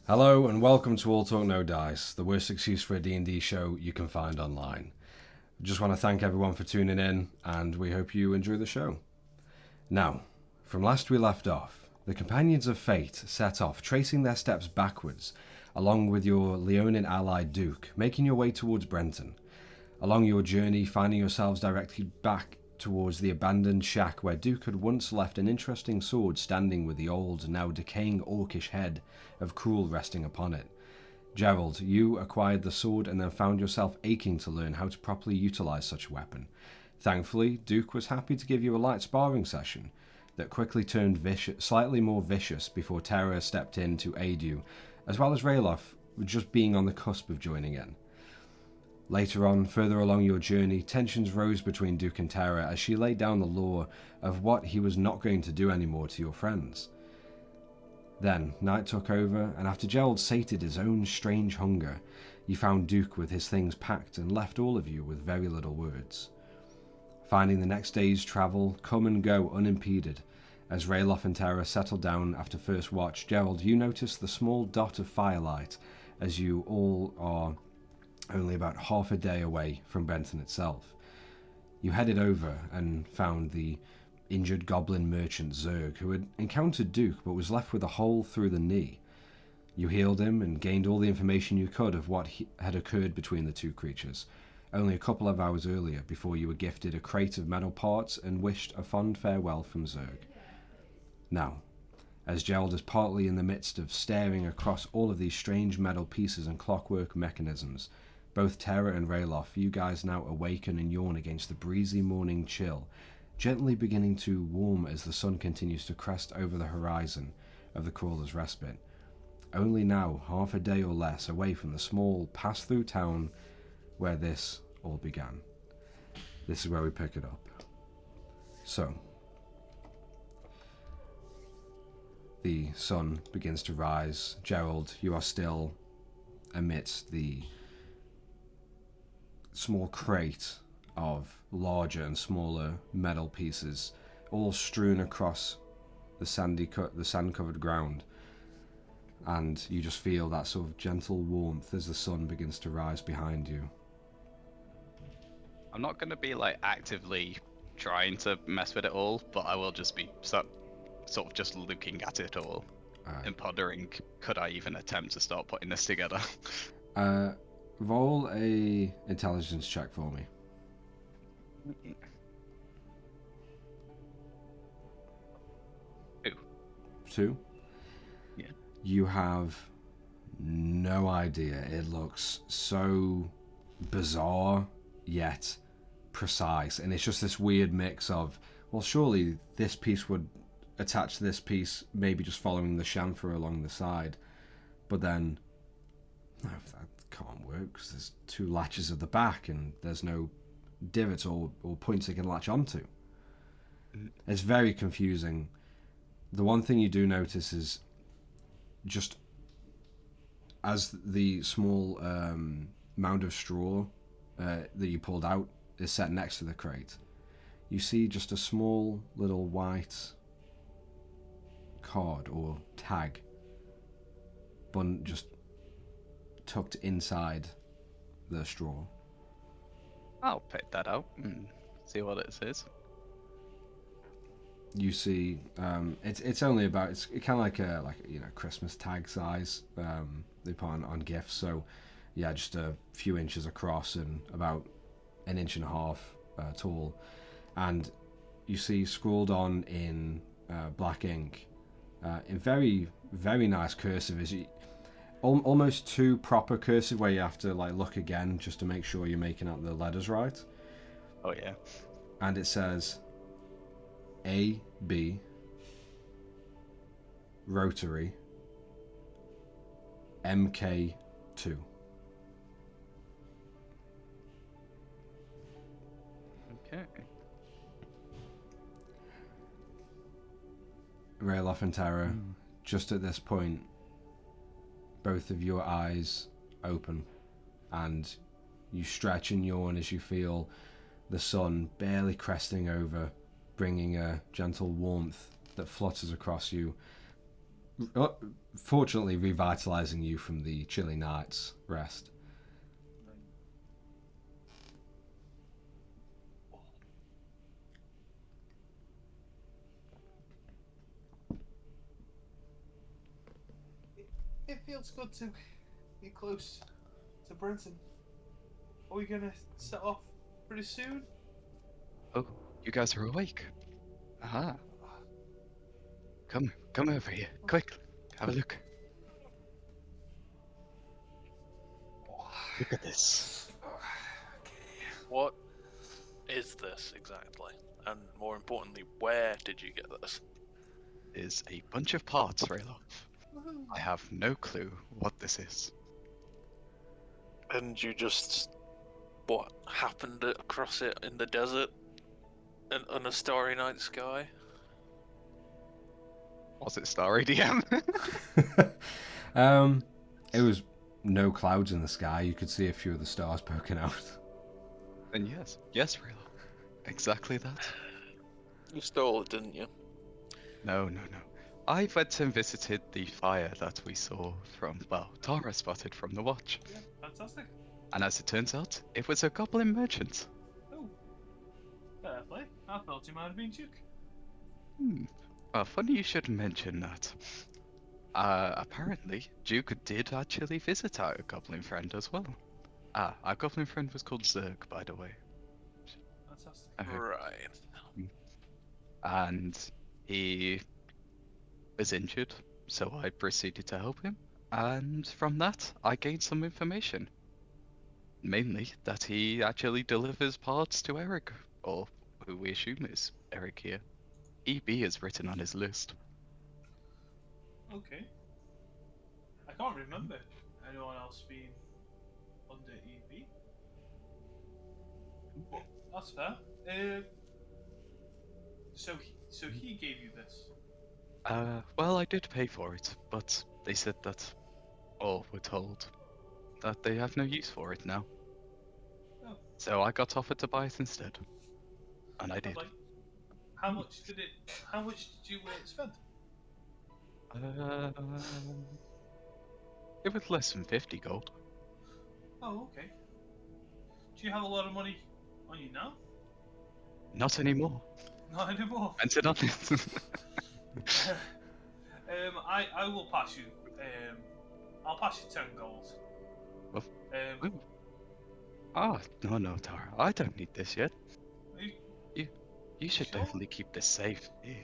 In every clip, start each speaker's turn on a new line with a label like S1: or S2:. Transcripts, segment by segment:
S1: Hello and welcome to All Talk No Dice, the worst excuse for a D&D show you can find online. Just want to thank everyone for tuning in, and we hope you enjoy the show. Now, from last we left off, the Companions of Fate set off, tracing their steps backwards, along with your Leonin ally Duke, making your way towards Brenton. Along your journey, finding yourselves directly back towards the abandoned shack where Duke had once left an interesting sword standing with the old, now decaying orcish head of Cruel resting upon it. Gerald, you acquired the sword and then found yourself aching to learn how to properly utilise such a weapon. Thankfully, Duke was happy to give you a light sparring session that quickly turned slightly more vicious before Terra stepped in to aid you, as well as Rayloff just being on the cusp of joining in. Later on, further along your journey, tensions rose between Duke and Terra as she laid down the law of what he was not going to do anymore to your friends. Then, night took over, and after Gerald sated his own strange hunger, you found Duke with his things packed and left all of you with very little words. Finding the next day's travel come and go unimpeded, as Rayloff and Terra settled down after first watch, Gerald, you noticed the small dot of firelight as you all are only about half a day away from Benton itself. You headed over and found the injured goblin merchant Zerg, who had encountered Duke but was left with a hole through the knee. You healed him and gained all the information you could of what had occurred between the two creatures, only a couple of hours earlier, before you were gifted a crate of metal parts and wished a fond farewell from Zerg. Now, as Gerald is partly in the midst of staring across all of these strange metal pieces and clockwork mechanisms, both Terra and Rayloff, you guys now awaken and yawn against the breezy morning chill, gently beginning to warm as the sun continues to crest over the horizon of the Crawler's Respite. Only now, half a day or less away from the small pass-through town where this all began. This is where we pick it up. So, the sun begins to rise. Gerald, you are still amidst the small crate of larger and smaller metal pieces, all strewn across the sand-covered ground, and you just feel that sort of gentle warmth as the sun begins to rise behind you.
S2: I'm not going to be like actively trying to mess with it all, but I will just be sort of just looking at it all and pondering, could I even attempt to start putting this together?
S1: Roll a intelligence check for me. Two?
S2: Yeah.
S1: You have no idea. It looks so bizarre yet precise, and it's just this weird mix of, well, surely this piece would attach to this piece, maybe just following the chamfer along the side, but then no, that can't work because there's two latches at the back and there's no divots or points it can latch onto. It's very confusing. The one thing you do notice is just as the small mound of straw that you pulled out is set next to the crate, you see just a small little white card or tag just tucked inside the straw.
S2: I'll pick that out and see what it says.
S1: You see, it's only about, it's kind of like a Christmas tag size. They put on gifts, so yeah, just a few inches across and about an inch and a half tall. And you see scrawled on in black ink, in very, very nice cursive, is almost too proper cursive where you have to like look again just to make sure you're making out the letters right.
S2: Oh yeah.
S1: And it says AB Rotary MK2.
S2: Okay.
S1: Rayloff and Terra, just at this point, both of your eyes open and you stretch and yawn as you feel the sun barely cresting over, bringing a gentle warmth that flutters across you. fortunately revitalizing you from the chilly night's rest.
S3: It feels good to be close to Brenton. Are we gonna set off pretty soon?
S2: Oh, you guys are awake. Aha. Come over here. Quick. Have a look. Look at this.
S4: What is this exactly? And more importantly, where did you get this?
S2: Is a bunch of parts, Rayloff. I have no clue what this is.
S4: And you just, what, happened across it in the desert? And on a starry night sky?
S2: Was it Starry DM?
S1: It was no clouds in the sky. You could see a few of the stars poking out.
S2: And yes, Rayloff. Exactly that.
S4: You stole it, didn't you?
S2: No. I went and visited the fire that we saw from, well, Tara spotted from the watch.
S3: Yeah, fantastic.
S2: And as it turns out, it was a goblin merchant.
S3: Oh, fair play. I thought you might have been Duke.
S2: Well, funny you should mention that. Apparently, Duke did actually visit our goblin friend as well. Our goblin friend was called Zerg, by the way.
S3: Fantastic.
S4: Right.
S2: And he was injured, so I proceeded to help him. And from that, I gained some information. Mainly that he actually delivers parts to Eric, or who we assume is Eric here. EB is written on his list.
S3: Okay. I can't remember anyone else being under EB. But that's fair. So he gave you this.
S2: Well, I did pay for it, but they said that, or were told, that they have no use for it now.
S3: Oh.
S2: So I got offered to buy it instead. And I did.
S3: Like, how much did you spend?
S2: It was less than 50 gold.
S3: Oh, okay. Do you have a lot of money on you now?
S2: Not anymore.
S3: Not anymore.
S2: And to honest.
S3: I will pass you. I'll pass you 10 gold.
S2: Oh, no, Tara. I don't need this yet. You should
S3: sure?
S2: definitely keep this safe. Yeah.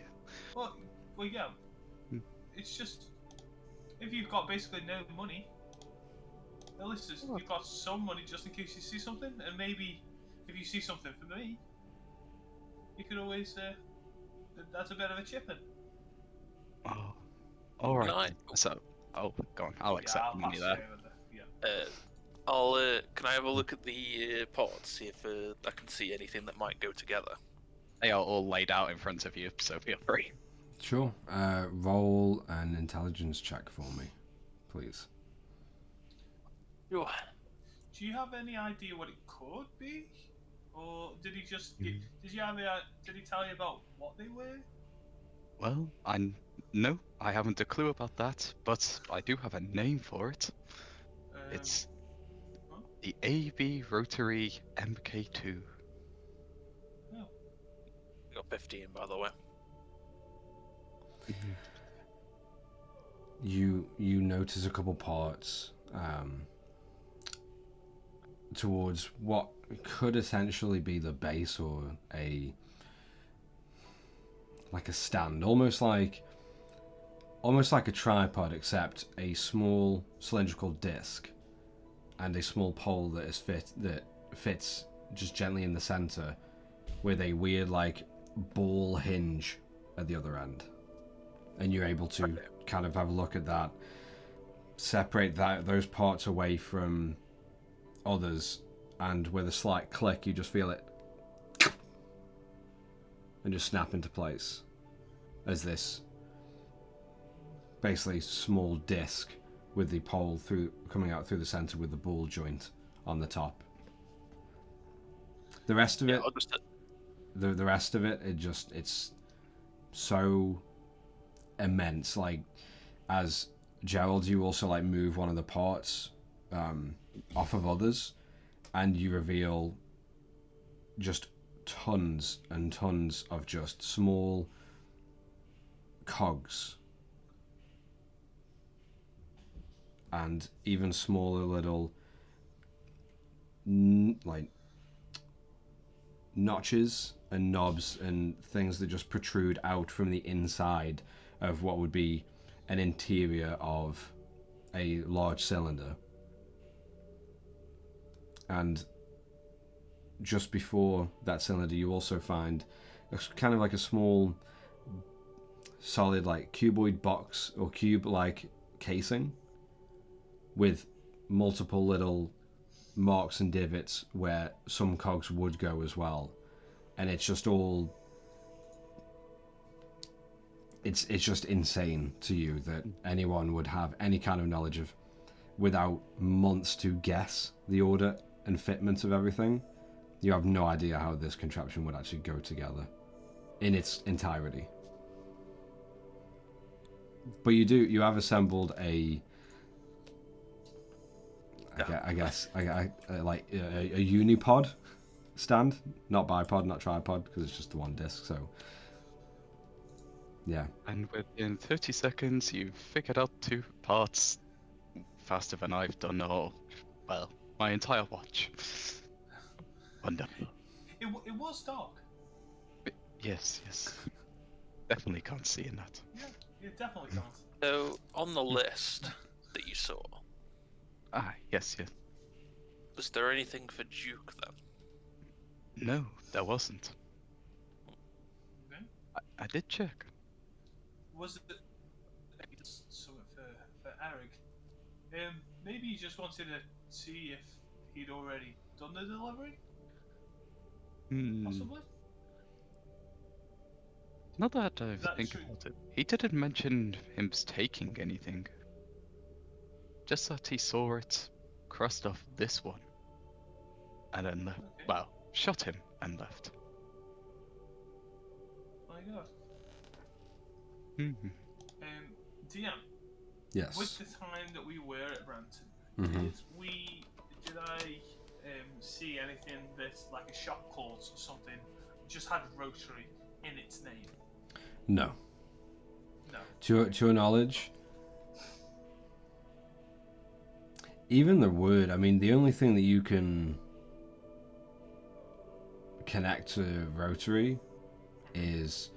S3: Well, yeah. It's just if you've got basically no money, at least you've got some money just in case you see something, and maybe if you see something for me, you could always. That's a bit of a chip in.
S2: Oh, all right.
S4: Can
S2: So, go on. I'll accept
S3: I'll
S2: the money
S3: pass
S2: there.
S3: you over there.
S4: I'll, can I have a look at the pots, see if I can see anything that might go together?
S2: They are all laid out in front of you, so feel free.
S1: Sure. Roll an intelligence check for me, please.
S4: Sure.
S3: Do you have any idea what it could be, or did he just? Did he tell you about what they were?
S2: Well, no, I haven't a clue about that, but I do have a name for it. It's the AB Rotary MK2.
S3: Oh.
S4: Got 15, by the way.
S1: You notice a couple parts towards what could essentially be the base or a stand, almost like a tripod, except a small cylindrical disc and a small pole that fits just gently in the center with a weird ball hinge at the other end. And you're able to kind of have a look at that, separate those parts away from others, and with a slight click you just feel it and just snap into place as this basically small disc with the pole coming out through the center with the ball joint on the top. The rest of the rest of it, it's so immense. as Gerald, you also like move one of the parts off of others, and you reveal just tons and tons of just small cogs and even smaller little like notches and knobs and things that just protrude out from the inside of what would be an interior of a large cylinder. And just before that cylinder, you also find kind of like a small solid like cuboid box or cube like casing with multiple little marks and divots where some cogs would go as well. And it's just all it's just insane to you that anyone would have any kind of knowledge of, without months to guess the order and fitment of everything. You have no idea how this contraption would actually go together in its entirety. But you have assembled a unipod stand, not bipod, not tripod, because it's just the one disc. So yeah.
S2: And within 30 seconds, you've figured out 2 parts faster than I've done all, well, my entire watch. Wonderful.
S3: It was dark.
S2: Yes. Definitely can't see in that.
S3: Yeah, you definitely can't.
S4: So, on the list that you saw,
S2: Yes.
S4: was there anything for Duke then?
S2: No, there wasn't.
S3: Okay.
S2: I did check.
S3: Was it something for Eric? Maybe you just wanted to see if he'd already done the delivery? Possibly?
S2: Not that I
S3: That's
S2: think
S3: true.
S2: about it. He didn't mention him taking anything. Just that he saw it, crossed off this one, and then left.
S3: Okay.
S2: Well, shot him and left.
S3: My God.
S2: Mm-hmm.
S3: DM,
S1: Yes.
S3: with the time that we were at Brampton,
S1: Mhm.
S3: did I see anything that's like a shop called something just had Rotary in its name?
S1: No.
S3: No.
S1: To your knowledge, even the word, I mean, the only thing that you can connect to Rotary is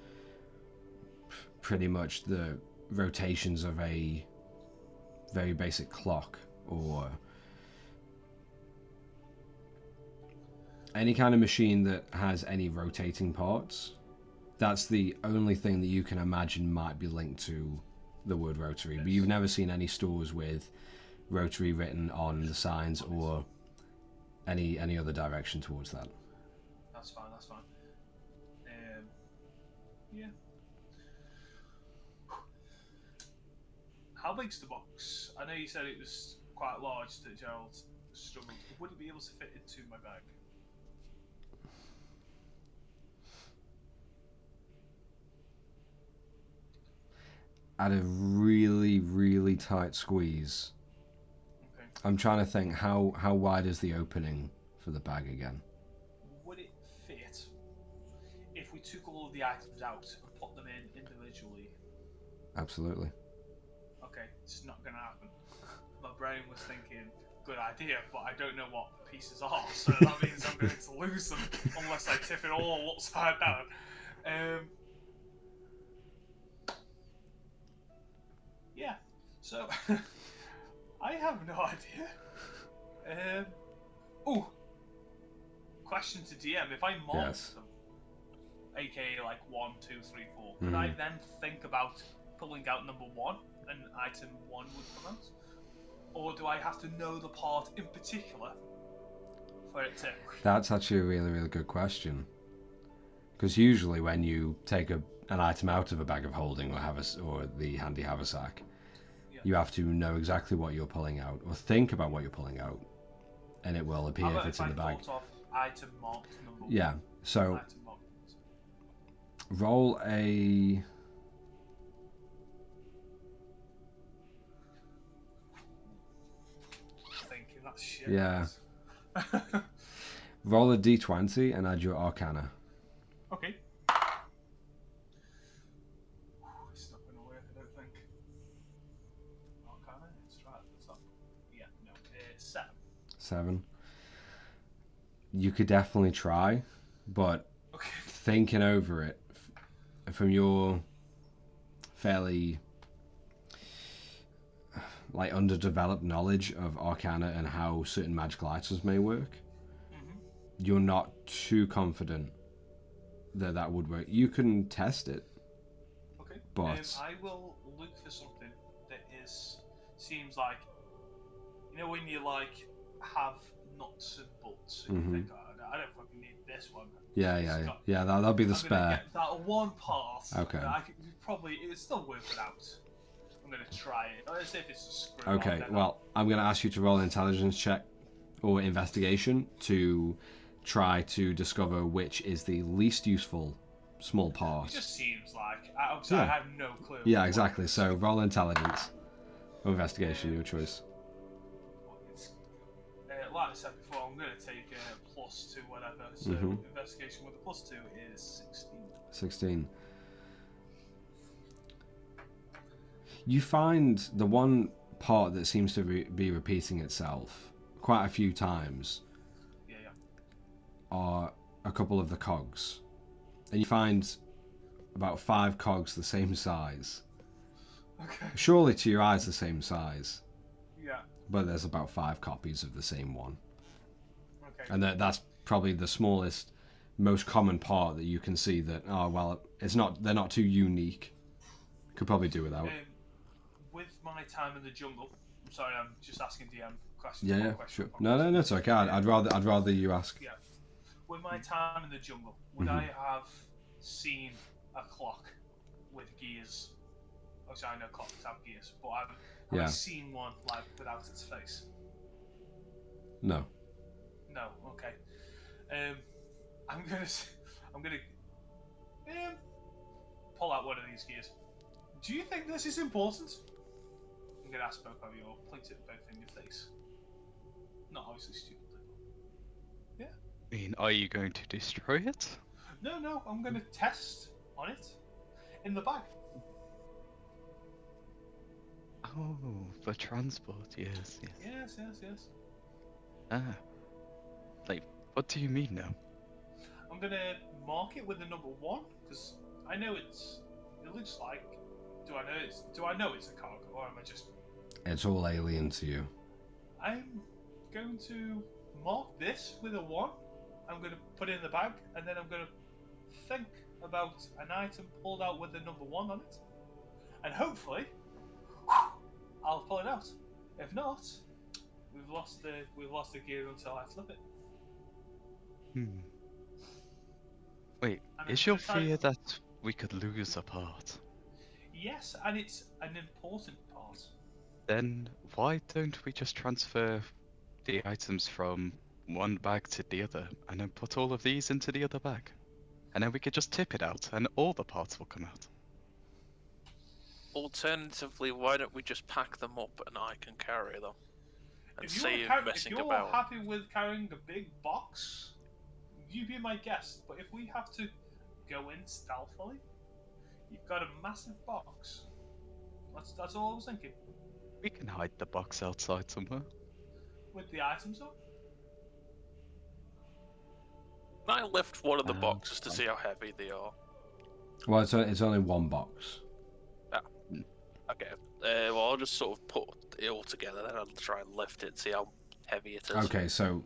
S1: pretty much the rotations of a very basic clock or any kind of machine that has any rotating parts. That's the only thing that you can imagine might be linked to the word Rotary. But you've never seen any stores with Rotary written on the signs or any other direction towards that.
S3: That's fine. Yeah. How big's the box? I know you said it was quite large that Gerald struggled. Would it be able to fit into my bag?
S1: At a really, really tight squeeze.
S3: Okay.
S1: I'm trying to think, how wide is the opening for the bag again?
S3: Would it fit if we took all of the items out and put them in individually?
S1: Absolutely.
S3: Okay, it's not gonna happen. My brain was thinking, good idea, but I don't know what the pieces are, so that means I'm going to lose them unless I tip it all upside down. Yeah, so I have no idea. Question to DM: if I marked
S1: Yes.
S3: them, aka like 1, 2, 3, 4, could I then think about pulling out number 1 and item 1 would come out? Or do I have to know the part in particular for it to...
S1: That's actually a really, really good question. Because usually when you take an item out of a bag of holding or the handy haversack, you have to know exactly what you're pulling out or think about what you're pulling out, and it will appear if it's in the bag.
S3: Thought of item marked number 1.
S1: Yeah. So
S3: Item marked.
S1: roll a Yeah. Roll a d20 and add your Arcana.
S3: Okay. It's not going to work, I don't think. Arcana, it's right at the top. Yeah, no, it's 7.
S1: 7. You could definitely try, but
S3: Okay.
S1: thinking over it, from your fairly like underdeveloped knowledge of Arcana and how certain magical items may work, you're not too confident that that would work. You can test it.
S3: Okay.
S1: But
S3: I will look for something that seems like, you know, when you like have nuts and bolts and you think, oh, I don't fucking need this one.
S1: yeah. That'll be the
S3: I'm
S1: spare.
S3: gonna get that one part.
S1: Okay.
S3: That I could probably it's still worth it out. I'm gonna try it. Let's see if it's a screw.
S1: Okay. Well, I'm gonna ask you to roll an intelligence check or investigation to try to discover which is the least useful small part.
S3: It just seems like obviously I have no clue.
S1: Yeah, exactly. So roll intelligence or investigation, your choice.
S3: Like I said before, I'm going to take a +2 whatever. So investigation with a +2 is 16.
S1: 16. You find the one part that seems to be repeating itself quite a few times are a couple of the cogs. And you find about 5 cogs the same size.
S3: Okay.
S1: Surely to your eyes the same size.
S3: Yeah.
S1: But there's about 5 copies of the same one.
S3: Okay.
S1: And that's probably the smallest, most common part that you can see that, oh, well, they're not too unique. Could probably do without.
S3: With my time in the jungle, I'm sorry, I'm just asking DM questions.
S1: Yeah, sure. No, it's okay. I'd rather you ask.
S3: Yeah. With my time in the jungle, would I have seen a clock with gears? Obviously, I know clocks have gears, but have I seen one like without its face?
S1: No.
S3: No. Okay. I'm gonna pull out one of these gears. Do you think this is important? I'm gonna ask both of you, or point it both in your face. Not obviously stupidly. Yeah.
S2: I mean, are you going to destroy it?
S3: No, I'm gonna test on it in the bag.
S2: Oh, for transport, yes.
S3: Yes.
S2: Ah. Like, what do you mean now?
S3: I'm gonna mark it with the number 1 because I know it looks like. Do I know it's a cog, or am I just?
S1: It's all alien to you.
S3: I'm going to mark this with a 1. I'm going to put it in the bag, and then I'm going to think about an item pulled out with the number 1 on it, and hopefully, I'll pull it out. If not, we've lost the gear until I flip it.
S2: Wait, is your fear that we could lose a part?
S3: Yes, and it's an important part.
S2: Then why don't we just transfer the items from one bag to the other, and then put all of these into the other bag? And then we could just tip it out, and all the parts will come out.
S4: Alternatively, why don't we just pack them up and I can carry them? And save messing
S3: if you're
S4: about.
S3: happy with carrying a big box, you be my guest. But if we have to go in stealthily, you've got a massive box. That's all I was thinking.
S2: We can hide the box outside somewhere.
S3: With the items up?
S4: Can I lift one of the boxes to see how heavy they are?
S1: Well, it's only one box.
S4: Okay. Well, I'll just sort of put it all together, then I'll try and lift it and see how heavy it is.
S1: Okay, so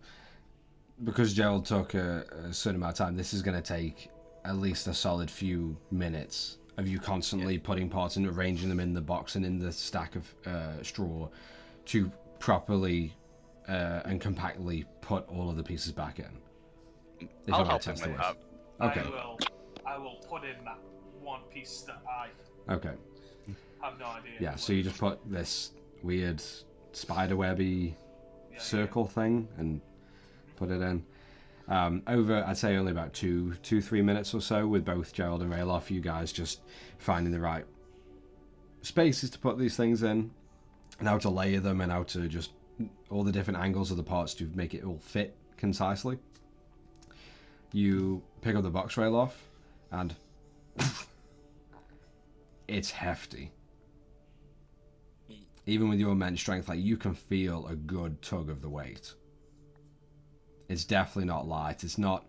S1: because Gerald took a certain amount of time, this is going to take at least a solid few minutes of you constantly putting parts and arranging them in the box and in the stack of straw to properly and compactly put all of the pieces back in.
S4: I'll help him with that.
S1: Okay.
S3: I will put in that one piece that I have no idea.
S1: Yeah, so you just put this weird spiderwebby circle thing and put it in. Over, I'd say only about 2-3 minutes or so, with both Gerald and Rayloff, you guys just finding the right spaces to put these things in, and how to layer them, and how to just all the different angles of the parts to make it all fit concisely. You pick up the box rail off, and it's hefty. Even with your immense strength, like, you can feel a good tug of the weight. It's definitely not light. It's not,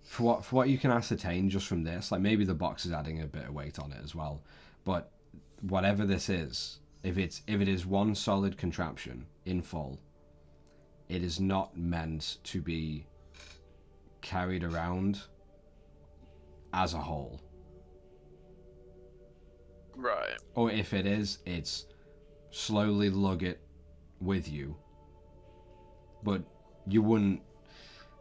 S1: for what you can ascertain just from this, like, maybe the box is adding a bit of weight on it as well, but whatever this is, if it is one solid contraption in full, it is not meant to be carried around as a whole.
S4: Right.
S1: Or if it is, it's slowly lug it with you. But you wouldn't,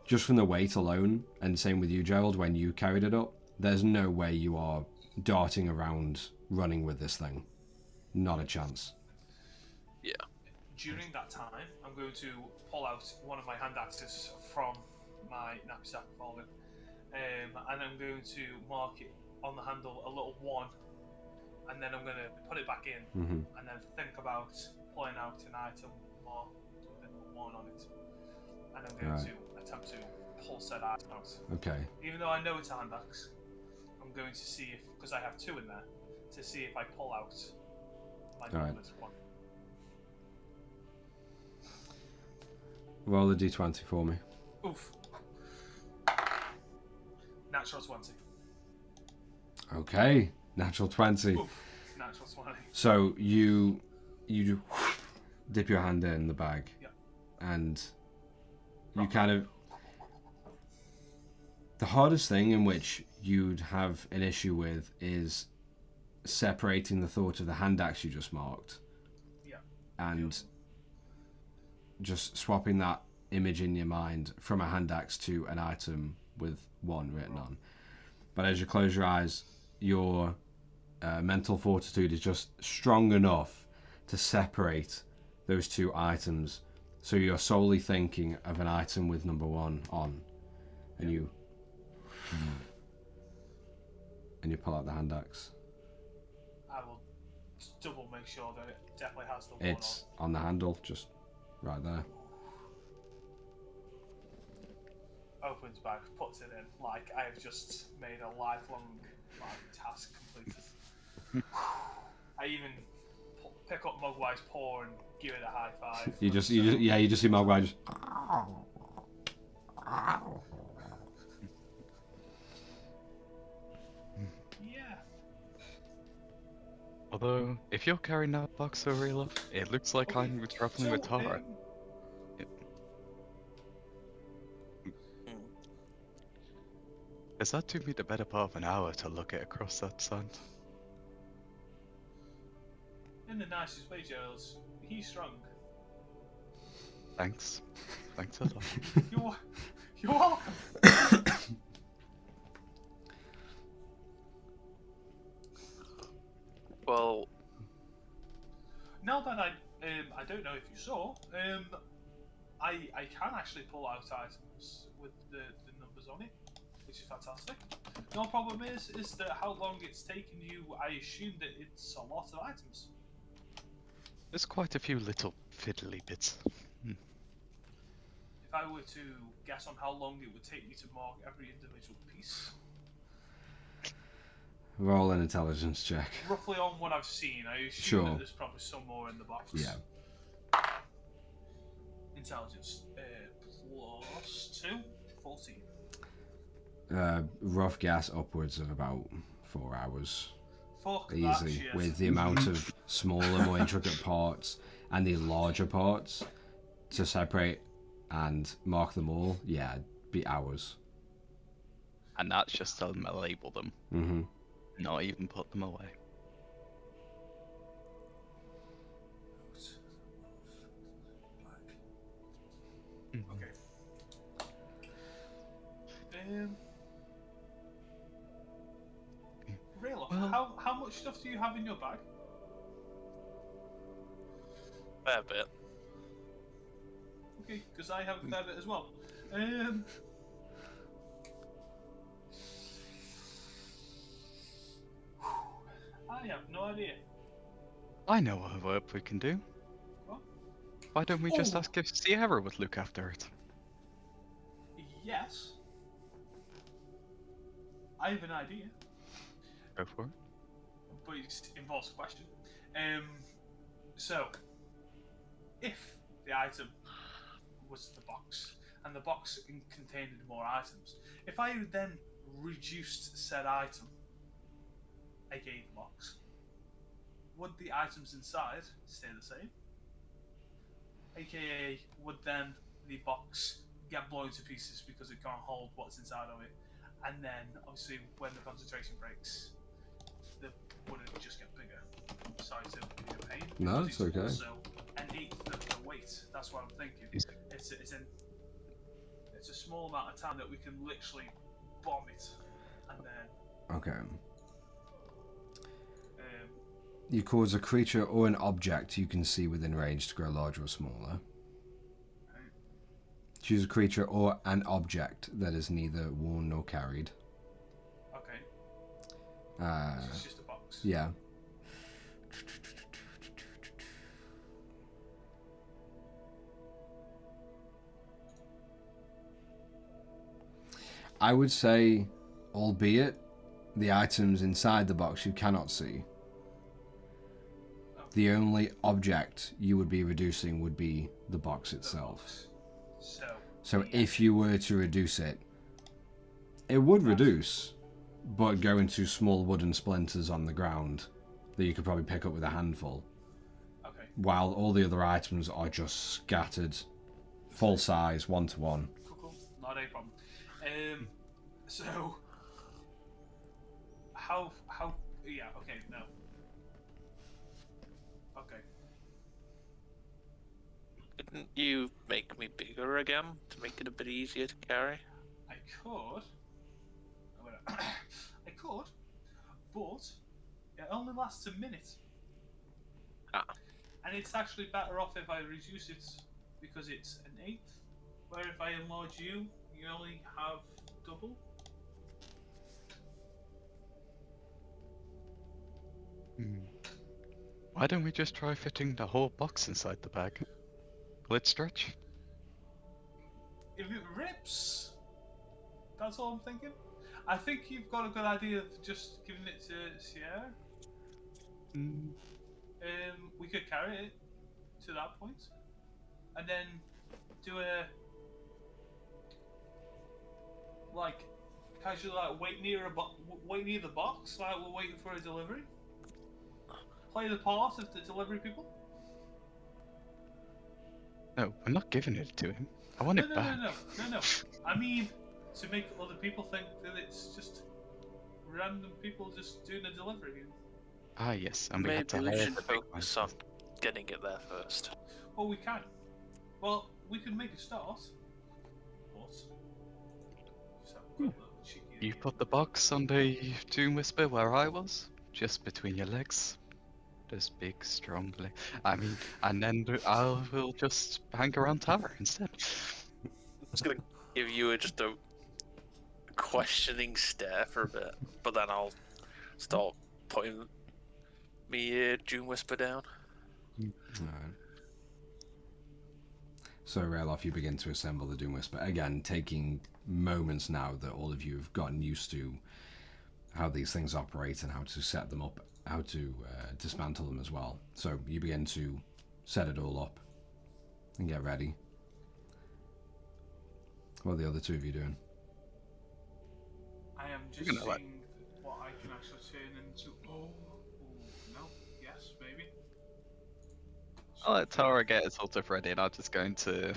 S1: just from the weight alone, and same with you, Gerald, when you carried it up, there's no way you are darting around running with this thing. Not a chance.
S4: Yeah.
S3: During that time, I'm going to pull out one of my hand axes from my knapsack folder, and I'm going to mark it on the handle a little 1, and then I'm going to put it back in, and then think about pulling out an item marked with a 1 on it, and I'm going to attempt to pull said item out.
S1: Okay.
S3: Even though I know it's a hand axe, I'm going to see if, because I have 2 in there, to see if I pull out my numbered one.
S1: Roll a d20 for me.
S3: Oof. Natural 20.
S1: Okay. Natural 20.
S3: Oof. Natural 20.
S1: So you dip your hand in the bag, and you kind of, the hardest thing in which you'd have an issue with is separating the thought of the hand axe you just marked, and just swapping that image in your mind from a hand axe to an item with 1 written on. But as you close your eyes, your mental fortitude is just strong enough to separate those 2 items, so you're solely thinking of an item with number 1 on, and you pull out the hand axe.
S3: I will double make sure that it definitely has the 1
S1: It's on the handle, just right there.
S3: Opens bag, puts it in, like I have just made a lifelong task completed. I even pick up Mogwai's paw and give it a high 5.
S1: You just see Mogwai just.
S3: Yeah.
S2: Although, if you're carrying that box so real, it looks like I'm traveling with Tara. Does that took me the better part of an hour to look it across that sand?
S3: In the nicest way, Gerald. He's strong.
S2: Thanks. Thanks a lot.
S3: You're welcome.
S4: Well,
S3: Now that I don't know if you saw, I can actually pull out items with the numbers on it, which is fantastic. The only problem is that how long it's taken you. I assume that it's a lot of items.
S2: There's quite a few little fiddly bits.
S3: If I were to guess on how long it would take me to mark every individual piece,
S1: Roll an intelligence check.
S3: roughly on what I've seen, I assume
S1: Sure.
S3: that there's probably some more in the box.
S1: Yeah.
S3: Intelligence plus 2, 14.
S1: Rough guess upwards of about 4 hours.
S3: Fuck that
S1: Easily,
S3: shit.
S1: with the amount of smaller, more intricate parts and the larger parts to separate and mark them all. Yeah, it'd be hours.
S2: And that's just to label them.
S1: Mm-hmm.
S2: Not even put them away.
S3: Okay. Real
S2: Well-
S3: how much stuff do you have in your bag?
S4: fair bit.
S3: Okay, because I have a fair bit as well. I have no idea.
S2: I know what work we can do.
S3: What?
S2: Why don't we just
S3: Oh.
S2: ask if Sierra would look after it?
S3: Yes. I have an idea,
S2: Go for it.
S3: but it involves a question. So, if the item was the box, and the box contained more items, if I then reduced said item, aka the box, would the items inside stay the same? AKA, would then the box get blown to pieces because it can't hold what's inside of it? And then, obviously, when the concentration breaks, the wouldn't just get bigger. Sorry to be a pain.
S1: No,
S3: because
S1: it's okay.
S3: Also, an eighth of the weight. That's what I'm thinking. It's a small amount of time that we can literally bomb it, and then.
S1: Okay. You cause a creature or an object you can see within range to grow larger or smaller. Choose a creature or an object that is neither worn nor carried.
S3: Okay. So it's just a box.
S1: Yeah. I would say, albeit the items inside the box you cannot see, the only object you would be reducing would be the box itself. So if you were to reduce it, it would reduce, but go into small wooden splinters on the ground that you could probably pick up with a handful.
S3: Okay.
S1: While all the other items are just scattered, full size, 1-to-1.
S3: Cool. Not a problem. So how yeah, okay, no. Okay.
S4: Couldn't you make me bigger again to make it a bit easier to carry?
S3: I could. I could, but it only lasts a minute.
S4: Ah.
S3: And it's actually better off if I reduce it because it's an eighth. Where if I enlarge you, you only have double.
S2: Why don't we just try fitting the whole box inside the bag? Will it stretch?
S3: If it rips, that's all I'm thinking. I think you've got a good idea of just giving it to Sierra. We could carry it to that point, and then do a casual wait near the box, like we're waiting for a delivery. Play the part of the delivery people.
S2: No, we're not giving it to him. I want it back.
S3: No. I mean, to make other people think that it's just random people just doing a delivery.
S2: Ah, yes, and we had to
S4: Maybe we
S2: hire
S4: should
S2: the big
S4: focus
S2: one.
S4: on getting it there first.
S3: Well, we can. Well, we can make a start. But
S2: You put the box on the Doom Whisper where I was, just between your legs. Those big, strong legs. I mean, and then we'll just hang around tower instead.
S4: I'm just gonna give you just a questioning stare for a bit, but then I'll start putting me Doom Whisper down.
S1: Alright. So, Railoff, you begin to assemble the Doom Whisper. Again, taking moments now that all of you have gotten used to how these things operate and how to set them up, how to dismantle them as well. So, you begin to set it all up and get ready. What are the other two of you doing?
S3: I am just seeing what I can actually turn into. Oh, no, yes, maybe.
S2: I'll let Tara get his ultimate ready, and I'm just going to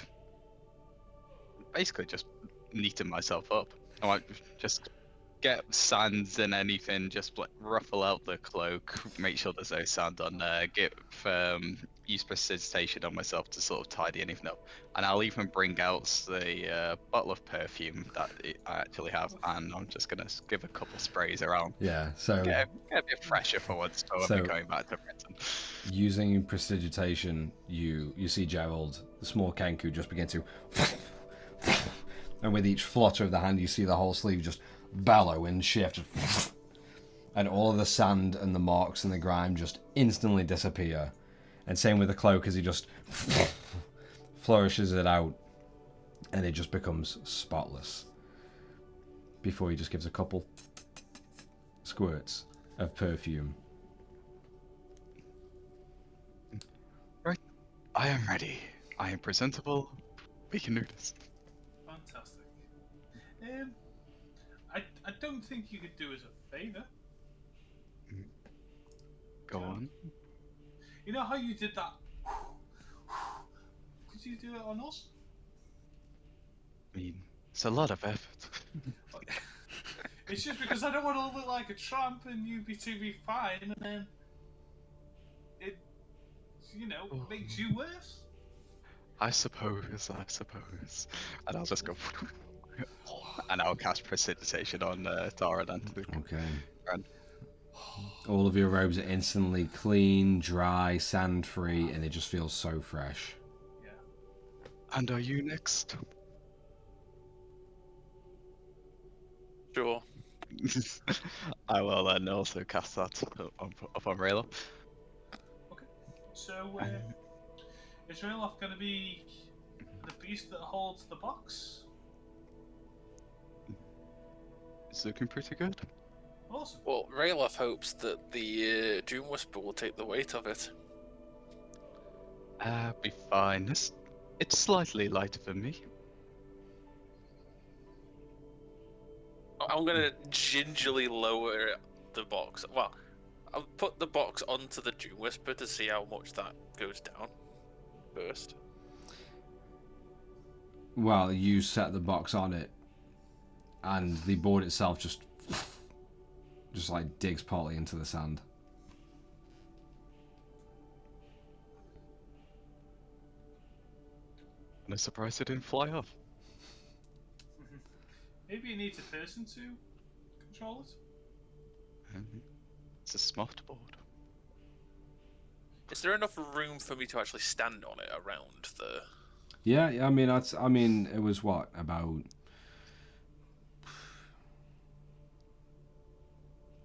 S2: basically just neaten myself up. I might just get sands and anything, just ruffle out the cloak, make sure there's no sand on there, use precipitation on myself to sort of tidy anything up. And I'll even bring out the bottle of perfume that I actually have, and I'm just going to give a couple sprays around.
S1: Yeah, so
S2: Get a bit fresher for once, so I'll be going back to Britain.
S1: Using prestidigitation, you see Gerald, the small Kenku, just begin to and with each flutter of the hand you see the whole sleeve just bellow and shift, and all of the sand and the marks and the grime just instantly disappear, And same with the cloak, as he just flourishes it out, and it just becomes spotless. Before he just gives a couple squirts of perfume.
S2: Right. I am ready. I am presentable. We can do this.
S3: Fantastic. I don't think you could do us a favour.
S2: Go on.
S3: You know how you did that? Could you do it on us?
S2: I mean, it's a lot of effort.
S3: It's just because I don't want to look like a tramp and you be fine, and then it, makes you worse.
S2: I suppose. And I'll just go. And I'll cast precipitation on Tara then.
S1: Okay.
S2: And
S1: All of your robes are instantly clean, dry, sand-free, and it just feels so fresh.
S3: Yeah.
S2: And are you next?
S4: Sure.
S2: I will then also cast that up on Rayla.
S3: Okay. So, is Rayloff going to be the beast that holds the box?
S2: It's looking pretty good.
S3: Awesome.
S4: Well, Rayloff hopes that the Doom Whisper will take the weight of it.
S2: Be fine. It's slightly lighter for me.
S4: I'm gonna gingerly lower the box. Well, I'll put the box onto the Doom Whisper to see how much that goes down first.
S1: Well, you set the box on it, and the board itself just like digs partly into the sand.
S2: I'm surprised it didn't fly off.
S3: Maybe it needs a person to control it.
S2: It's a smart board.
S4: Is there enough room for me to actually stand on it around the?
S1: Yeah, I mean, it was what, about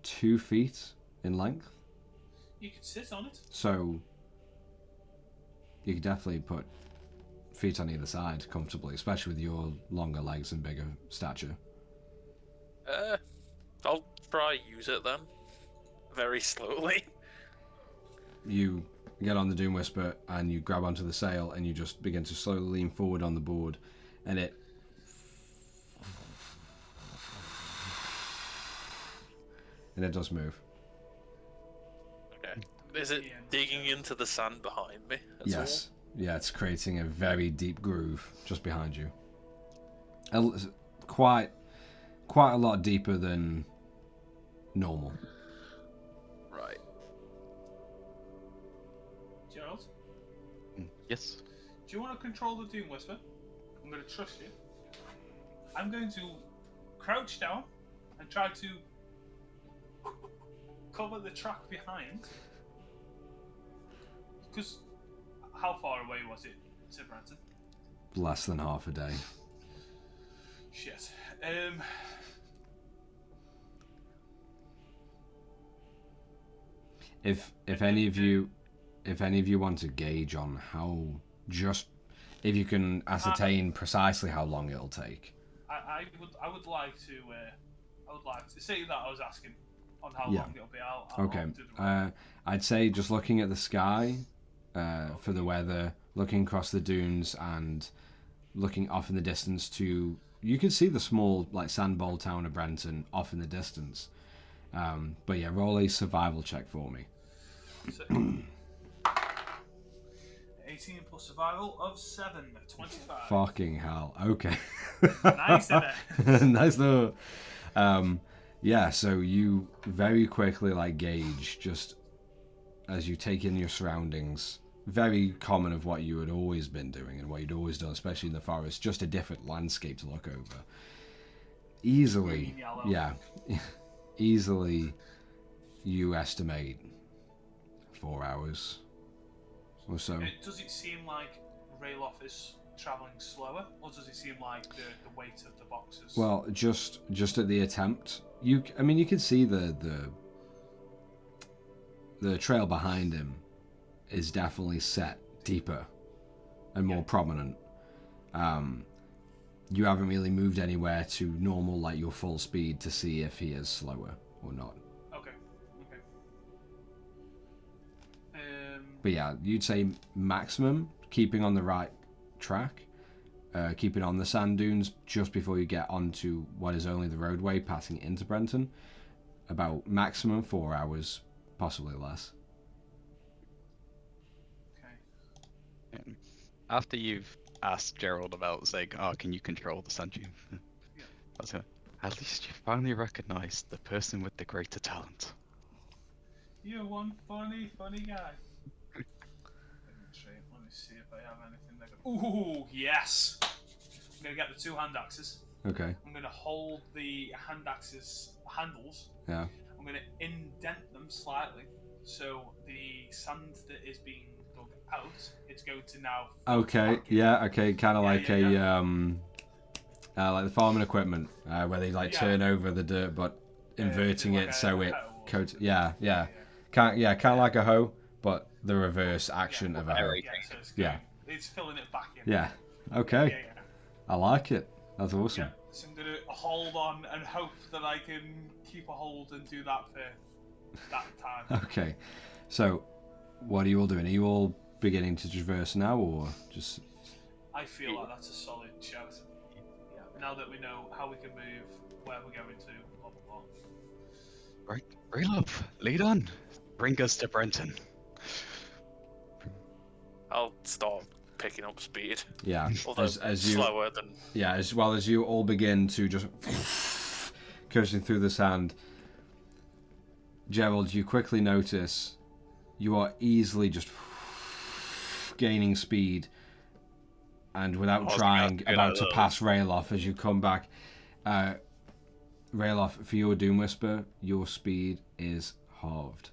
S1: 2 feet in length?
S3: You could sit on it.
S1: So you could definitely put feet on either side comfortably, especially with your longer legs and bigger stature.
S4: I'll try use it then. Very slowly.
S1: You get on the Doom Whisper and you grab onto the sail and you just begin to slowly lean forward on the board, and it does move.
S4: Okay. Is it digging into the sand behind me?
S1: Yes. Yeah, it's creating a very deep groove just behind you. Quite a lot deeper than normal.
S4: Right.
S3: Gerald,
S2: Yes.
S3: do you want to control the Doom Whisper? I'm going to trust you. I'm going to crouch down and try to cover the track behind. Because how far away was it to Branton?
S1: Less than half a day.
S3: Shit.
S1: If any of you want to gauge on how, just if you can ascertain precisely how long it'll take.
S3: I would like to say that I was asking on how
S1: Yeah.
S3: long it'll be. I'll
S1: Okay.
S3: do the right.
S1: I'd say just looking at the sky for the weather, looking across the dunes and looking off in the distance to, you can see the small like sand bowl town of Brenton off in the distance. But yeah, roll a survival check for me.
S3: So, 18 plus survival of 7, 25.
S1: Fucking hell. Okay.
S3: Nice, isn't it?
S1: Nice though. Yeah, so you very quickly like gauge, just as you take in your surroundings, very common of what you had always been doing and what you'd always done, especially in the forest, just a different landscape to look over. Easily,
S3: Green, yellow.
S1: yeah, easily you estimate 4 hours or so.
S3: Does it seem like Rayloff is travelling slower, or does it seem like the weight of the boxes?
S1: Well, just at the attempt, you can see the trail behind him, is definitely set deeper and more prominent. You haven't really moved anywhere to normal, like your full speed, to see if he is slower or not.
S3: Okay.
S1: But yeah, you'd say maximum, keeping on the right track, keeping on the sand dunes just before you get onto what is only the roadway passing into Brenton. About maximum 4 hours, possibly less.
S3: Okay.
S2: After you've asked Gerald about saying, "Oh, can you control the sand dune?"
S3: Yeah.
S2: I was gonna, at least you finally recognized the person with the greater talent.
S3: You're one funny guy. Let me see if I have anything that can... Ooh, yes! I'm gonna get the 2 hand axes.
S1: Okay.
S3: I'm gonna hold the hand axes handles.
S1: Yeah.
S3: I'm gonna indent them slightly, so the sand that is being dug out, it's going to now.
S1: Okay. Yeah. Okay. Kind of like like the farming equipment, where they like turn over the dirt, but inverting
S3: like
S1: it so it coats. Yeah.
S3: Yeah.
S1: Kind of like a hoe, but the reverse action of a hoe.
S3: Yeah, so it's going, it's filling it back in.
S1: Yeah. Okay.
S3: Yeah.
S1: I like it. That's awesome.
S3: Yeah. So I'm gonna hold on and hope that I can keep a hold and do that for that time.
S1: Okay. So, what are you all doing? Are you all beginning to traverse now, or just?
S3: I feel like that's a solid shout. Yeah. Now that we know how we can move, where we're going to, blah blah blah.
S2: Right, Rayloff, lead on. Bring us to Brenton.
S4: I'll start picking up speed.
S1: Yeah.
S4: Although
S1: as you,
S4: slower than.
S1: yeah, as well as you all begin to just coasting through the sand. Gerald, you quickly notice you are easily just gaining speed, and without trying, about to pass Rayloff as you come back. Rayloff, for your Doom Whisper, your speed is halved,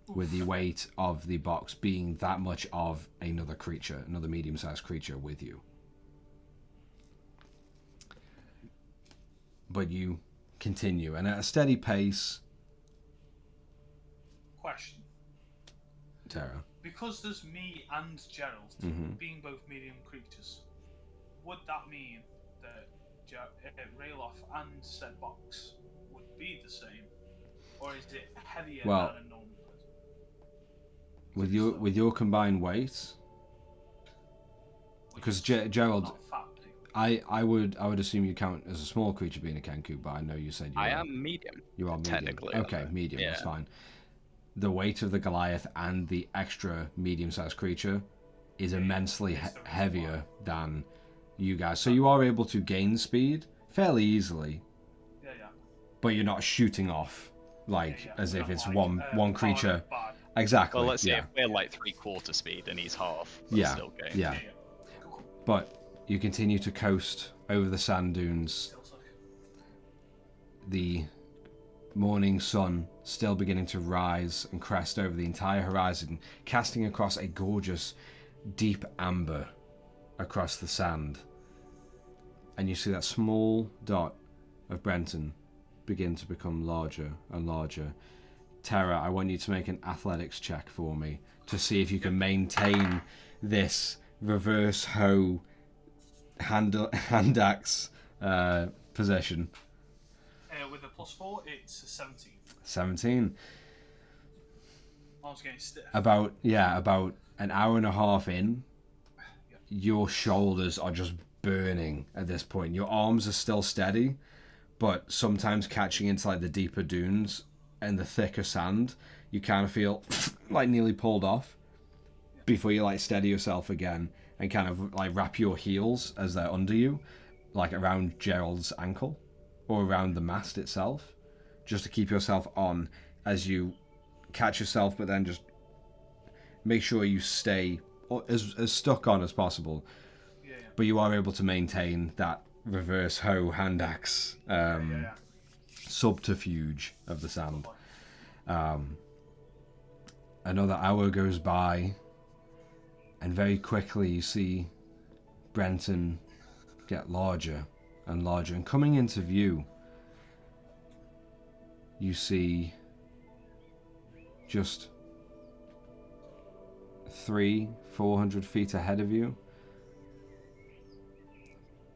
S1: with the weight of the box being that much of another creature, another medium-sized creature with you. But you continue, and at a steady pace.
S3: Question.
S1: Tara.
S3: Because there's me and Gerald being both medium creatures, would that mean that Rayloff and said box would be the same, or is it heavier than a normal person?
S1: With your combined weight, because Gerald, I would assume you count as a small creature being a Kenku, but I know you said
S2: I am medium.
S1: You are medium.
S2: Technically.
S1: Okay, medium. Yeah. That's fine. The weight of the Goliath and the extra medium-sized creature is immensely heavier than you guys, so you are able to gain speed fairly easily.
S3: Yeah.
S1: But you're not shooting off as if it's one creature. Exactly.
S2: Well, let's say if we're like 3/4 speed and he's half. Still going.
S1: Yeah. But you continue to coast over the sand dunes. The morning sun still beginning to rise and crest over the entire horizon, casting across a gorgeous, deep amber across the sand. And you see that small dot of Brenton begin to become larger and larger. Tara, I want you to make an athletics check for me to see if you can maintain this reverse hoe hand axe position.
S3: With a +4, it's a 17.
S1: 17.
S3: I was getting stiff.
S1: About an hour and a half in, your shoulders are just burning at this point. Your arms are still steady, but sometimes catching into like the deeper dunes and the thicker sand, you kind of feel like nearly pulled off before you like steady yourself again and kind of like wrap your heels as they're under you, like around Gerald's ankle or around the mast itself, just to keep yourself on as you catch yourself, but then just make sure you stay as stuck on as possible.
S3: Yeah.
S1: But you are able to maintain that reverse hoe hand axe subterfuge of the sand. Another hour goes by, and very quickly you see Brenton get larger and larger, and coming into view you see just 400 feet ahead of you,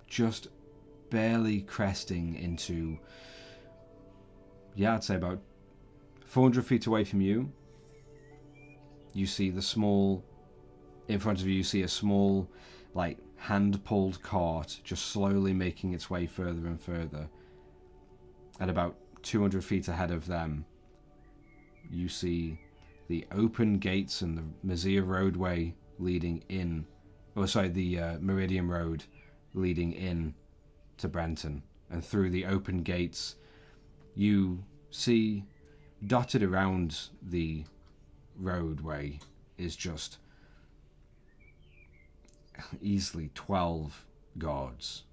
S1: just barely cresting into, I'd say about 400 feet away from you, you see in front of you, you see a small, like, hand-pulled cart just slowly making its way further and further. At about 200 feet ahead of them, you see the open gates and the Mazia roadway leading in, the Meridian Road leading in to Brenton. And through the open gates, you see dotted around the roadway is just easily 12 guards,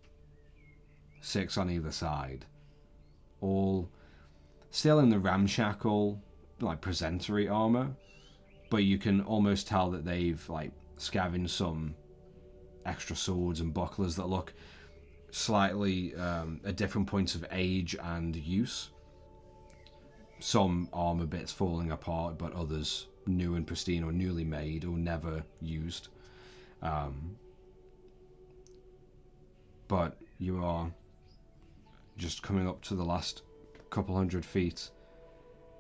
S1: 6 on either side, all still in the ramshackle, like, presentory armor, but you can almost tell that they've, like, scavenged some extra swords and bucklers that look slightly at different points of age and use. Some armor bits falling apart, but others new and pristine, or newly made, or never used. But you are just coming up to the last couple hundred feet,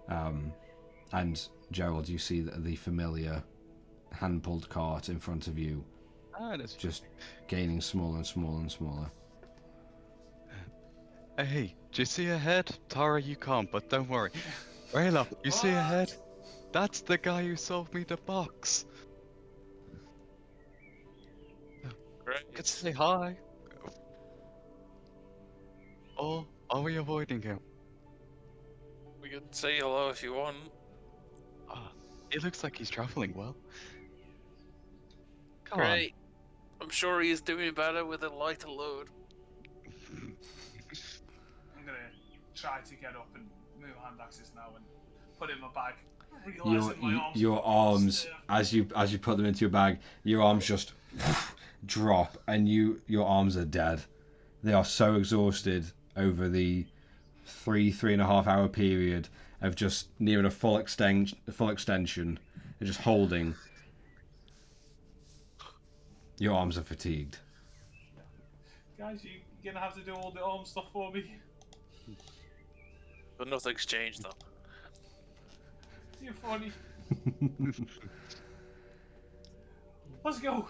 S1: and Gerald, you see the familiar hand-pulled cart in front of you, just gaining smaller and smaller and smaller.
S2: Hey, do you see ahead? Tara, you can't, but don't worry. Rayla, you see ahead? That's the guy who sold me the box.
S4: Great.
S2: Could say hi. Or are we avoiding him?
S4: We can say hello if you want.
S2: It looks like he's traveling well. Come
S4: Great. I'm sure he is doing better with a lighter load.
S3: I'm gonna try to get up and move hand axes now and put it in my bag. Realising my arms
S1: your arms, as you put them into your bag, your arms just drop, and your arms are dead. They are so exhausted over the 3.5 hour period of just nearing a full extension, and just holding. Your arms are fatigued.
S3: Guys, you're gonna have to do all the arm stuff for me.
S4: But nothing's changed though.
S3: You're funny. Let's go.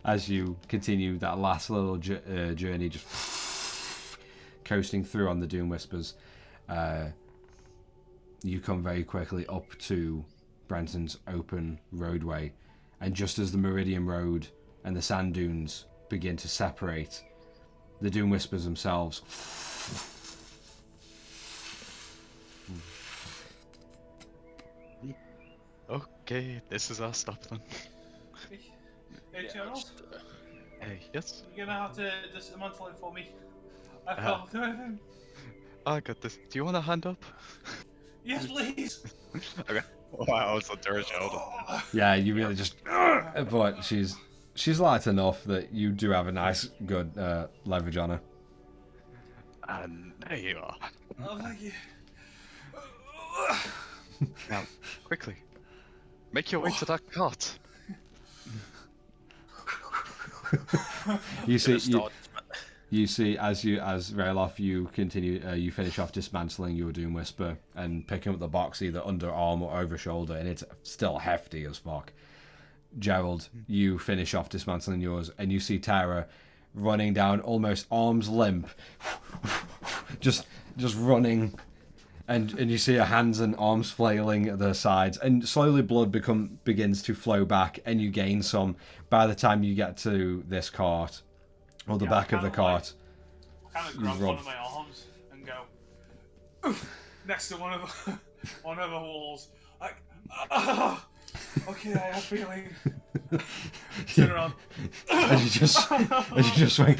S1: As you continue that last little journey, just coasting through on the Doom Whispers, you come very quickly up to Brenton's open roadway, and just as the Meridian Road and the sand dunes begin to separate, the Doom Whispers themselves
S2: Okay, this is our stop then.
S3: Hey, Gerald,
S2: Hey, yes?
S3: you're gonna have to dismantle it for me. I can't do anything.
S2: I got this. Do you want a hand up?
S3: Yes, please.
S2: Okay. Wow, I was under her shoulder.
S1: yeah, you really just but she's light enough that you do have a nice good leverage on her.
S2: And there you are.
S3: Oh, thank you.
S2: Now, quickly, make your way to that cart.
S1: You see as Rayloff, you continue, you finish off dismantling your Doom Whisper and picking up the box either under arm or over shoulder, and it's still hefty as fuck. Gerald, you finish off dismantling yours, and you see Tara running down, almost arms limp, just running, and you see her hands and arms flailing at the sides, and slowly blood begins to flow back, and you gain some. By the time you get to this cart, or the back of the cart,
S3: I kind of grab one of my arms and go next to one of the walls, like, okay, I have feeling. Turn around.
S1: as you just swing,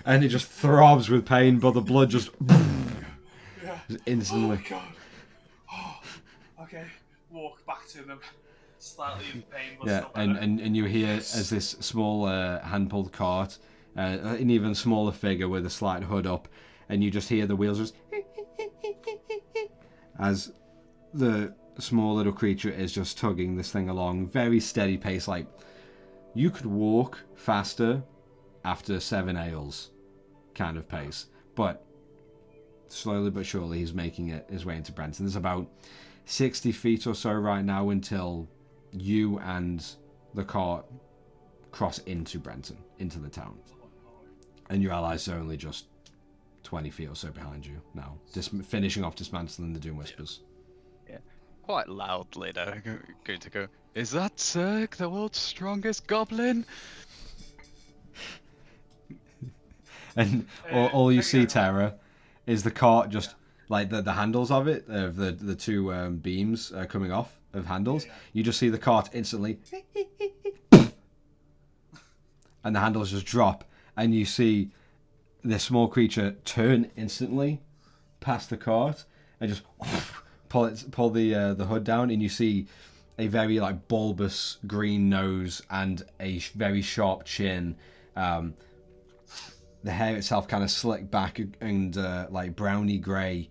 S1: and it just throbs with pain, but the blood just instantly.
S3: Oh my god. Oh, okay, walk back to them. Slightly in pain, but still better.
S1: and you hear as this small hand-pulled cart, an even smaller figure with a slight hood up, and you just hear the wheels just as the small little creature is just tugging this thing along, very steady pace. Like, you could walk faster after 7 ales kind of pace. But slowly but surely he's making it his way into Brenton. There's about 60 feet or so right now until you and the cart cross into Brenton, into the town. And your allies are only just 20 feet or so behind you now, finishing off dismantling the Doom Whispers.
S2: Yeah. Quite loudly, though, going to go, is that Zerg, the world's strongest goblin?
S1: And all you see, Tara, is the cart just, like, the handles of it, of the two beams coming off of handles. You just see the cart instantly, and the handles just drop, and you see this small creature turn instantly past the cart and just pull the hood down, and you see a very like bulbous green nose and a very sharp chin. The hair itself kind of slicked back and like browny grey,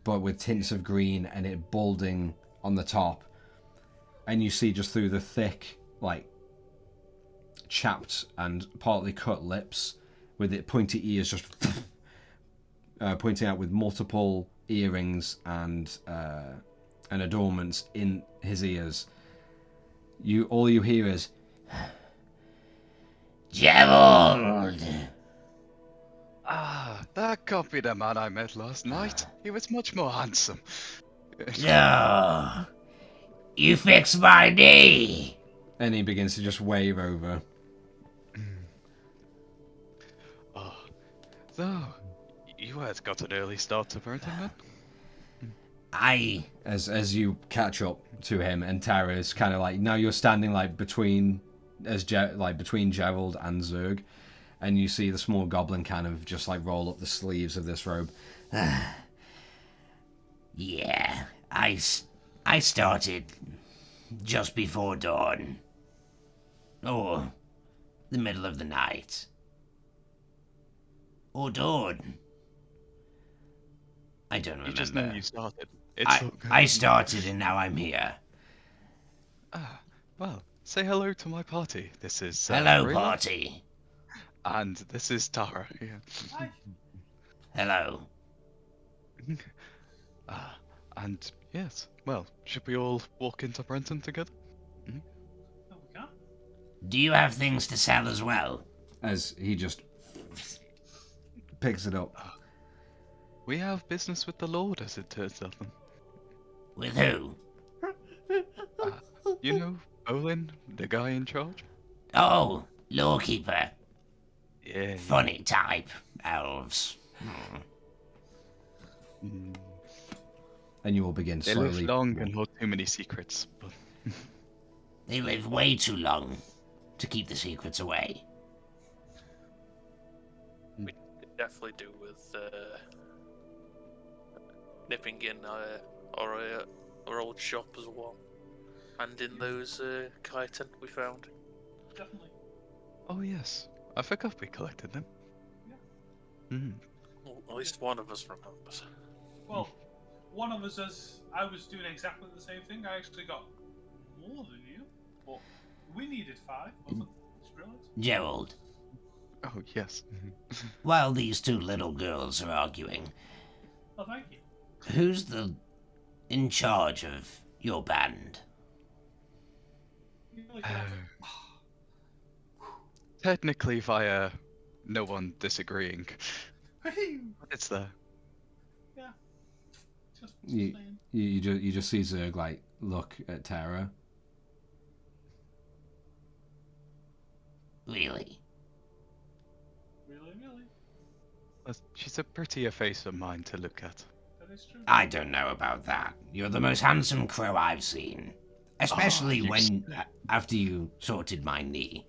S1: but with tints of green, and it balding on the top. And you see just through the thick, like, chapped and partly cut lips, with it pointy ears just pointing out with multiple earrings and adornments in his ears. All you hear is Gerald.
S2: Ah, that can't be the man I met last night. He was much more handsome.
S5: No. You fixed my knee.
S1: And he begins to just wave over.
S2: Oh, so, you had got an early start to Brenton, then?
S1: As you catch up to him, and Tara is kind of like, now you're standing like between Gerald and Zerg, and you see the small goblin kind of just like roll up the sleeves of this robe.
S5: Yeah, I started just before dawn. Or the middle of the night. Or dawn. I don't remember.
S2: You just know you started.
S5: I started and now I'm here.
S2: Ah, well, say hello to my party. This is
S5: Hello,
S2: Rayla,
S5: party.
S2: and this is Tara. Yeah.
S3: Hi.
S5: Hello.
S2: And yes, well, should we all walk into Brenton together?
S3: Oh, we can.
S5: Do you have things to sell as well?
S1: As he just picks it up.
S2: We have business with the Lord, as it turns out.
S5: With who?
S2: You know, Olin, the guy in charge?
S5: Oh, lawkeeper.
S2: Yeah.
S5: Funny type. Elves.
S1: And you will begin
S2: They
S1: slowly.
S2: live long and hold too many secrets. But
S5: They live way too long to keep the secrets away.
S4: We definitely do with nipping in our old shop as well, and in those chitin we found.
S3: Definitely.
S2: oh yes, I forgot we collected them.
S4: Well, at least one of us remembers.
S3: Well, one of us I was doing exactly the same thing. I actually got more than you, but we needed 5. It's brilliant.
S5: Gerald,
S2: Oh yes.
S5: while these two little girls are arguing,
S3: Oh, thank you.
S5: who's in charge of your band?
S3: You really got
S2: Technically via no one disagreeing.
S3: it.
S2: It's there.
S3: Yeah. Just
S1: You,
S3: saying.
S1: you just see Zerg like look at Tara.
S5: Really?
S3: Really, really.
S2: She's a prettier face of mine to look at.
S3: That is true.
S5: I don't know about that. You're the most handsome crow I've seen. Especially
S2: you
S5: when, after you sorted my knee.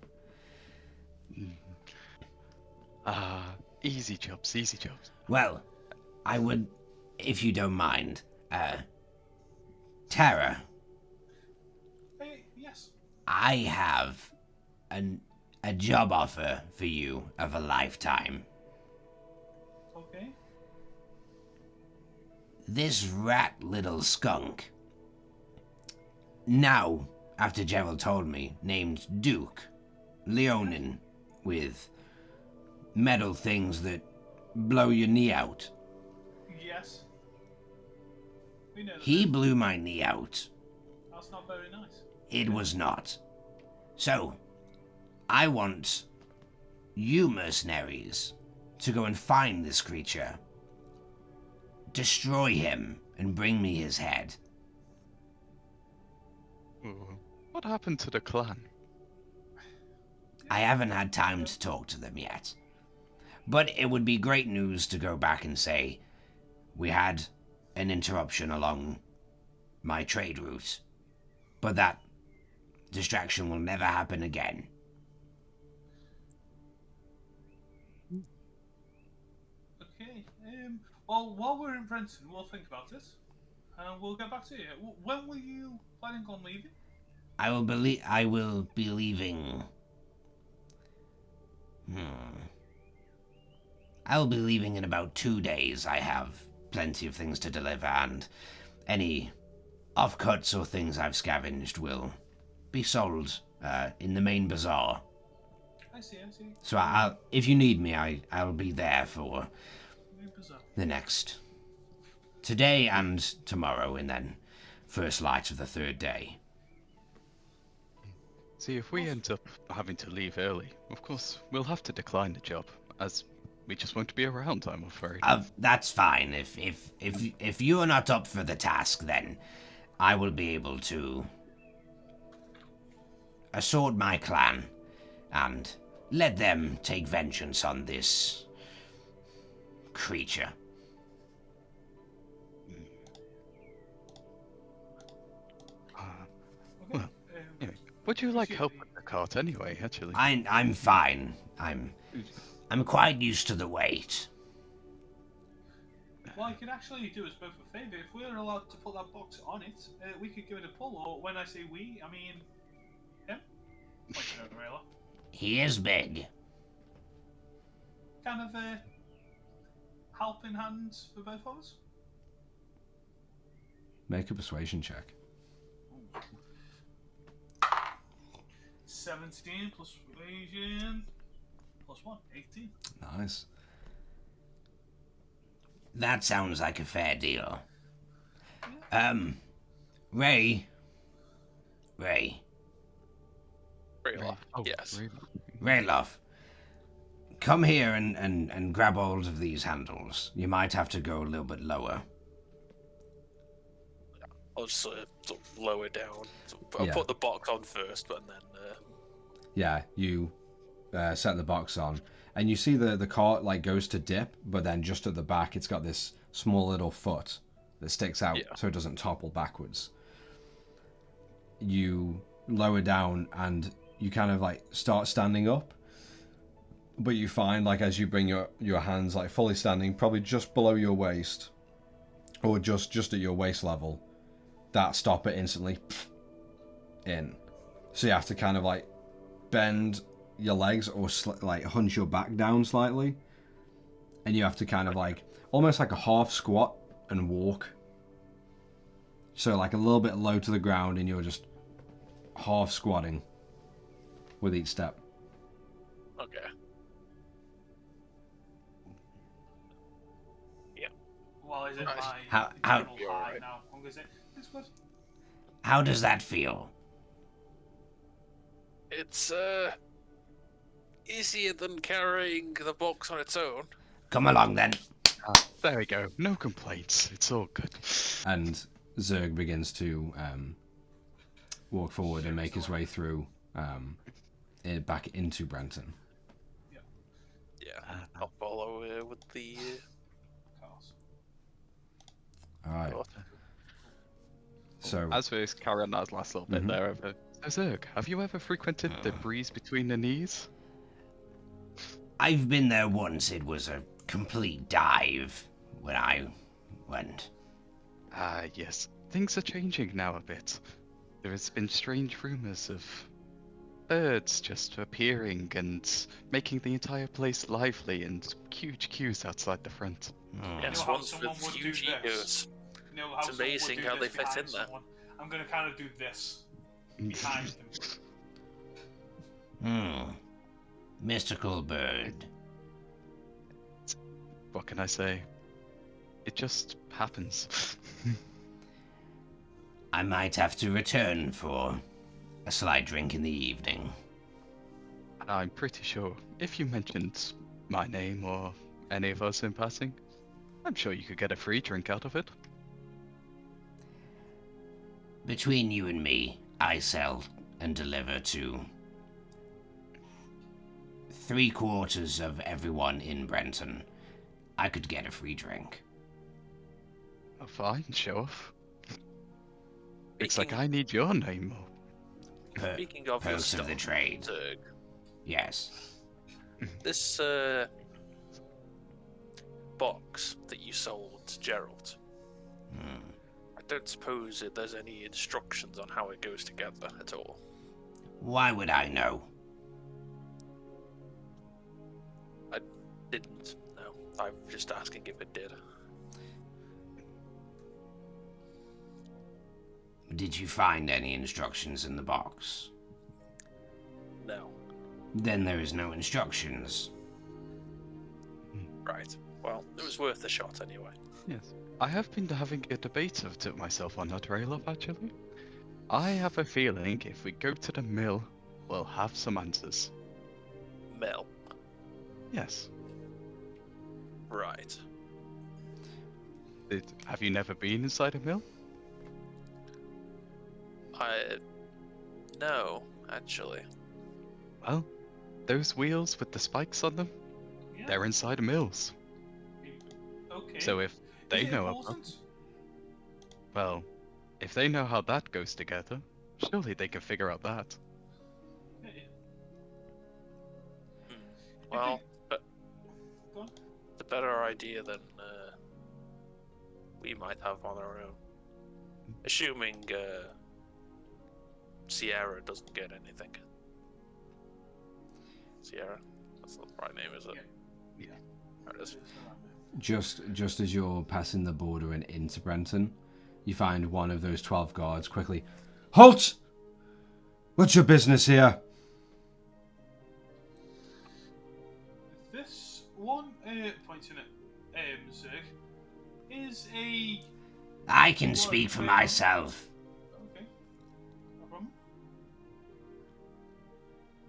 S2: Easy jobs, easy jobs.
S5: Well, I would, if you don't mind, Tara,
S3: Hey, yes.
S5: I have a job offer for you of a lifetime.
S3: Okay.
S5: This rat little skunk now, after Gerald told me, named Duke, Leonin, with metal things that blow your knee out.
S3: Yes. We know
S5: He
S3: that.
S5: blew my knee out.
S3: That's not very nice.
S5: It was not. So, I want you mercenaries to go and find this creature, destroy him, and bring me his head.
S2: What happened to the clan?
S5: I haven't had time to talk to them yet. But it would be great news to go back and say, we had an interruption along my trade route, but that distraction will never happen again.
S3: Okay. Well, while we're in Brenton, we'll think about it, and we'll get back to you. When were you planning on leaving?
S5: I will be leaving. I will be leaving in about 2 days. I have plenty of things to deliver, and any offcuts or things I've scavenged will be sold in the main bazaar.
S3: I see.
S5: So if you need me, I'll be there for the next today and tomorrow, and then first light of the third day.
S2: See, if we end up having to leave early, of course, we'll have to decline the job, as we just won't be around, I'm afraid.
S5: That's fine. If you are not up for the task, then I will be able to assort my clan and let them take vengeance on this creature.
S2: Well, anyway, would you like help with the cart anyway, actually?
S5: I'm fine. I'm quite used to the weight.
S3: Well, I could actually do us both a favour. If we're allowed to put that box on it, we could give it a pull. Or when I say we, I mean him. Pointing over Rayla.
S5: He is big.
S3: Kind of a helping hand for both of us.
S1: Make a persuasion check.
S3: 17 plus persuasion plus 1, 18.
S1: Nice.
S5: That sounds like a fair deal. Ray.
S4: Rayloff.
S2: Oh,
S4: Yes.
S5: Rayloff. Come here and grab hold of these handles. You might have to go a little bit lower.
S4: I'll just sort of lower down. I'll
S1: Yeah.
S4: put the box on first, but then.
S1: Yeah, you set the box on, and you see the cart like goes to dip, but then just at the back it's got this small little foot that sticks out, so it doesn't topple backwards. You lower down and you kind of like start standing up, but you find like as you bring your hands like fully standing, probably just below your waist, or just at your waist level, that stop it instantly in. So you have to kind of like bend your legs or like hunch your back down slightly, and you have to kind of like almost like a half squat and walk, so like a little bit low to the ground, and you're just half squatting with each step.
S4: Okay. Yeah.
S3: Well, is it
S4: Nice.
S3: my
S5: How-
S3: internal
S4: You're
S3: high
S4: alright.
S3: now? I'm gonna say this good.
S5: How does that feel?
S4: It's easier than carrying the box on its own.
S5: Come along then.
S2: There we go. No complaints. It's all good.
S1: And Zerg begins to walk forward and make his way through back into Brenton.
S4: Yeah. I'll follow with the.
S3: Cars.
S1: All right.
S4: daughter.
S1: So
S2: As we carry on that last little bit
S1: Mhm.
S2: there, Zerg, have you ever frequented the breeze between the knees?
S5: I've been there once. It was a complete dive when I went.
S2: Ah, yes. Things are changing now a bit. There has been strange rumors of birds just appearing and making the entire place lively, and huge queues outside the front.
S4: Yes,
S3: You know how
S4: ones
S3: someone
S4: with
S3: would do
S4: huge
S3: this?
S4: egos.
S3: You know how
S4: It's
S3: someone would
S4: amazing
S3: do
S4: how
S3: this
S4: they fit
S3: behind
S4: in there.
S3: someone? I'm gonna kind of do this behind him.
S5: Mystical bird.
S2: What can I say? It just happens.
S5: I might have to return for a slight drink in the evening.
S2: And I'm pretty sure if you mentioned my name or any of us in passing, I'm sure you could get a free drink out of it.
S5: Between you and me, I sell and deliver to 3/4 of everyone in Brenton. I could get a free drink.
S2: Oh, fine, show off. It's like
S4: Speaking-
S2: I need your name more.
S4: Speaking of your
S5: Pulse of
S4: stuff,
S5: the trade.
S4: Zerg,
S5: Yes.
S4: this box that you sold to Gerald, I don't suppose that there's any instructions on how it goes together at all.
S5: Why would I know?
S4: I didn't know. I'm just asking if it did.
S5: Did you find any instructions in the box?
S4: No.
S5: Then there is no instructions.
S4: Right. Well, it was worth a shot anyway.
S2: Yes. I have been having a debate of it myself on that rail up actually. I have a feeling if we go to the mill, we'll have some answers.
S4: Mel.
S2: Yes.
S4: Right.
S2: Have you never been inside a mill?
S4: No, actually.
S2: Well, those wheels with the spikes on them,
S3: Yeah.
S2: they're inside mills.
S3: Okay.
S2: So if they
S3: Is it
S2: know about,
S3: important?
S2: well, if they know how that goes together, surely they can figure out that.
S3: Yeah.
S4: Well, but
S3: Go on.
S4: the better idea than we might have on our own. Assuming Sierra doesn't get anything. Sierra? That's not the right name, is it?
S3: Yeah.
S4: There it is.
S1: Just as you're passing the border and into Brenton, you find one of those 12 guards quickly. Halt! What's your business here?
S3: This one, pointing at Zerg, is a...
S5: I can speak for myself.
S3: Okay. No problem.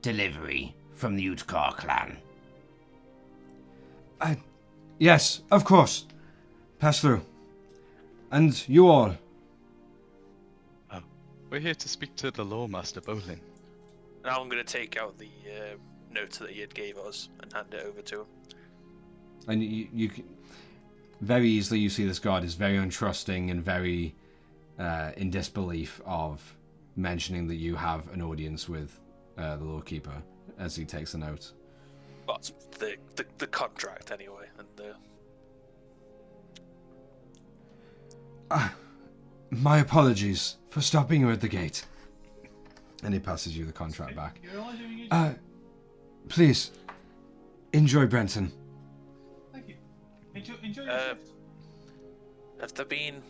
S5: Delivery from the Utkar clan.
S1: Yes, of course. Pass through. And you all.
S2: We're here to speak to the Lawmaster Bolin.
S4: Now I'm going to take out the note that he had gave us and hand it over to him.
S1: And you can, very easily you see this guard is very untrusting and very in disbelief of mentioning that you have an audience with the Lawkeeper as he takes a note.
S4: But the contract anyway, and
S1: My apologies for stopping you at the gate. And he passes you the contract back.
S3: You're only doing your
S1: Please, enjoy Brenton.
S3: Thank you. Enjoy your shift.
S4: have there been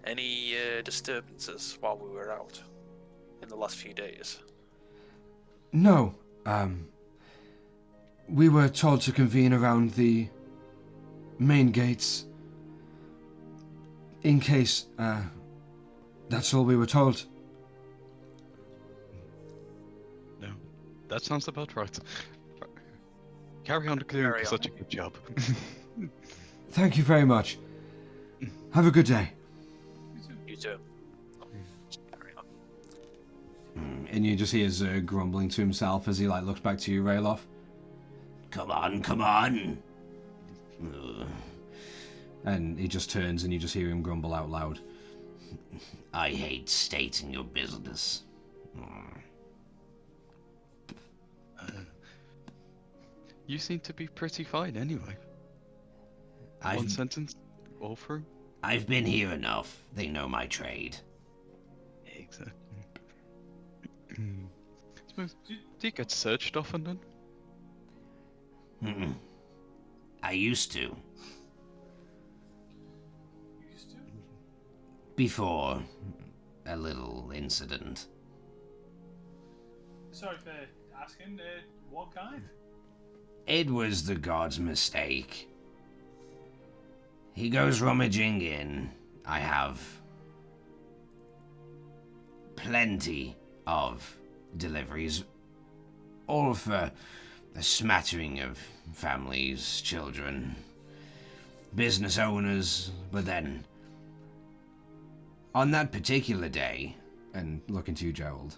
S4: any disturbances while we were out in the last few days?
S1: No, we were told to convene around the main gates in case, that's all we were told.
S2: No, that sounds about right. Carry on clearing
S4: Carry
S2: for
S4: on.
S2: such a good job.
S1: Thank you very much. Have a good day.
S4: You too. Carry on.
S1: And you just hear Zerg grumbling to himself as he looks back to you, Rayloff.
S5: Come on, come on.
S1: And he just turns and you just hear him grumble out loud.
S5: I hate stating your business.
S2: You seem to be pretty fine anyway. One
S5: I've,
S2: sentence, all through.
S5: I've been here enough. They know my trade.
S2: Exactly. Suppose, do you get searched often then?
S5: I used to.
S3: Used to.
S5: Before a little incident.
S3: Sorry for asking, what kind?
S5: It was the god's mistake. He goes rummaging in. I have plenty of deliveries, all for a smattering of families, children, business owners, but then, on that particular day,
S1: And looking to you, Gerald,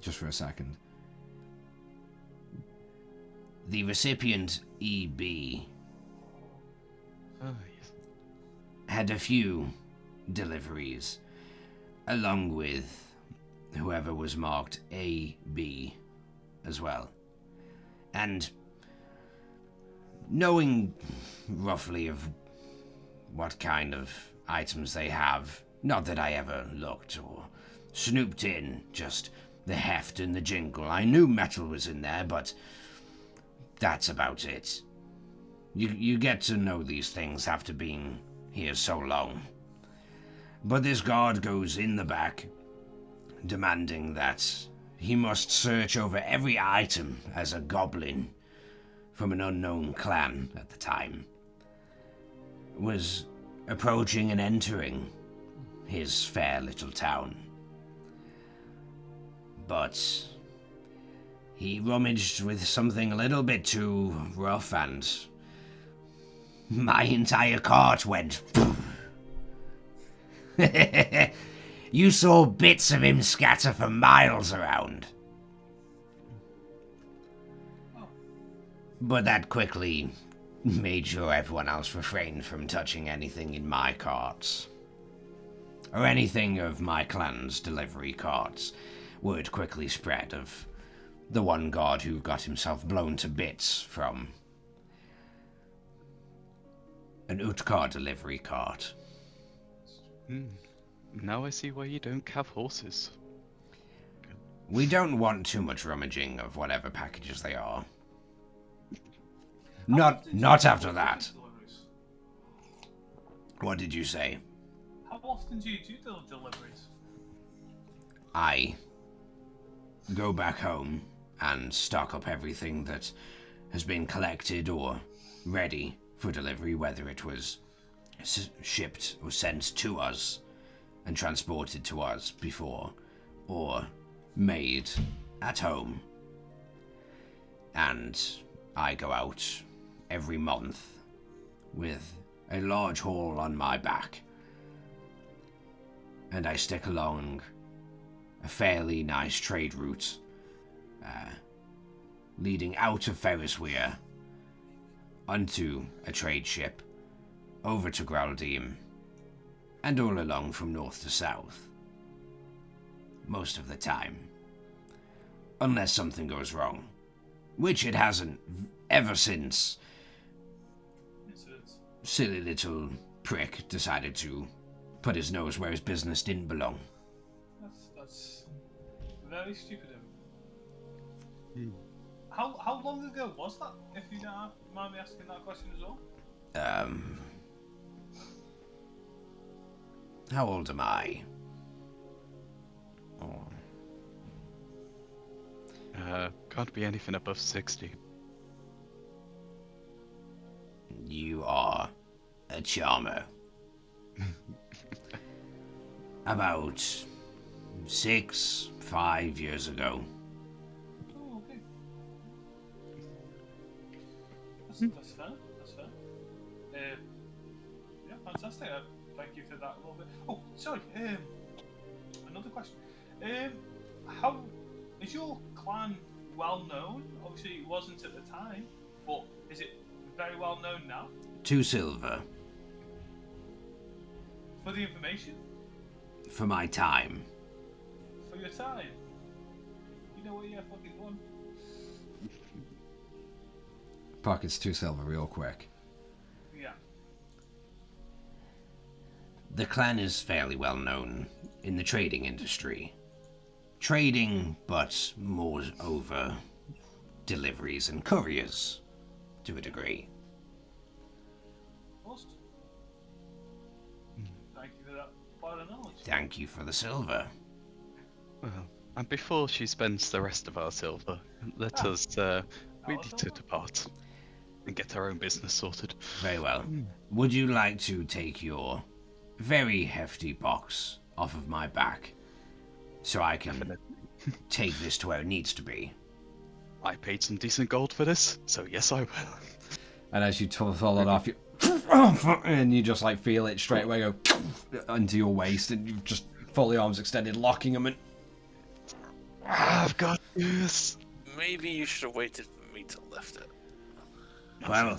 S1: just for a second.
S5: the recipient, EB,
S2: Oh, yes.
S5: had a few deliveries, along with whoever was marked AB as well. And knowing roughly of what kind of items they have, not that I ever looked or snooped in, just the heft and the jingle. I knew metal was in there, but that's about it. You get to know these things after being here so long. But this guard goes in the back, demanding that he must search over every item as a goblin from an unknown clan at the time was approaching and entering his fair little town. But he rummaged with something a little bit too rough, and my entire cart went. You saw bits of him scatter for miles around. But that quickly made sure everyone else refrained from touching anything in my carts. Or anything of my clan's delivery carts. Word quickly spread of the one god who got himself blown to bits from an Utkar delivery cart.
S2: Now I see why you don't have horses.
S5: We don't want too much rummaging of whatever packages they are. Not after that. What did you say?
S3: How often do you do deliveries?
S5: I go back home and stock up everything that has been collected or ready for delivery, whether it was shipped or sent to us and transported to us before, or made at home. And I go out every month with a large haul on my back, and I stick along a fairly nice trade route leading out of Ferrisweir onto a trade ship over to Graldheim and all along from north to south. Most of the time. Unless something goes wrong. Which it hasn't ever since silly little prick decided to put his nose where his business didn't belong.
S3: That's very stupid of him. How long ago was that, if you don't mind me asking that question as well?
S5: How old am I? Oh.
S2: Can't be anything above 60.
S5: You are a charmer. About 5 years ago.
S3: Oh, okay. That's fair. That's fair. Yeah, fantastic. Thank you for that a little bit. Oh, sorry. Another question. How is your clan well known? Obviously, it wasn't at the time, but is it very well known now?
S5: 2 silver.
S3: For the information?
S5: For my time.
S3: For your time? You know what you fucking want?
S1: Pockets 2 silver real quick.
S3: Yeah.
S5: The clan is fairly well known in the trading industry. Trading, but more over deliveries and couriers, to a degree.
S3: Awesome. Thank you for that part of knowledge.
S5: Thank you for the silver.
S2: Well, and before she spends the rest of our silver, let
S3: Ah.
S2: us, we need to
S3: silver?
S2: depart and get our own business sorted.
S5: Very well. Would you like to take your very hefty box off of my back so I can take this to where it needs to be?
S2: I paid some decent gold for this, so yes, I will.
S1: And as you fall it off, you and you just like feel it straight away go into your waist, and you just fully arms extended, locking them in.
S2: I've got this.
S4: Maybe you should have waited for me to lift it.
S5: Well,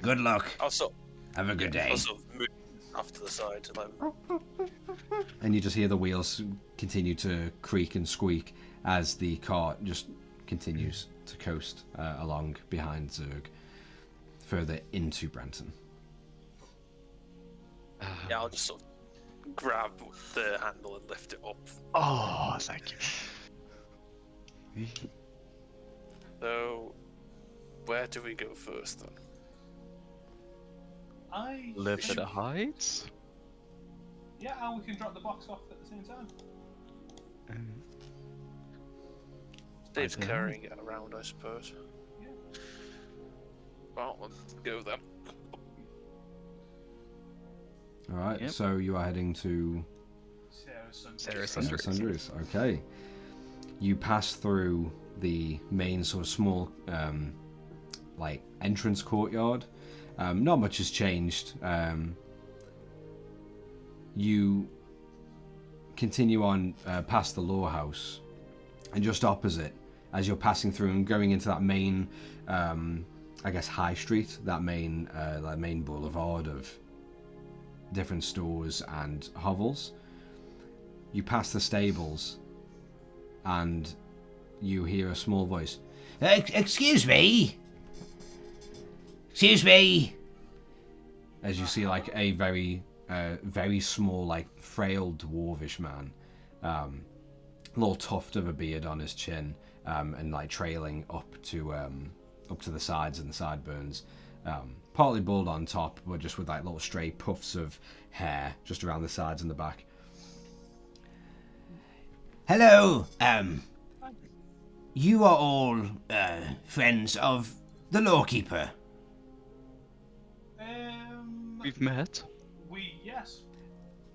S5: good luck.
S4: Also,
S5: Have a good day.
S4: also move off to the side.
S1: And you just hear the wheels continue to creak and squeak as the cart just continues to coast along behind Zerg, further into Brenton.
S4: Yeah, I'll just sort of grab the handle and lift it up.
S2: Oh, thank you.
S4: So, where do we go first then?
S2: Live for the heights?
S3: Yeah, and we can drop the box off at the same time.
S4: Dave's
S2: don't know.
S4: carrying it around, I suppose.
S3: Yeah.
S4: Well, let's go then.
S1: All right,
S2: Yep.
S1: so you are heading to
S2: Sarah
S1: Sundries.
S2: Sundries.
S1: Okay. You pass through the main sort of small, like entrance courtyard. Not much has changed. You continue on past the law house, and just opposite, as you're passing through and going into that main, I guess, high street, that main boulevard of different stores and hovels. You pass the stables, and you hear a small voice.
S5: Excuse me? Excuse me?
S1: As you see, like, a very small, like, frail dwarvish man. Little tuft of a beard on his chin, and, like, trailing up to the sides and the sideburns. Partly bald on top, but just with, like, little stray puffs of hair just around the sides and the back.
S5: Hello, you are all friends of the lawkeeper.
S2: We've met.
S3: Yes.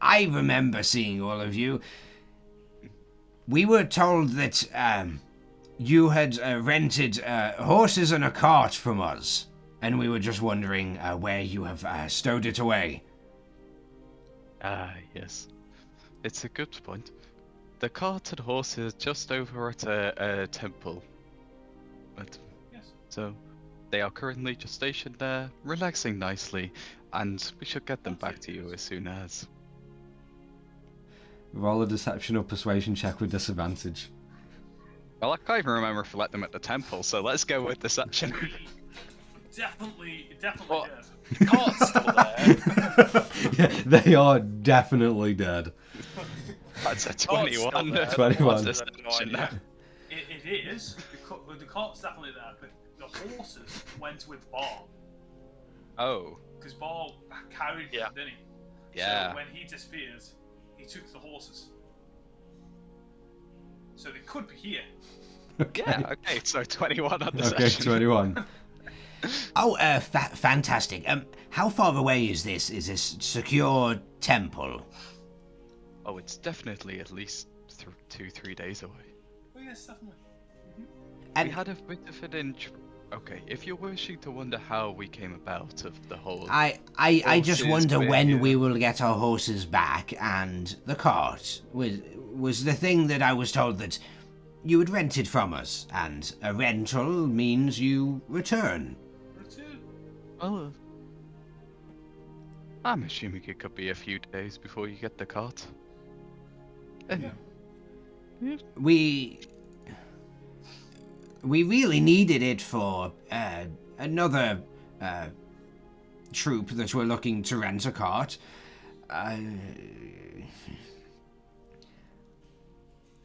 S5: I remember seeing all of you. We were told that you had rented horses and a cart from us, and we were just wondering where you have stowed it away.
S2: Ah, yes. It's a good point. The cart and horse is just over at a temple.
S3: Yes.
S2: So, they are currently just stationed there, relaxing nicely, and we should get them back to you as soon as.
S1: Roll a deception or persuasion check with disadvantage.
S2: Well, I can't even remember if we let them at the temple, so let's go with deception.
S3: Definitely
S4: What?
S3: did.
S4: Cart's still there.
S1: Yeah, they are definitely dead.
S2: That's a
S4: Cart's still
S2: 21.
S4: there.
S1: 21.
S4: What's
S2: What's
S4: the
S2: deception
S4: idea?
S2: now?
S3: It is. The cart's definitely there, but the horses went with Bar.
S2: Oh,
S3: Because Bar carried
S4: Yeah.
S3: them, didn't he?
S2: yeah.
S3: So when he disappeared, he took the horses. So they could be here.
S1: Okay.
S2: Yeah, okay, so 21 on
S1: Okay,
S2: deception.
S1: 21.
S5: Oh, fantastic. How far away is this? Is this secure temple?
S2: Oh, it's definitely at least 2-3 days away.
S3: Oh yes, definitely.
S5: And
S2: We had a bit of an Okay, if you're wishing to wonder how we came about of the whole...
S5: I just
S2: horses
S5: wonder
S2: were
S5: when
S2: here.
S5: we will get our horses back, and the cart was the thing that I was told that you had rented from us, and a rental means you return.
S3: Return.
S2: Well, I'm assuming it could be a few days before you get the cart. And
S5: We really needed it for another troop that were looking to rent a cart.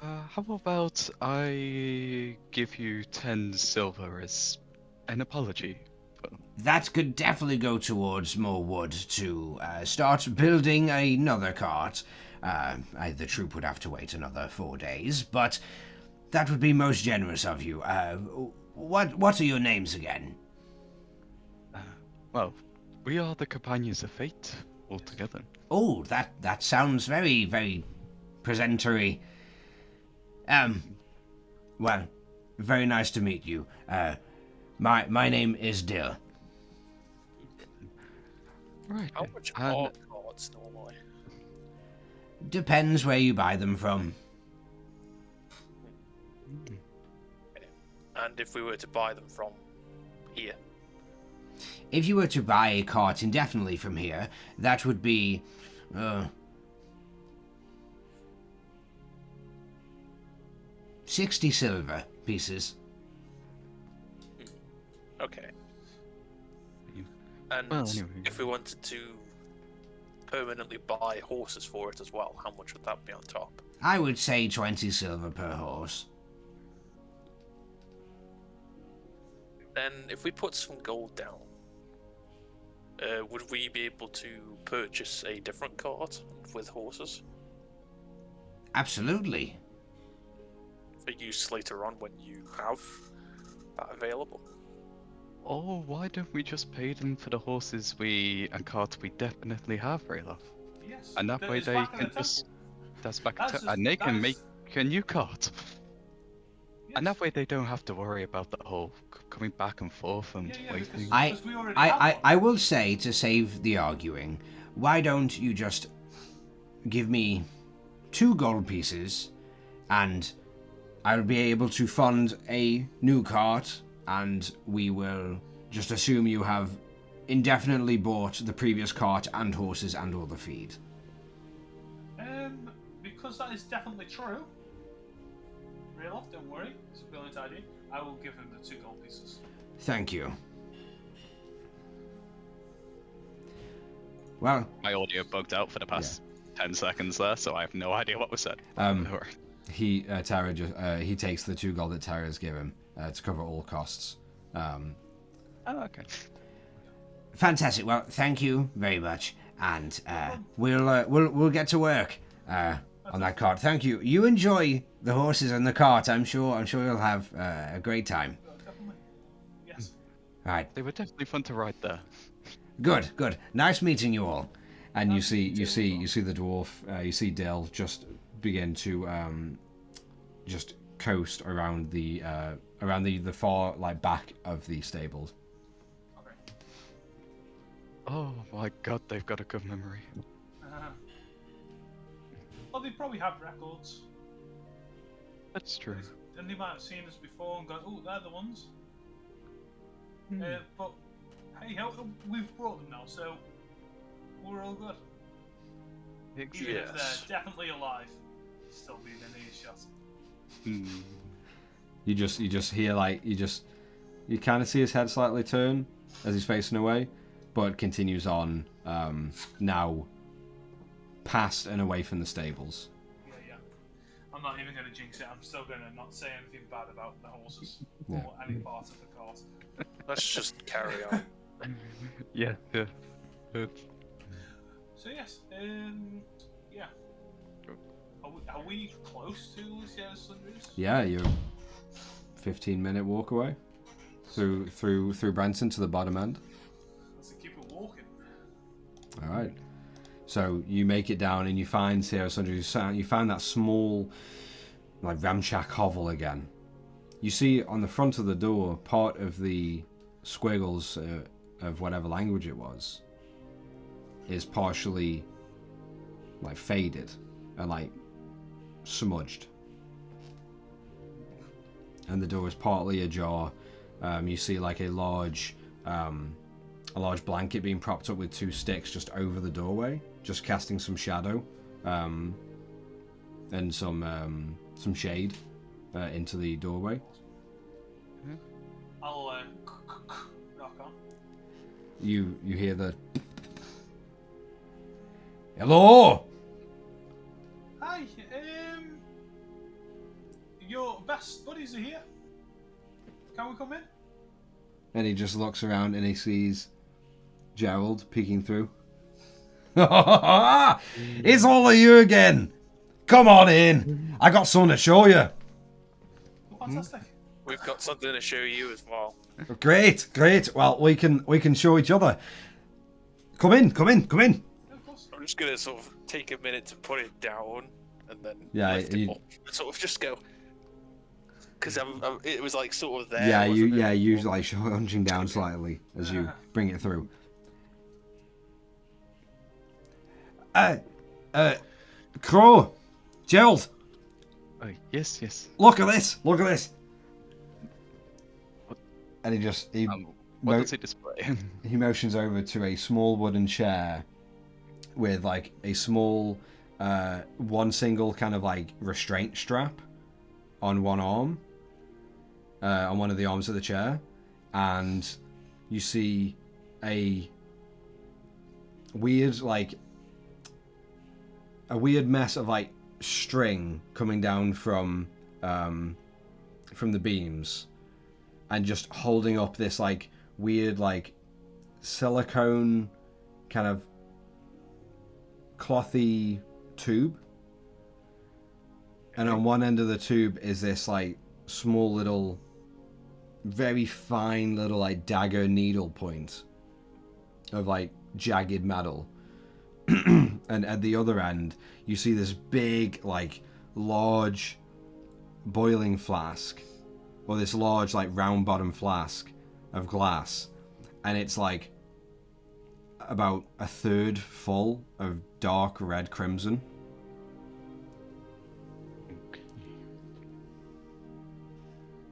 S2: how about I give you 10 silver as an apology?
S5: That could definitely go towards more wood to start building another cart. The troop would have to wait another 4 days, but that would be most generous of you. What are your names again?
S2: Well, we are the Companions of Fate altogether.
S5: Oh, that sounds very, very presentory. Well, very nice to meet you. My name is Dill.
S2: Right.
S4: How much are cards normally?
S5: Depends where you buy them from.
S4: And if we were to buy them from here?
S5: If you were to buy a cart indefinitely from here, that would be, 60 silver pieces.
S4: Okay. And
S2: Well, anyway.
S4: if we wanted to permanently buy horses for it as well, how much would that be on top?
S5: I would say 20 silver per horse.
S4: Then if we put some gold down, would we be able to purchase a different cart with horses
S5: Absolutely.
S4: for use later on when you have that available?
S2: Or why don't we just pay them for the horses and carts we definitely have, Rayloff?
S3: Yes.
S2: And that way
S3: it's
S2: they
S3: back in
S2: can
S3: the
S2: just...
S3: temple.
S2: That's back
S3: That's
S2: to...
S3: just-
S2: And they can
S3: that
S2: make
S3: is-
S2: a new cart. And
S3: Yes.
S2: that way they don't have to worry about the whole coming back and forth and
S3: Yeah,
S2: waiting.
S3: because we already have one.
S5: I will say, to save the arguing, why don't you just give me 2 gold pieces, and I'll be able to fund a new cart, and we will just assume you have indefinitely bought the previous cart and horses and all the feed.
S3: Because that is definitely true. Real off, don't worry. It's a brilliant idea. I will give him the 2 gold pieces.
S5: Thank you. Well,
S2: My audio bugged out for the past 10 seconds there, so I have no idea what was said.
S5: Tara he takes the 2 gold that Tara's given to cover all costs.
S2: Oh, okay.
S5: Fantastic. Well, thank you very much, and we'll get to work on that cart. Thank you. You enjoy the horses and the cart. I'm sure you'll have a great time.
S3: Definitely. Yes.
S5: Right.
S2: They were definitely fun to ride there.
S5: Good. Nice meeting you all. And you see the dwarf. You see Dill just begin to just coast around the far back of the stables.
S3: Okay.
S2: Oh my god, they've got a good memory.
S3: Well, they probably have records.
S2: That's true.
S3: And they might have seen us before and gone, oh, they're the ones. But hey, we've brought them now, so we're all good. Even if they're definitely alive, still being in earshot.
S1: You just hear you kind of see his head slightly turn as he's facing away, but continues on now past and away from the stables.
S3: Yeah. I'm not even going to jinx it. I'm still going to not say anything bad about the horses
S1: Yeah.
S3: or any part of the cart.
S4: Let's just carry on.
S2: Yeah.
S3: So yes, yeah. Are we close to Luciana Slinders?
S1: Yeah, you're 15-minute walk away through Brenton to the bottom end.
S3: Let's keep it walking.
S1: All right. So you make it down and you find Sierra Sundry. You find that small, ramshack hovel again. You see on the front of the door part of the squiggles of whatever language it was is partially faded and smudged, and the door is partly ajar. You see a large blanket being propped up with 2 sticks just over the doorway, just casting some shadow and some shade into the doorway.
S3: I'll knock on.
S1: You hear the hello.
S3: Hi, your best buddies are here. Can we come in?
S1: And he just looks around and he sees Gerald peeking through. It's all of you again. Come on in. I got something to show you.
S3: Fantastic.
S4: We've got something to show you as well.
S1: Great, great. Well, we can show each other. Come in.
S3: Yeah, of course.
S4: I'm just gonna sort of take a minute to put it down and then
S1: Yeah,
S4: lift it up. And sort of just go. Because it was like sort of there.
S1: You like hunching down slightly as you bring it through. Crow, Gerald,
S2: Oh, yes.
S1: look at this. And he
S2: What does it display?
S1: he motions over to a small wooden chair with like a small one single kind of like restraint strap on one arm, on one of the arms of the chair, and you see a weird mess of like string coming down from the beams, and just holding up this like weird like silicone kind of clothy tube, and on one end of the tube is this like small little, very fine little like dagger needle point of like jagged metal. And at the other end you see this big like large boiling flask, or this large like round bottom flask of glass, and it's like about a third full of dark red crimson.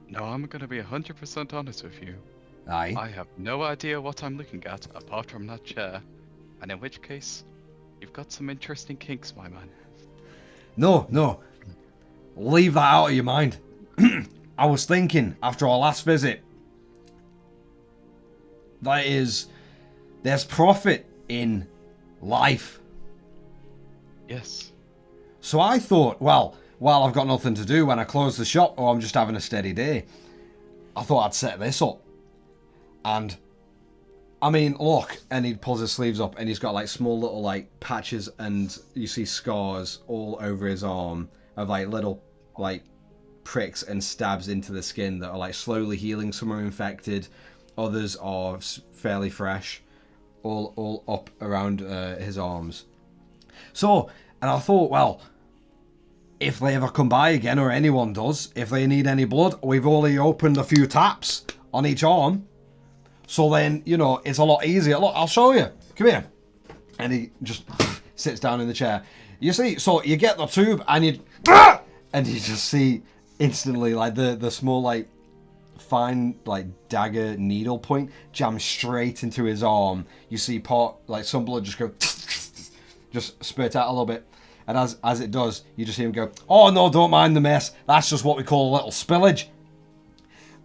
S2: No, I'm gonna be 100% honest with you.
S1: Aye.
S2: I have no idea what I'm looking at apart from that chair, and in which case, you've got some interesting kinks, my man.
S1: No. Leave that out of your mind. I was thinking, after our last visit, there's profit in life.
S2: Yes.
S1: So I thought, well, while I've got nothing to do when I close the shop, or I'm just having a steady day, I thought I'd set this up. And, I mean, look, and he pulls his sleeves up, and he's got like small little like patches, and you see scars all over his arm of like little like pricks and stabs into the skin that are like slowly healing. Some are infected, others are fairly fresh, all up around his arms. So, and I thought, well, if they ever come by again, or anyone does, if they need any blood, we've only opened a few taps on each arm. So then, you know, it's a lot easier. Look, I'll show you. Come here. And he just sits down in the chair. You see, so you get the tube and you... And you just see instantly, like, the small, like, fine, like, dagger needle point jam straight into his arm. You see some blood just go... Just spurt out a little bit. And as it does, you just hear him go, "Oh, no, don't mind the mess. That's just what we call a little spillage."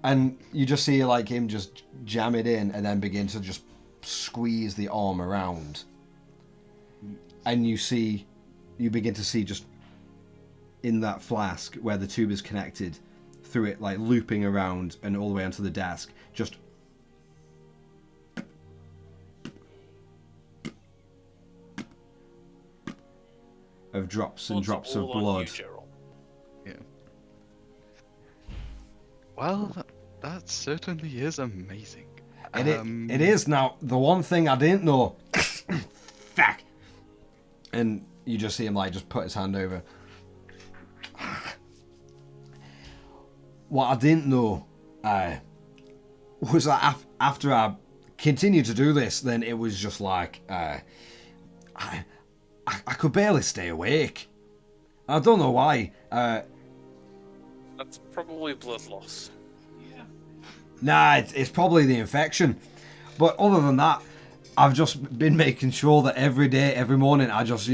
S1: And you just see like him just jam it in and then begin to just squeeze the arm around. And you begin to see just in that flask where the tube is connected through it, like looping around and all the way onto the desk, just of drops and drops of blood.
S2: Yeah. Well, that certainly is amazing.
S1: It is. Now, the one thing I didn't know... Fuck! And you just see him, like, just put his hand over. What I didn't know was that after I continued to do this, then it was just like... I could barely stay awake. I don't know why.
S4: That's probably blood loss.
S3: Yeah.
S1: Nah, it's probably the infection. But other than that, I've just been making sure that every day, every morning, I just,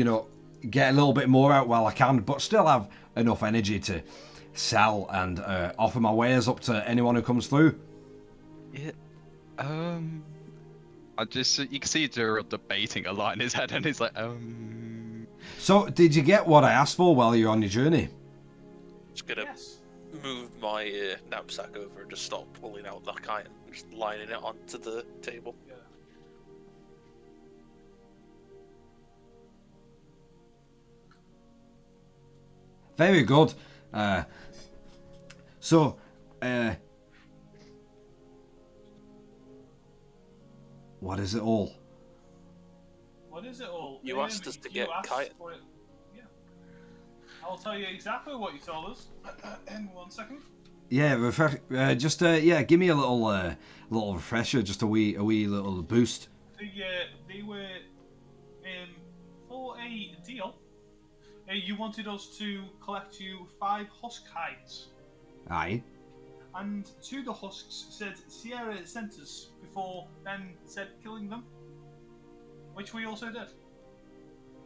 S1: get a little bit more out while I can, but still have enough energy to sell and offer my wares up to anyone who comes through.
S2: Yeah. You can see Gerald debating a lot in his head, and he's like,
S1: So, did you get what I asked for while you're on your journey?
S4: Just gonna move my knapsack over and just start pulling out that kite and just lining it onto the table.
S3: Yeah.
S1: Very good. So, what is it all?
S3: What is it all?
S4: You asked us to
S3: You
S4: get
S3: asked
S4: Kite.
S3: for it. Yeah. I'll tell you exactly what you told us. In 1 second.
S1: Yeah, give me a little refresher, just a wee little boost.
S3: They were for a deal. You wanted us to collect you 5 husk hides,
S1: Aye.
S3: and to the husks said Sierra sent us before Ben said killing them, which we also did.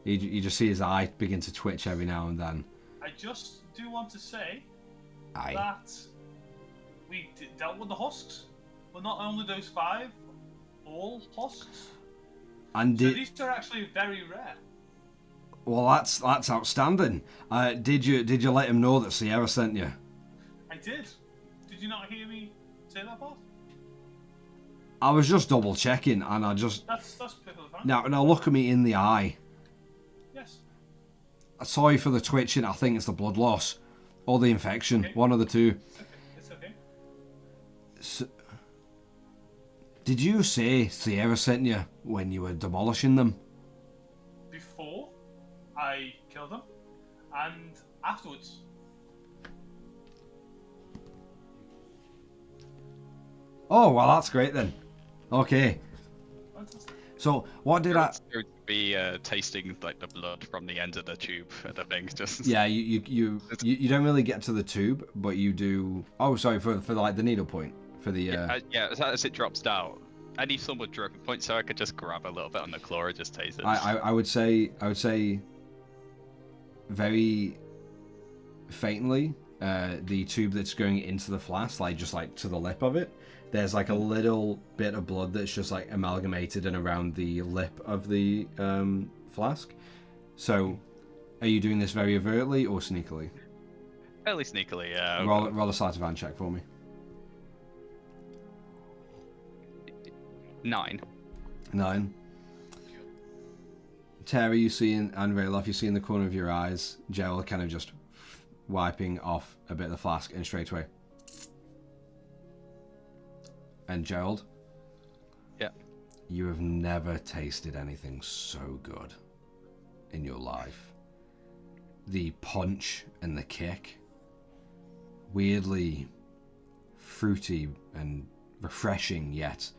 S1: You just see his eye begin to twitch every now and then.
S3: I just do want to say
S1: Aye.
S3: that we dealt with the husks, but not only those 5, all husks.
S1: And
S3: So these are actually very rare.
S1: well, that's outstanding. Did you let him know that Sierra sent you?
S3: I did. Did you not hear me say that part?
S1: I was just double checking, and I just
S3: That's perfectly fine.
S1: now look at me in the eye.
S3: Yes.
S1: Sorry for the twitching. I think it's the blood loss or the infection.
S3: Okay.
S1: One of the two.
S3: It's okay.
S1: So, did you say Sierra sent you when you were demolishing them?
S3: Before I killed them, and afterwards.
S1: Oh, well, that's great then. Okay.
S3: Fantastic.
S1: So, what did I...
S2: It's going to be tasting like the blood from the end of the tube, I think. Just
S1: Yeah, you don't really get to the tube, but you do... Oh, sorry, for like the needle point. For the...
S2: yeah, as it drops down, any somewhat dropping point, so I could just grab a little bit on the claw and just taste it.
S1: I would say very faintly, the tube that's going into the flask, like just like to the lip of it, there's like a little bit of blood that's just like amalgamated and around the lip of the flask. So, are you doing this very overtly or sneakily?
S2: Fairly sneakily, yeah.
S1: Roll a sleight of hand check for me.
S2: 9.
S1: 9. Terry, you see, and Rayloff, you see in the corner of your eyes, Gerald kind of just wiping off a bit of the flask and straight away. And Gerald?
S2: Yeah.
S1: You have never tasted anything so good in your life. The punch and the kick, weirdly fruity and refreshing, yet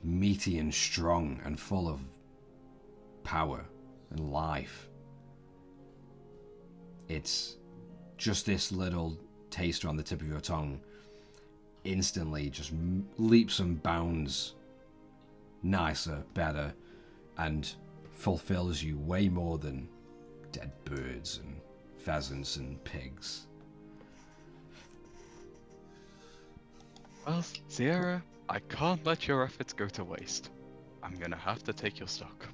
S1: meaty and strong and full of power and life. It's just this little taster on the tip of your tongue instantly just leaps and bounds nicer, better, and fulfills you way more than dead birds and pheasants and pigs.
S2: Well, Sierra, I can't let your efforts go to waste. I'm gonna have to take your stock.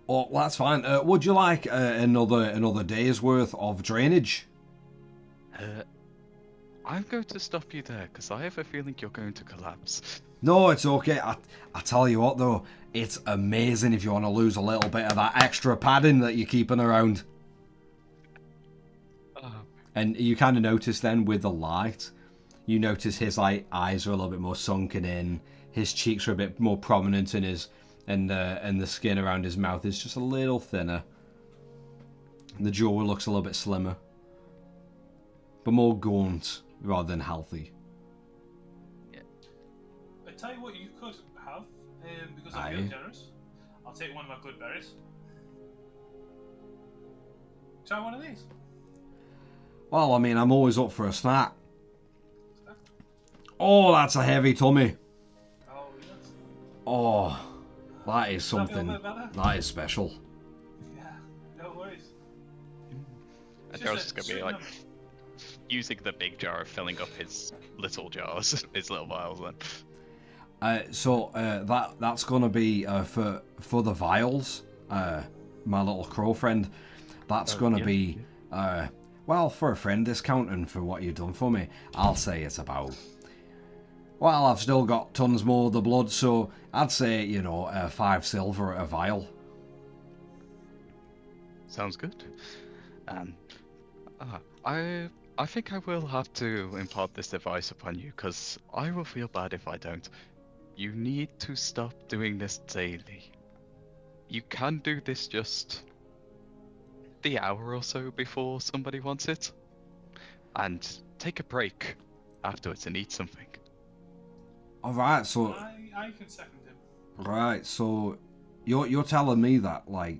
S1: Oh, that's fine. Would you like another day's worth of drainage?
S2: I'm going to stop you there because I have a feeling you're going to collapse.
S1: No, it's okay. I tell you what, though, it's amazing if you want to lose a little bit of that extra padding that you're keeping around. And you kind of notice then with the light, you notice his eyes are a little bit more sunken in, his cheeks are a bit more prominent in his, and the skin around his mouth is just a little thinner. And the jaw looks a little bit slimmer, but more gaunt rather than healthy.
S3: I tell you what you could have, because I'm feeling generous. I'll take one of my good berries. Try one of these.
S1: Well, I mean, I'm always up for a snack. Oh, that's a heavy tummy.
S3: Oh, yes.
S1: Oh, that is
S3: Does that feel a
S1: something.
S3: bit better?
S1: That is special.
S3: Yeah, no worries.
S2: And Joe's just gonna be like using the big jar of filling up his little jars, his little vials then.
S1: So that's gonna be for the vials. My little crow friend. That's gonna be well, for a friend discount and for what you've done for me, I'll say it's about. Well, I've still got tons more of the blood, so I'd say 5 silver a vial.
S2: Sounds good. I think I will have to impart this advice upon you, because I will feel bad if I don't. You need to stop doing this daily. You can do this just the hour or so before somebody wants it, and take a break afterwards and eat something.
S1: Alright, so
S3: I can second him.
S1: right, so you're telling me that like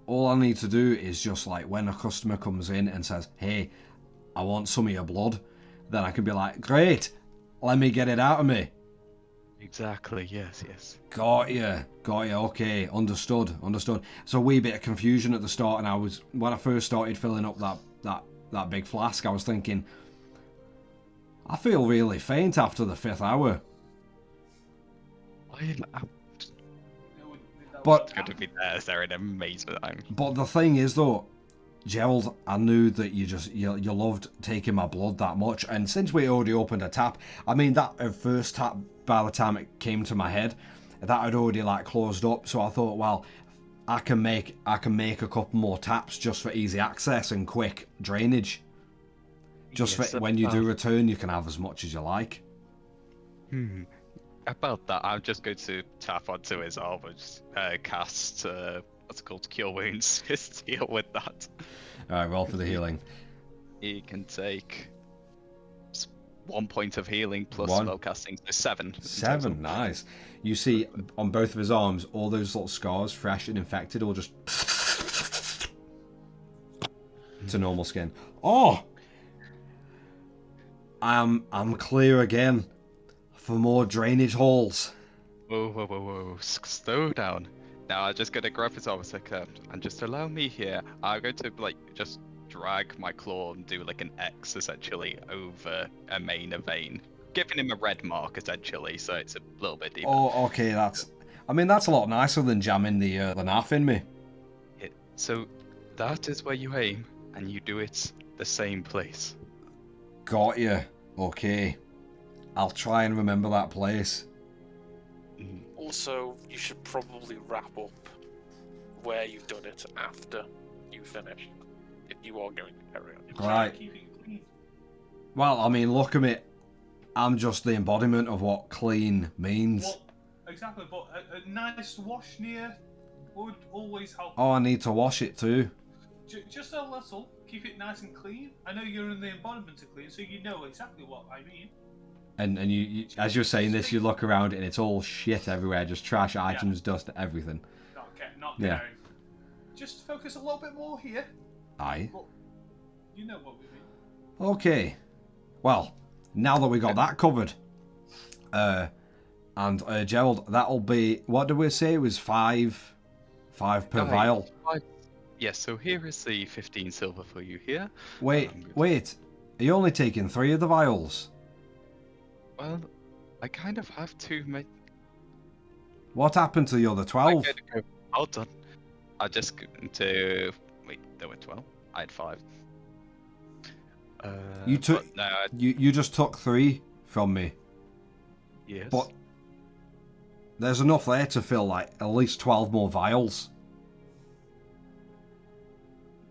S1: all I need to do is just like when a customer comes in and says, "Hey, I want some of your blood," then I can be like, "Great, let me get it out of me."
S2: Exactly, yes.
S1: Got you. Okay, understood. So a wee bit of confusion at the start, and when I first started filling up that big flask, I was thinking, I feel really faint after the 5th hour. But
S2: It's going to be there in amazement.
S1: But the thing is, though, Gerald, I knew that you loved taking my blood that much, and since we already opened a tap, I mean that first tap, by the time it came to my head, that had already like closed up. So I thought, well, I can make a couple more taps just for easy access and quick drainage. Just for when you do return, you can have as much as you like.
S2: About that, I'm just going to tap onto his arm and just, cast what's it called, Cure Wounds, just deal with that.
S1: Alright, roll for the healing.
S2: He can take 1 point of healing plus
S1: One.
S2: spell casting, so 7. in
S1: 7,
S2: total.
S1: nice. You see on both of his arms, all those little scars, fresh and infected, all just to normal skin. Oh, I'm clear again for more drainage holes.
S2: Whoa, slow down. Now I'm just gonna grab his arm a second and just allow me here. I'm going to just drag my claw and do like an X essentially over a main vein, giving him a red mark essentially, so it's a little bit deeper.
S1: Oh, okay, that's a lot nicer than jamming the knife in me.
S2: So that is where you aim, and you do it the same place.
S1: Got you. Okay. I'll try and remember that place.
S4: Also, you should probably wrap up where you've done it after you finish, if you are going to carry on.
S1: Right.
S3: Keep it clean.
S1: Well, I mean, look at me. I'm just the embodiment of what clean means.
S3: Well, exactly, but a nice wash near would always help.
S1: Oh, I need to wash it too.
S3: Just a little. Keep it nice and clean. I know you're in the embodiment of clean, so you know exactly what I mean.
S1: And you as you're saying this, you look around and it's all shit everywhere, just trash items, dust, everything.
S3: Not
S1: Yeah.
S3: caring. Just focus a little bit more here.
S1: Aye.
S3: But you know what we mean.
S1: Okay. Well, now that we got that covered, and Gerald, that'll be, what did we say? It was 5 per vial.
S2: Yes, so here is the 15 silver for you here.
S1: Wait. Are you only taking 3 of the vials?
S2: Well, I kind of have to make...
S1: What happened to the other 12?
S2: Hold on. I just going to... Wait, there were 12? I had 5.
S1: You took...
S2: but no,
S1: You just took 3 from me.
S2: yes.
S1: But there's enough there to fill like at least 12 more vials.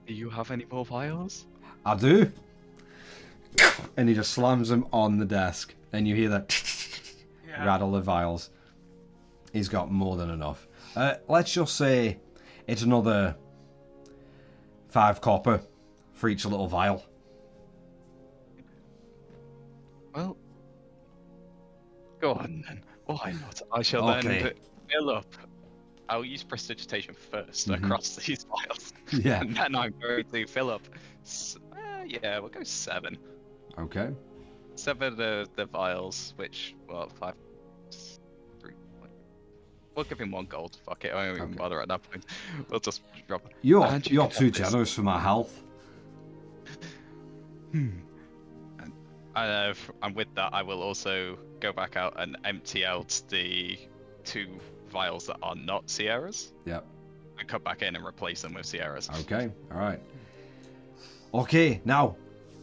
S2: Do you have any more vials?
S1: I do. And he just slams them on the desk. And you hear that rattle of vials. He's got more than enough. Let's just say it's another 5 copper for each little vial.
S2: Well, go on then. Why not? I shall
S1: Okay.
S2: then fill up. I'll use prestidigitation first across these vials.
S1: Yeah.
S2: And then I'm going to fill up. Yeah, we'll go 7.
S1: Okay.
S2: 7 of the vials, which, well, 5, 3. We'll give him 1 gold. Fuck it, I won't even
S1: Okay.
S2: bother at that point. We'll just drop it.
S1: You're
S2: And you can
S1: too
S2: have this.
S1: generous for my health.
S2: And with that, I will also go back out and empty out the 2 vials that are not Sierras.
S1: Yep.
S2: And come back in and replace them with Sierras.
S1: Okay. All right. Okay. Now,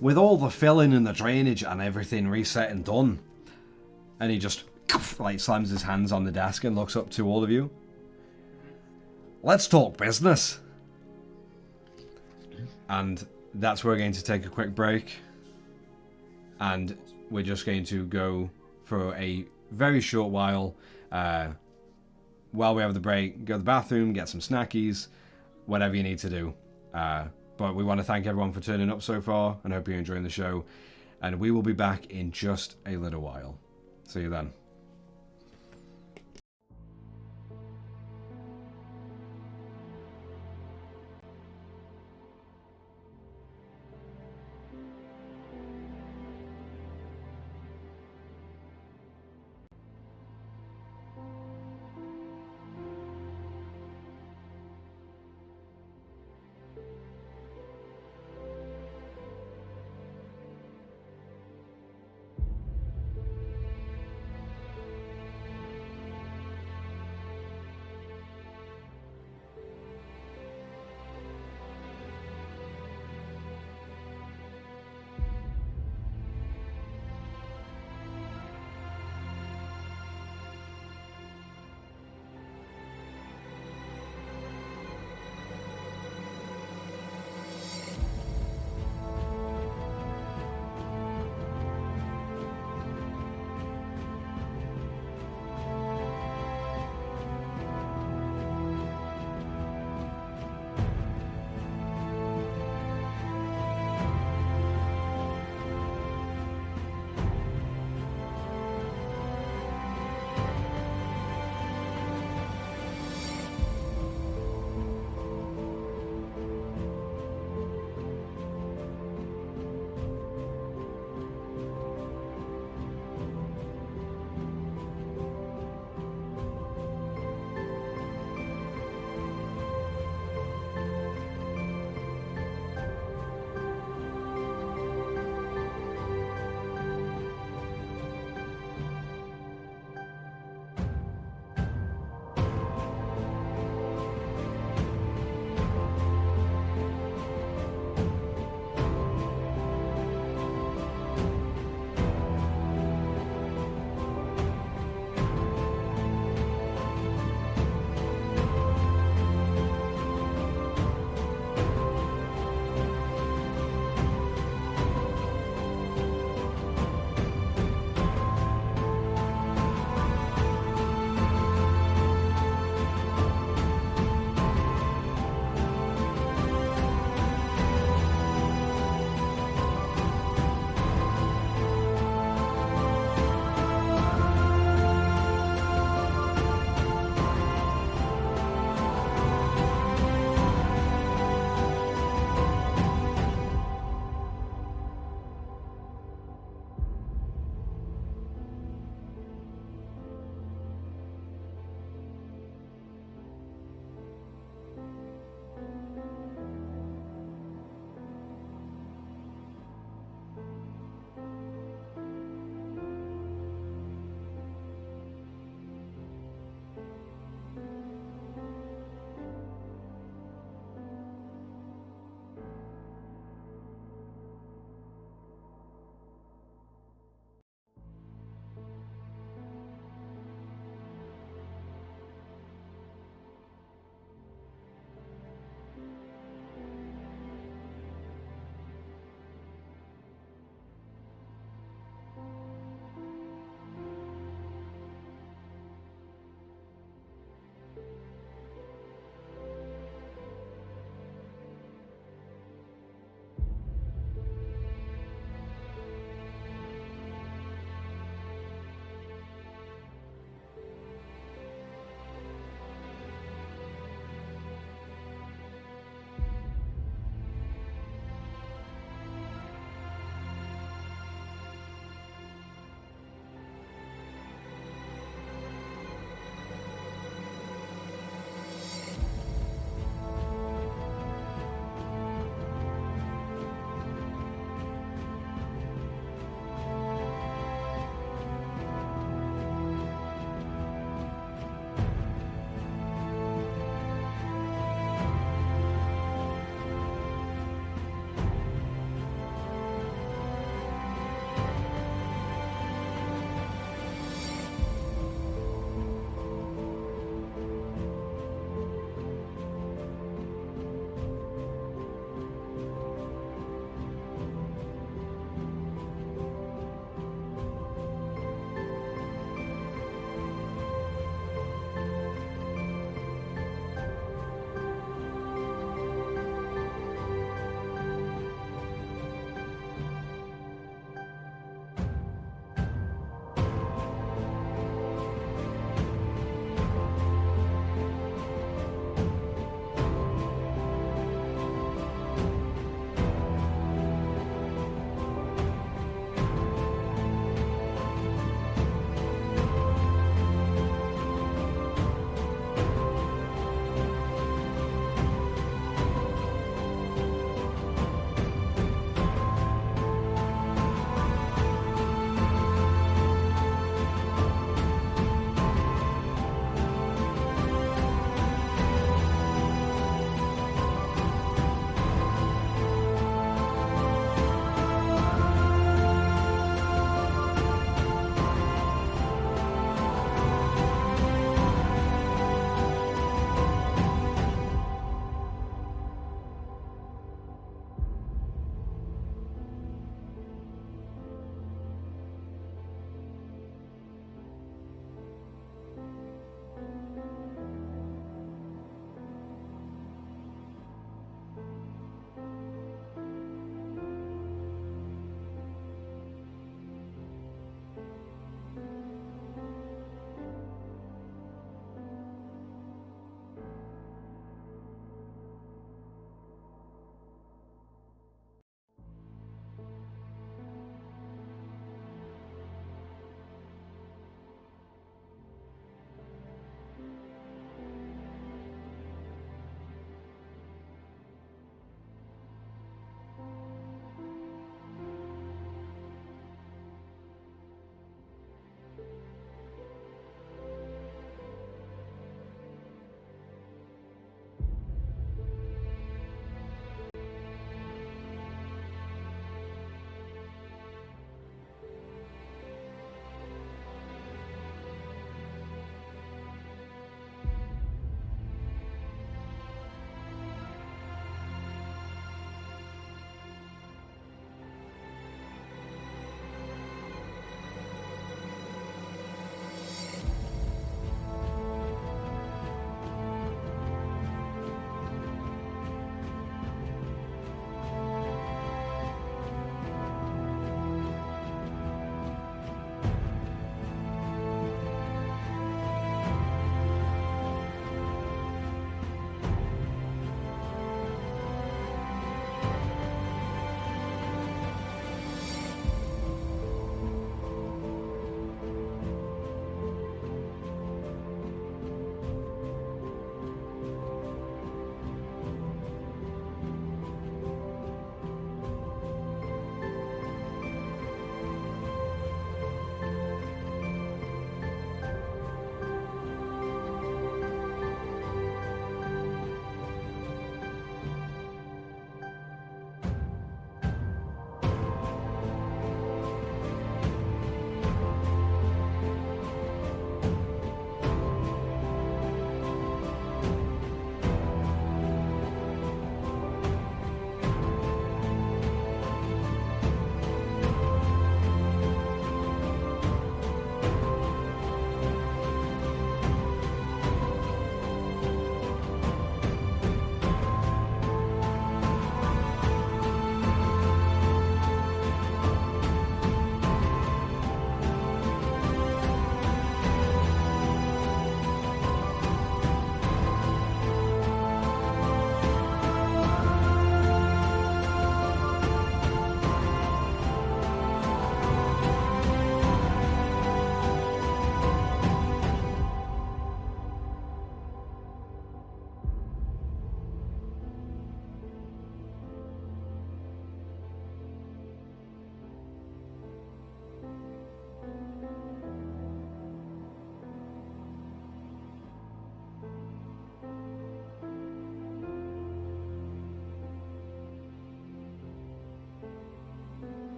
S1: with all the filling and the drainage and everything reset and done, and he just like slams his hands on the desk and looks up to all of you. Let's talk business. And that's where we're going to take a quick break. And we're just going to go for a very short while. While we have the break, go to the bathroom, get some snackies, whatever you need to do. But we want to thank everyone for turning up so far, and hope you're enjoying the show. And we will be back in just a little while. See you then.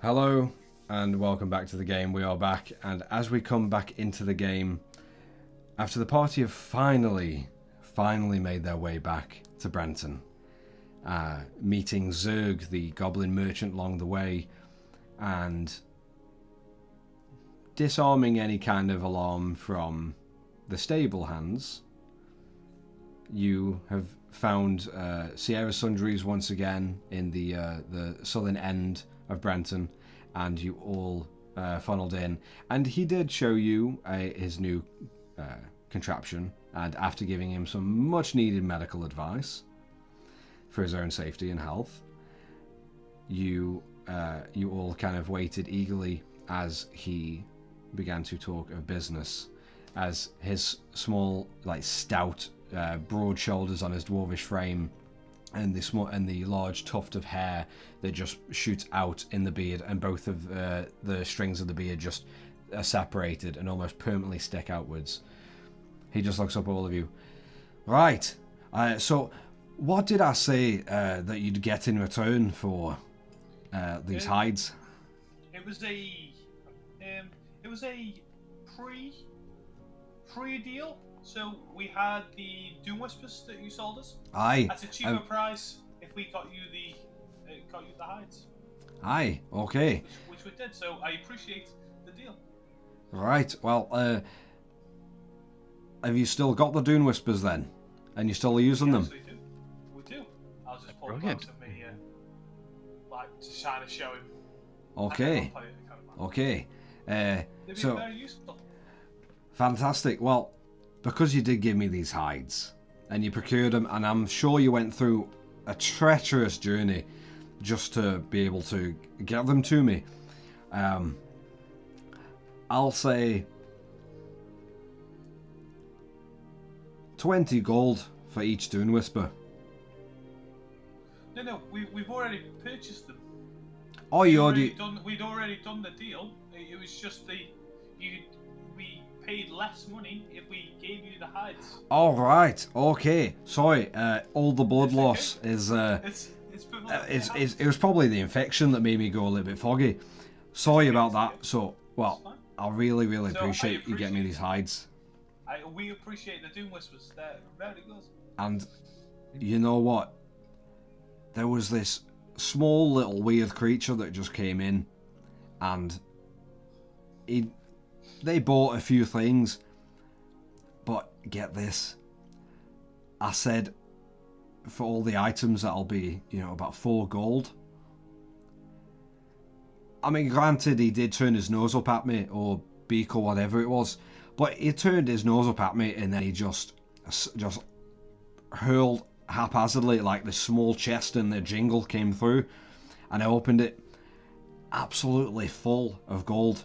S1: Hello, and welcome back to the game. We are back, and as we come back into the game, after the party have finally made their way back to Brenton, meeting Zerg, the goblin merchant, along the way, and disarming any kind of alarm from the stable hands, you have found Sierra Sundries once again in the southern end of Brenton, and you all funneled in. And he did show you his new contraption, and after giving him some much needed medical advice for his own safety and health, you all kind of waited eagerly as he began to talk of business, as his small, like, stout, broad shoulders on his dwarvish frame, and the large tuft of hair that just shoots out in the beard, and both of the strings of the beard just are separated and almost permanently stick outwards. He just looks up at all of you. Right. So, what did I say that you'd get in return for these hides?
S3: It was a pre-deal. So we had the Doom Whispers that you sold us.
S1: Aye.
S3: At a cheaper price if we got you the hides.
S1: Aye. Okay.
S3: Which we did. So I appreciate the deal.
S1: Right. Well, have you still got the Dune Whispers then? And you're still using them?
S3: Yes, we do. I'll just pull them out of me, to shine a show him.
S1: Okay. Okay.
S3: They'd be
S1: So
S3: very useful.
S1: fantastic. Well, because you did give me these hides and you procured them, and I'm sure you went through a treacherous journey just to be able to get them to me, I'll say 20 gold for each Dune Whisper.
S3: No, we've already purchased them.
S1: Oh, you already...
S3: We'd already done the deal. It was just we paid less money if we gave you the hides.
S1: All right. Okay. Sorry. All the blood
S3: It's
S1: loss
S3: okay.
S1: is...
S3: It
S1: was probably the infection that made me go a little bit foggy. Sorry about that. So, well, I really
S3: So,
S1: appreciate you getting me these hides.
S3: We appreciate the Doom Whispers. They're very good.
S1: And you know what? There was this small little weird creature that just came in, and they bought a few things, but get this, I said for all the items that'll be, about 4 gold. I mean, granted, he did turn his nose up at me, or beak, or whatever it was, but he turned his nose up at me, and then he just hurled haphazardly, like the small chest in the jingle came through, and I opened it, absolutely full of gold.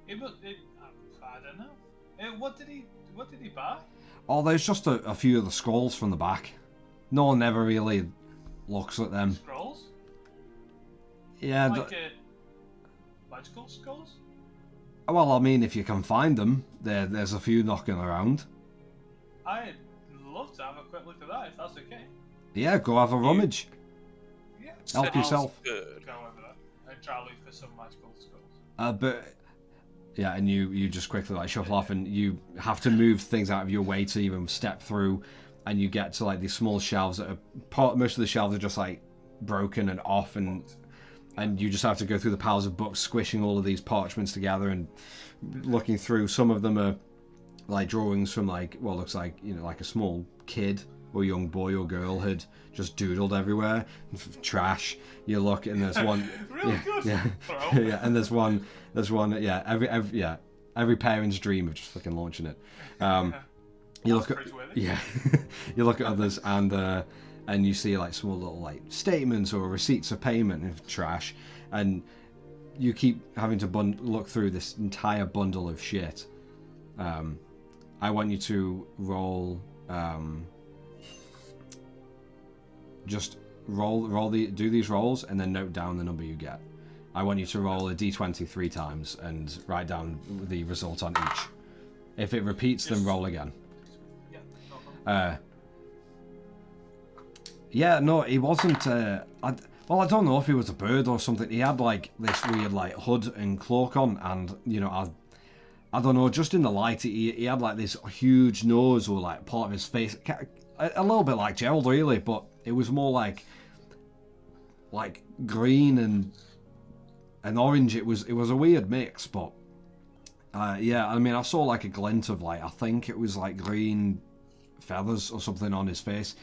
S3: I don't know. What did he buy?
S1: Oh, there's just a few of the scrolls from the back. No one ever really looks at them.
S3: Scrolls?
S1: Yeah.
S3: Magical scrolls?
S1: Well, I mean, if you can find them, there's a few knocking around.
S3: I'd love to have a quick look at that, if that's okay.
S1: Yeah, go have a rummage.
S3: Yeah.
S1: Help
S4: Sounds
S1: yourself.
S4: Good.
S3: Go over there and try to look for some magical scrolls.
S1: But yeah, and you just quickly shuffle off, and you have to move things out of your way to even step through, and you get to these small shelves that are most of the shelves are just broken and off, and you just have to go through the piles of books, squishing all of these parchments together and looking through. Some of them are drawings from what looks like a small kid or young boy or girl had just doodled everywhere. Trash. You look, and there's one.
S3: Really good.
S1: Yeah, yeah, and there's one. Yeah, every parent's dream of just fucking launching it. You look at you look at others, and you see small little statements or receipts of payment of trash, and you keep having to look through this entire bundle of shit. I want you to roll. Just do these rolls and then note down the number you get. I want you to roll a d20 3 times and write down the result on each. If it repeats, then roll again. Yeah, no, he wasn't. Well, I don't know if he was a bird or something. He had like this weird like hood and cloak on, and you know, I don't know. Just in the light, he had like this huge nose or like part of his face, a little bit like Gerald, really, but it was more like green and orange. It was a weird mix, but yeah. I mean, I saw like a glint of like I think it was like green feathers or something on his face.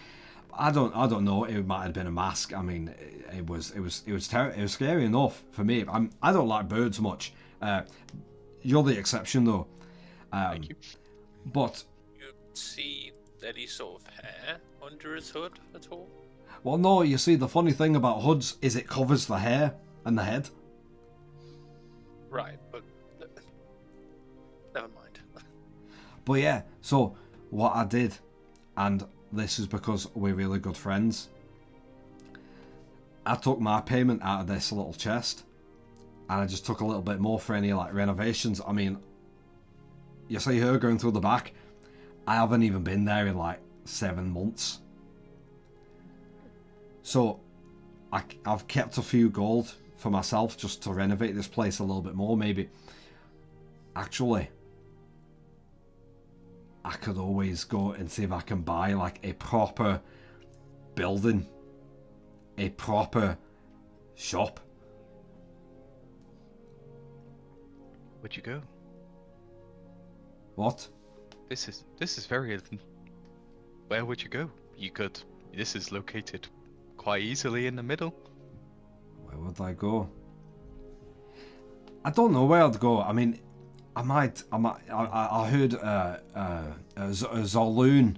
S1: I don't know. It might have been a mask. I mean, it was scary enough for me. I don't like birds much. You're the exception though.
S2: Thank you.
S1: But
S4: You see any sort of hair under his hood at all?
S1: well, no. You see, the funny thing about hoods is it covers the hair and the head.
S4: Right, but never mind.
S1: But yeah. So what I did, and this is because we're really good friends. I took my payment out of this little chest, and I just took a little bit more for any like renovations. I mean, you see her going through the back. I haven't even been there in like 7 months. So I've kept a few gold for myself just to renovate this place a little bit more. Maybe actually I could always go and see if I can buy like a proper building, a proper shop.
S2: Where'd you go?
S1: What?
S2: This is very. Where would you go? You could. This is located quite easily in the middle.
S1: Where would I go? I don't know where I'd go. I mean, I heard Zaloon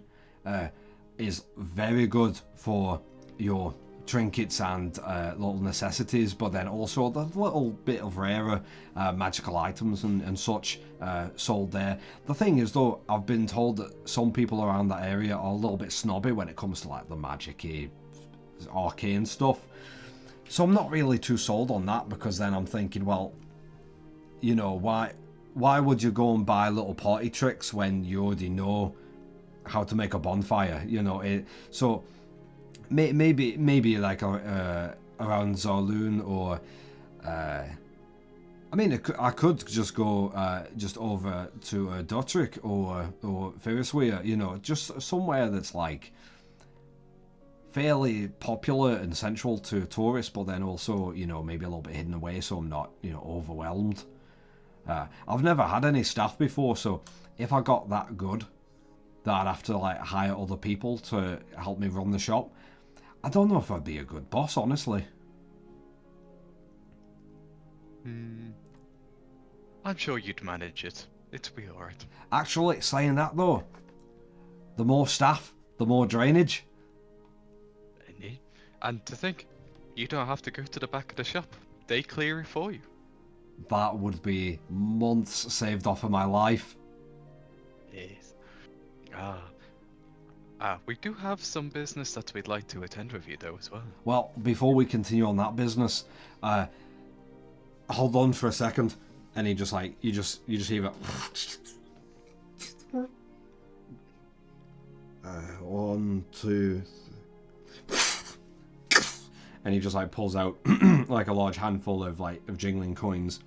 S1: is very good for your trinkets and little necessities, but then also the little bit of rarer magical items and such sold there. The thing is though, I've been told that some people around that area are a little bit snobby when it comes to like the magic-y, arcane stuff. So I'm not really too sold on that, because then I'm thinking, well, you know, why would you go and buy little party tricks when you already know how to make a bonfire? You know, so maybe like around Zaloon, or I mean, I could just go just over to Dotrick or Ferrisweir, you know, just somewhere that's like fairly popular and central to tourists, but then also, you know, maybe a little bit hidden away, so I'm not, you know, overwhelmed. I've never had any staff before, so if I got that good that I'd have to like hire other people to help me run the shop, I don't know if I'd be a good boss, honestly.
S2: I'm sure you'd manage it. It'll be alright.
S1: Actually, saying that though, the more staff, the more drainage.
S2: And to think, you don't have to go to the back of the shop. They clear it for you.
S1: That would be months saved off of my life.
S2: Yes. We do have some business that we'd like to attend with you though as well.
S1: Well, before we continue on that business, hold on for a second, and he just like you just hear it. 1, 2, 3. And he just like pulls out like a large handful of jingling coins,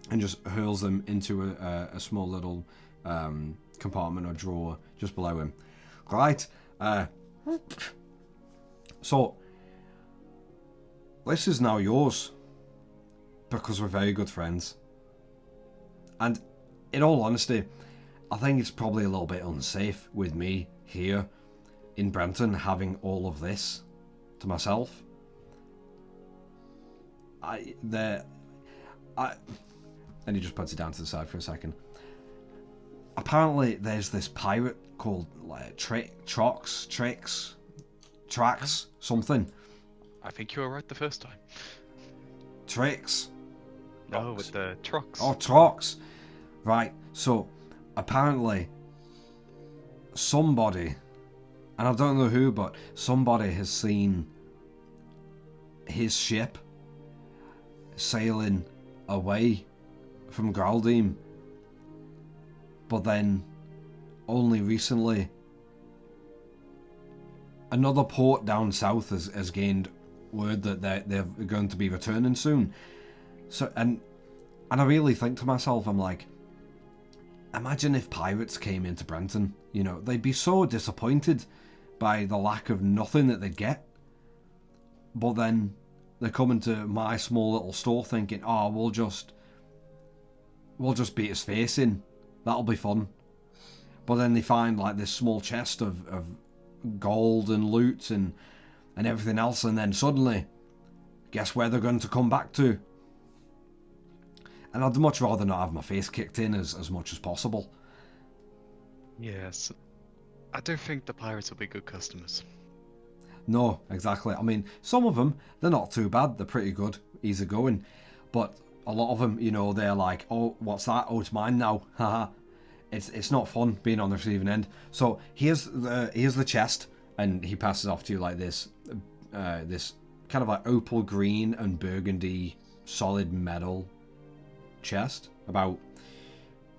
S1: and just hurls them into a small little compartment or drawer just below him. Right. So this is now yours, because we're very good friends. And in all honesty, I think it's probably a little bit unsafe with me here in Brenton having all of this to myself. And he just puts it down to the side for a second. Apparently there's this pirate called Trax, something.
S2: I think you were right the first time.
S1: Trax.
S2: No, with the trucks.
S1: Oh, Trox. Right, so apparently somebody, and I don't know who, but somebody has seen his ship sailing away from Graldheim, but then only recently another port down south has gained word that they're going to be returning soon. So and I really think to myself, I'm like, imagine if pirates came into Brenton. You know, they'd be so disappointed by the lack of nothing that they'd get. But then they come into my small little store thinking, oh, we'll just beat his face in. That'll be fun. But then they find like this small chest of gold and loot and everything else, and then suddenly, guess where they're going to come back to? And I'd much rather not have my face kicked in as much as possible.
S2: Yes. I don't think the pirates will be good customers.
S1: No, exactly. I mean, some of them, they're not too bad. They're pretty good, easy going. But a lot of them, you know, they're like, oh, what's that? Oh, it's mine now. Haha. It's not fun being on the receiving end. So here's the chest, and he passes off to you like this, this kind of like opal green and burgundy solid metal chest, about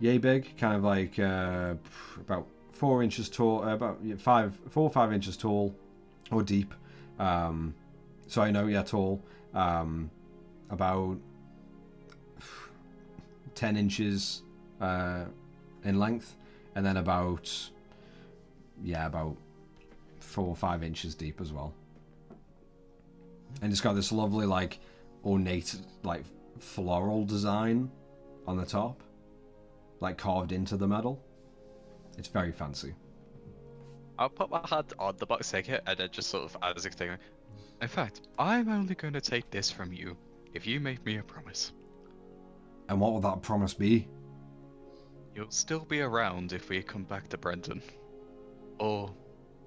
S1: yay big, kind of like about 4 inches tall, about 4 or 5 inches tall, or deep. Sorry, no, yeah, tall. About 10 inches in length, and then about 4 or 5 inches deep as well. And it's got this lovely like ornate like floral design on the top, like carved into the metal. It's very fancy.
S2: I'll put my hand on the box ticket and then just sort of as a thing. In fact, I'm only going to take this from you if you make me a promise.
S1: And what will that promise be?
S2: You'll still be around if we come back to Brenton. Or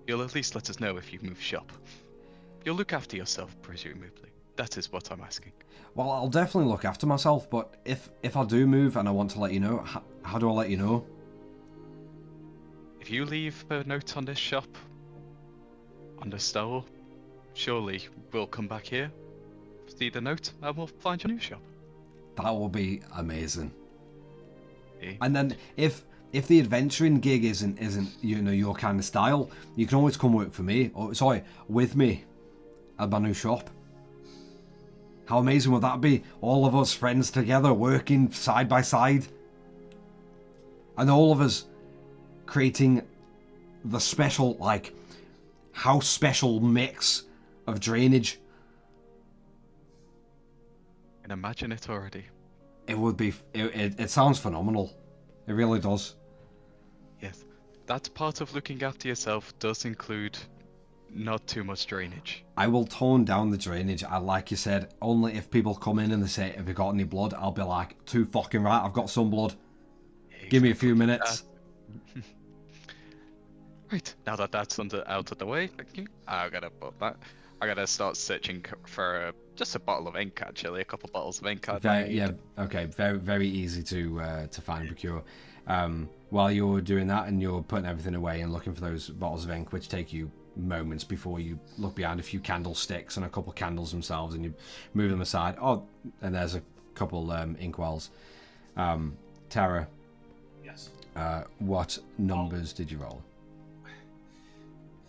S2: you'll at least let us know if you move shop. You'll look after yourself, presumably. That is what I'm asking.
S1: Well, I'll definitely look after myself, but if I do move and I want to let you know, how do I let you know?
S2: If you leave a note on this shop, on the store, surely we'll come back here, see the note, and we'll find your new shop.
S1: That will be amazing.
S2: Okay.
S1: And then if the adventuring gig isn't you know your kind of style, you can always come work for me, or sorry, with me at my new shop. How amazing would that be? All of us friends together working side by side, and all of us creating the special, like, house special mix of drainage.
S2: And imagine it already.
S1: It would be, it sounds phenomenal. It really does.
S2: Yes. That part of looking after yourself does include not too much drainage.
S1: I will tone down the drainage. Like you said, only if people come in and they say, have you got any blood? I'll be like, too fucking right, I've got some blood. Give me a few minutes.
S2: Right, now that that's out of the way, I gotta put that. I gotta start searching for just a bottle of ink, actually, a couple bottles of ink.
S1: Okay, very very easy to find and procure. While you're doing that and you're putting everything away and looking for those bottles of ink, which take you moments before you look behind a few candlesticks and a couple candles themselves, and you move them aside. Oh, and there's a couple ink wells. Tara.
S3: Yes.
S1: What numbers did you roll?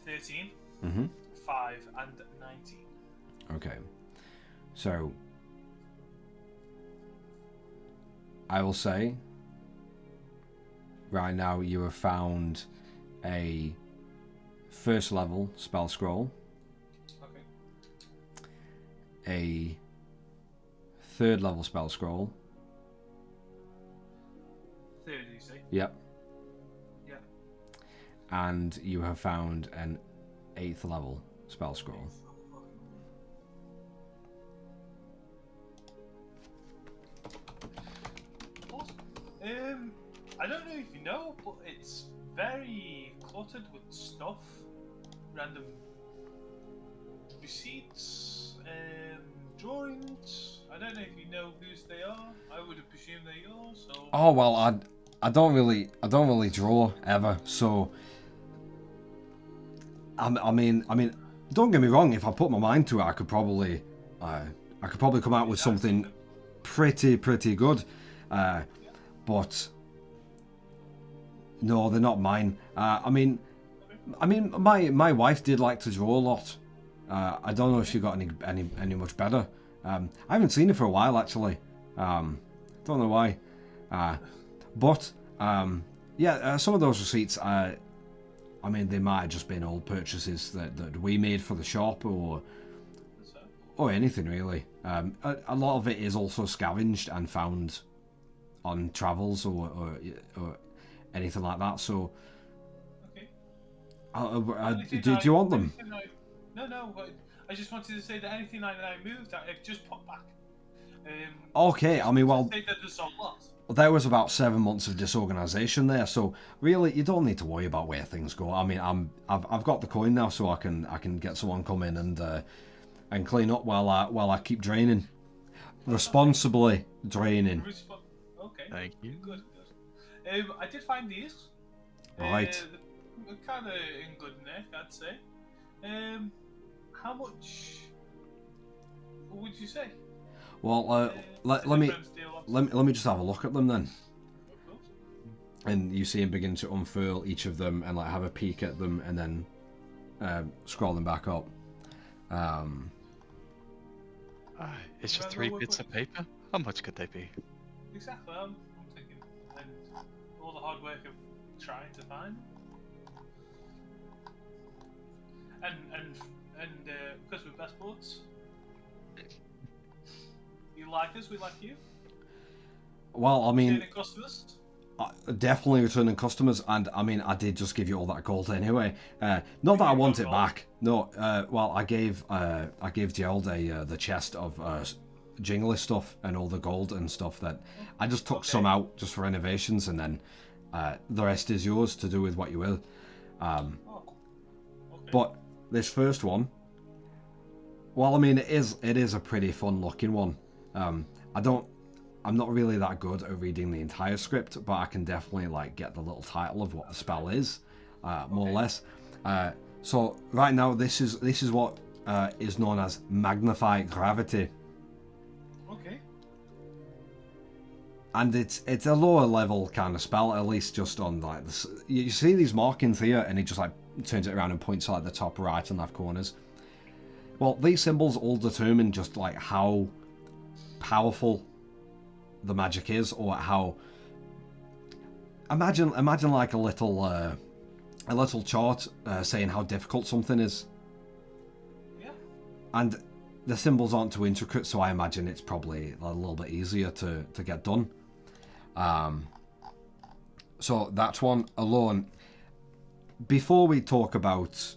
S3: 13,
S1: Mm-hmm.
S3: 5, and 19.
S1: Okay. So, I will say, right now you have found a first level spell scroll,
S3: Okay.
S1: a third level spell scroll.
S3: 30, you say?
S1: Yep.
S3: Yeah.
S1: And you have found an 8th level spell scroll.
S3: Awesome. I don't know if you know, but it's very cluttered with stuff. Random receipts, drawings. I don't know if you know whose they are. I would presume they're yours. So.
S1: Oh well, I don't really draw ever, so I mean, don't get me wrong. If I put my mind to it, I could probably come out with something pretty good. But no, they're not mine. I mean, I mean, my wife did like to draw a lot. I don't know if she got any much better. I haven't seen her for a while actually. Don't know why. But yeah, some of those receipts, I mean, they might have just been old purchases that we made for the shop or anything really. A lot of it is also scavenged and found on travels or anything like that. So,
S3: okay.
S1: do you want them?
S3: No. But I just wanted to say that anything that I moved, I've just put back.
S1: Okay, I mean, well,
S3: say that there's a lot.
S1: there was about 7 months of disorganization there, so really you don't need to worry about where things go. I mean, I've got the coin now, so I can get someone come in and clean up while I keep draining, responsibly draining.
S3: Okay.
S2: Thank you.
S3: Good. I did find these.
S1: Right.
S3: They're kind of in good nick, I'd say. How much would you say?
S1: Well, let me just have a look at them then.
S3: Of course.
S1: And you see him begin to unfurl each of them and like have a peek at them and then scroll them back up.
S2: It's just 3 bits of paper. How much could they be?
S3: Exactly. I'm thinking, and all the hard work of trying to find them. And because we're best bullets, you like us, we like you.
S1: Well, I mean,
S3: Returning customers.
S1: definitely returning customers, and I mean, I did just give you all that gold anyway. Not that I want it back. No. Well, I gave Gerald the chest of jingly stuff and all the gold and stuff that I just took some out just for innovations, and then the rest is yours to do with what you will. But this first one, well, I mean, it is a pretty fun looking one. I'm not really that good at reading the entire script, but I can definitely like get the little title of what the spell is, more or less. So right now, this is what is known as Magnify Gravity.
S3: Okay.
S1: And it's a lower level kind of spell, at least just on like this. You see these markings here, and it just like turns it around and points to like the top right and left corners. Well, these symbols all determine just like how powerful the magic is, or how. Imagine like a little chart saying how difficult something is.
S3: Yeah.
S1: And the symbols aren't too intricate, so I imagine it's probably a little bit easier to get done. So that's one alone. Before we talk about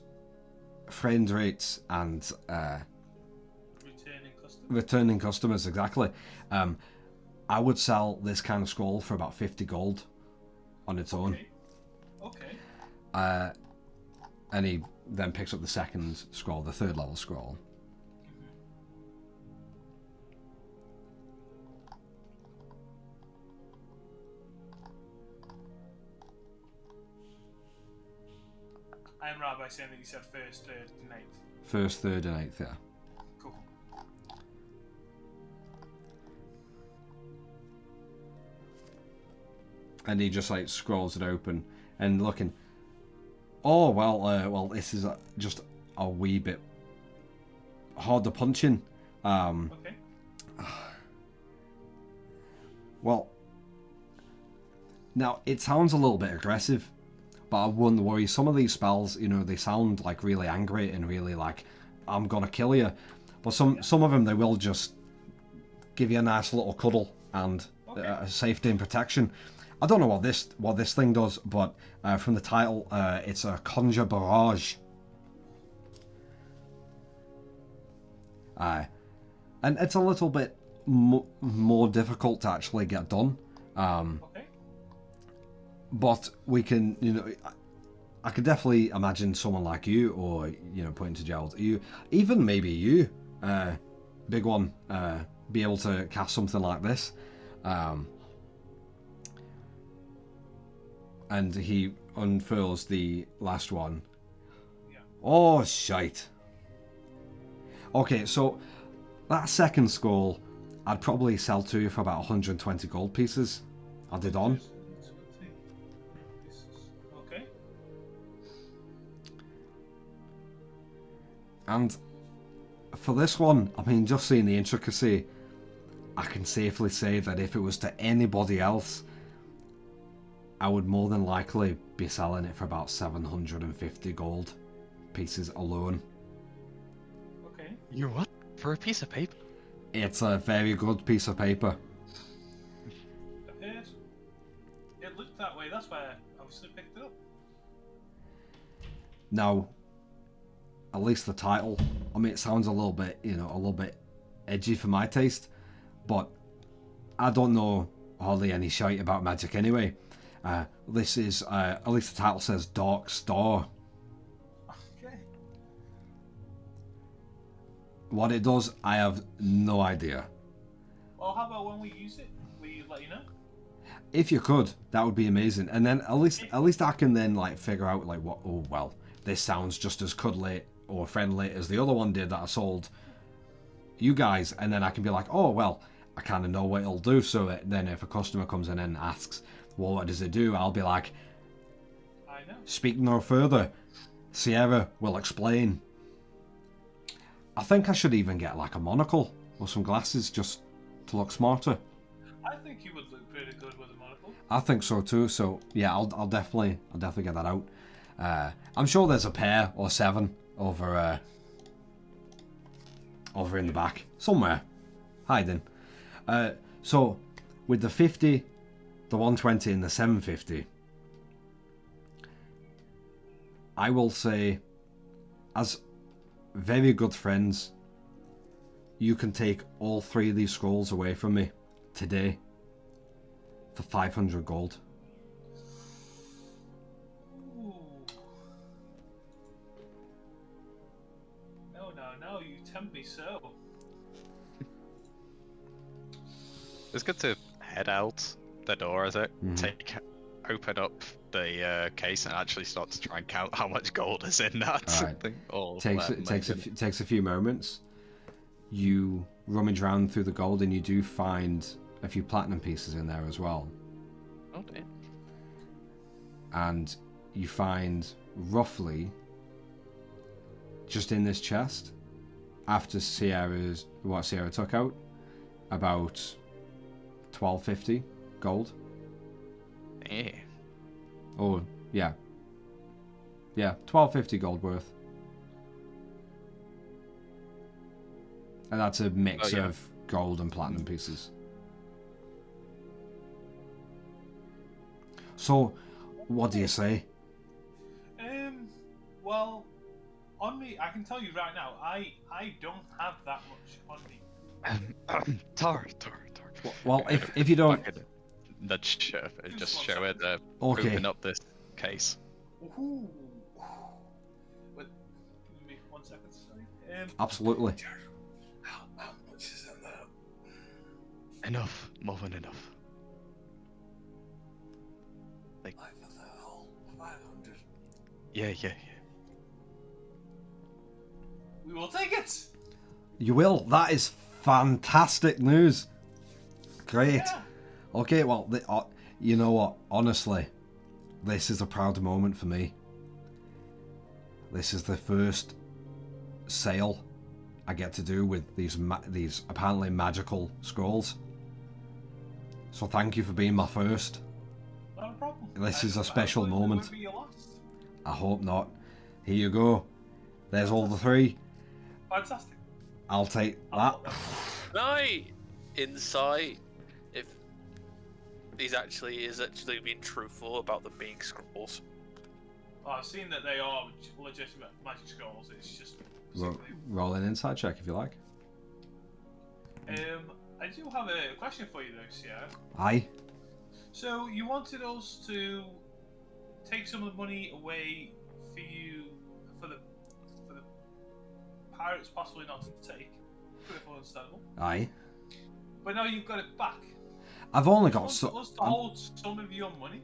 S1: friend rates and returning customers, exactly. I would sell this kind of scroll for about 50 gold on its own.
S3: Okay.
S1: And he then picks up the second scroll, the third level scroll.
S3: I am right by saying that you said first, third, and eighth.
S1: First, third, and eighth, yeah.
S3: Cool.
S1: And he just like scrolls it open and looking. Oh well, this is just a wee bit harder punching.
S3: Okay.
S1: Well, now it sounds a little bit aggressive, but I wouldn't worry. Some of these spells, you know, they sound like really angry and really like I'm gonna kill you, but some of them they will just give you a nice little cuddle and safety and protection. I don't know what this thing does, but from the title, it's a conjure barrage. And it's a little bit more difficult to actually get done. But we can, you know, I could definitely imagine someone like you, or you know, pointing to Gerald, you, even maybe you, big one, be able to cast something like this. And he unfurls the last one.
S3: Yeah.
S1: Oh, shite. Okay, so that second scroll, I'd probably sell to you for about 120 gold pieces. Added on.
S3: Okay.
S1: And for this one, I mean, just seeing the intricacy, I can safely say that if it was to anybody else, I would more than likely be selling it for about 750 gold pieces alone.
S3: Okay.
S2: You what? For a piece of paper?
S1: It's a very good piece of paper.
S3: Appears. It looked that way. That's why I obviously picked it up.
S1: Now, at least the title, I mean, it sounds a little bit, a little bit edgy for my taste, but I don't know hardly any shite about magic anyway. This is, at least the title says Dark Star.
S3: Okay.
S1: What it does, I have no idea.
S3: Well, how about when we use it? We let you know.
S1: If you could, that would be amazing. And then at least I can then like figure out like what. Oh well, this sounds just as cuddly or friendly as the other one did that I sold you guys. And then I can be like, oh well, I kind of know what it'll do. So then if a customer comes in and asks, well, what does it do? I'll be like,
S3: I know.
S1: speak no further. Sierra will explain. I think I should even get like a monocle or some glasses just to look smarter.
S3: I think you would look pretty good with a monocle.
S1: I think so too. So yeah, I'll definitely get that out. I'm sure there's a pair or 7 over in the back somewhere, hiding. So with the 50, the 120, and the 750, I will say, as very good friends, you can take all 3 of these scrolls away from me today for 500 gold.
S3: Ooh. No, you tempt me so.
S2: It's good to head out the door as it open up the case and actually start to try and count how much gold is in that
S1: Alright.
S2: thing. Oh,
S1: Takes a few moments. You rummage around through the gold and you do find a few platinum pieces in there as well.
S2: Oh dear.
S1: And you find roughly, just in this chest, after what Sierra took out, about 1250 gold.
S2: Yeah.
S1: Oh, yeah. Yeah, 1250 gold worth. And that's a mix of gold and platinum pieces. So, what do you say?
S3: Well, on me, I can tell you right now, I don't have that much on me.
S2: Tar.
S1: Well, if you don't...
S2: Nudge
S3: Just
S2: just
S3: one
S2: show it
S3: second.
S1: Okay.
S2: open up this case.
S3: Ooh. Wait, give me 1 second, sorry.
S1: Absolutely.
S6: How much is in there?
S2: Enough. More than enough.
S6: Like for the whole 500.
S2: Yeah.
S3: We will take it.
S1: You will. That is fantastic news. Great.
S3: Yeah.
S1: Okay, well, you know what? Honestly, this is a proud moment for me. This is the first sale I get to do with these apparently magical scrolls. So thank you for being my first.
S3: Not a problem.
S1: This is a special
S3: Hopefully it
S1: moment.
S3: won't be your last.
S1: I hope not. Here you go. There's all the 3.
S3: Fantastic.
S1: I'll take that.
S4: Can I insight if is actually being truthful about them being scrolls?
S3: Well, I've seen that they are legitimate magic scrolls. It's just.
S1: Roll an insight check if you like.
S3: I do have a question for you though, Sierra.
S1: Aye.
S3: So you wanted us to take some of the money away for the pirates possibly not to take. Pretty understandable.
S1: Aye.
S3: But now you've got it back.
S1: I've only
S3: You
S1: got
S3: want us to hold some of your money?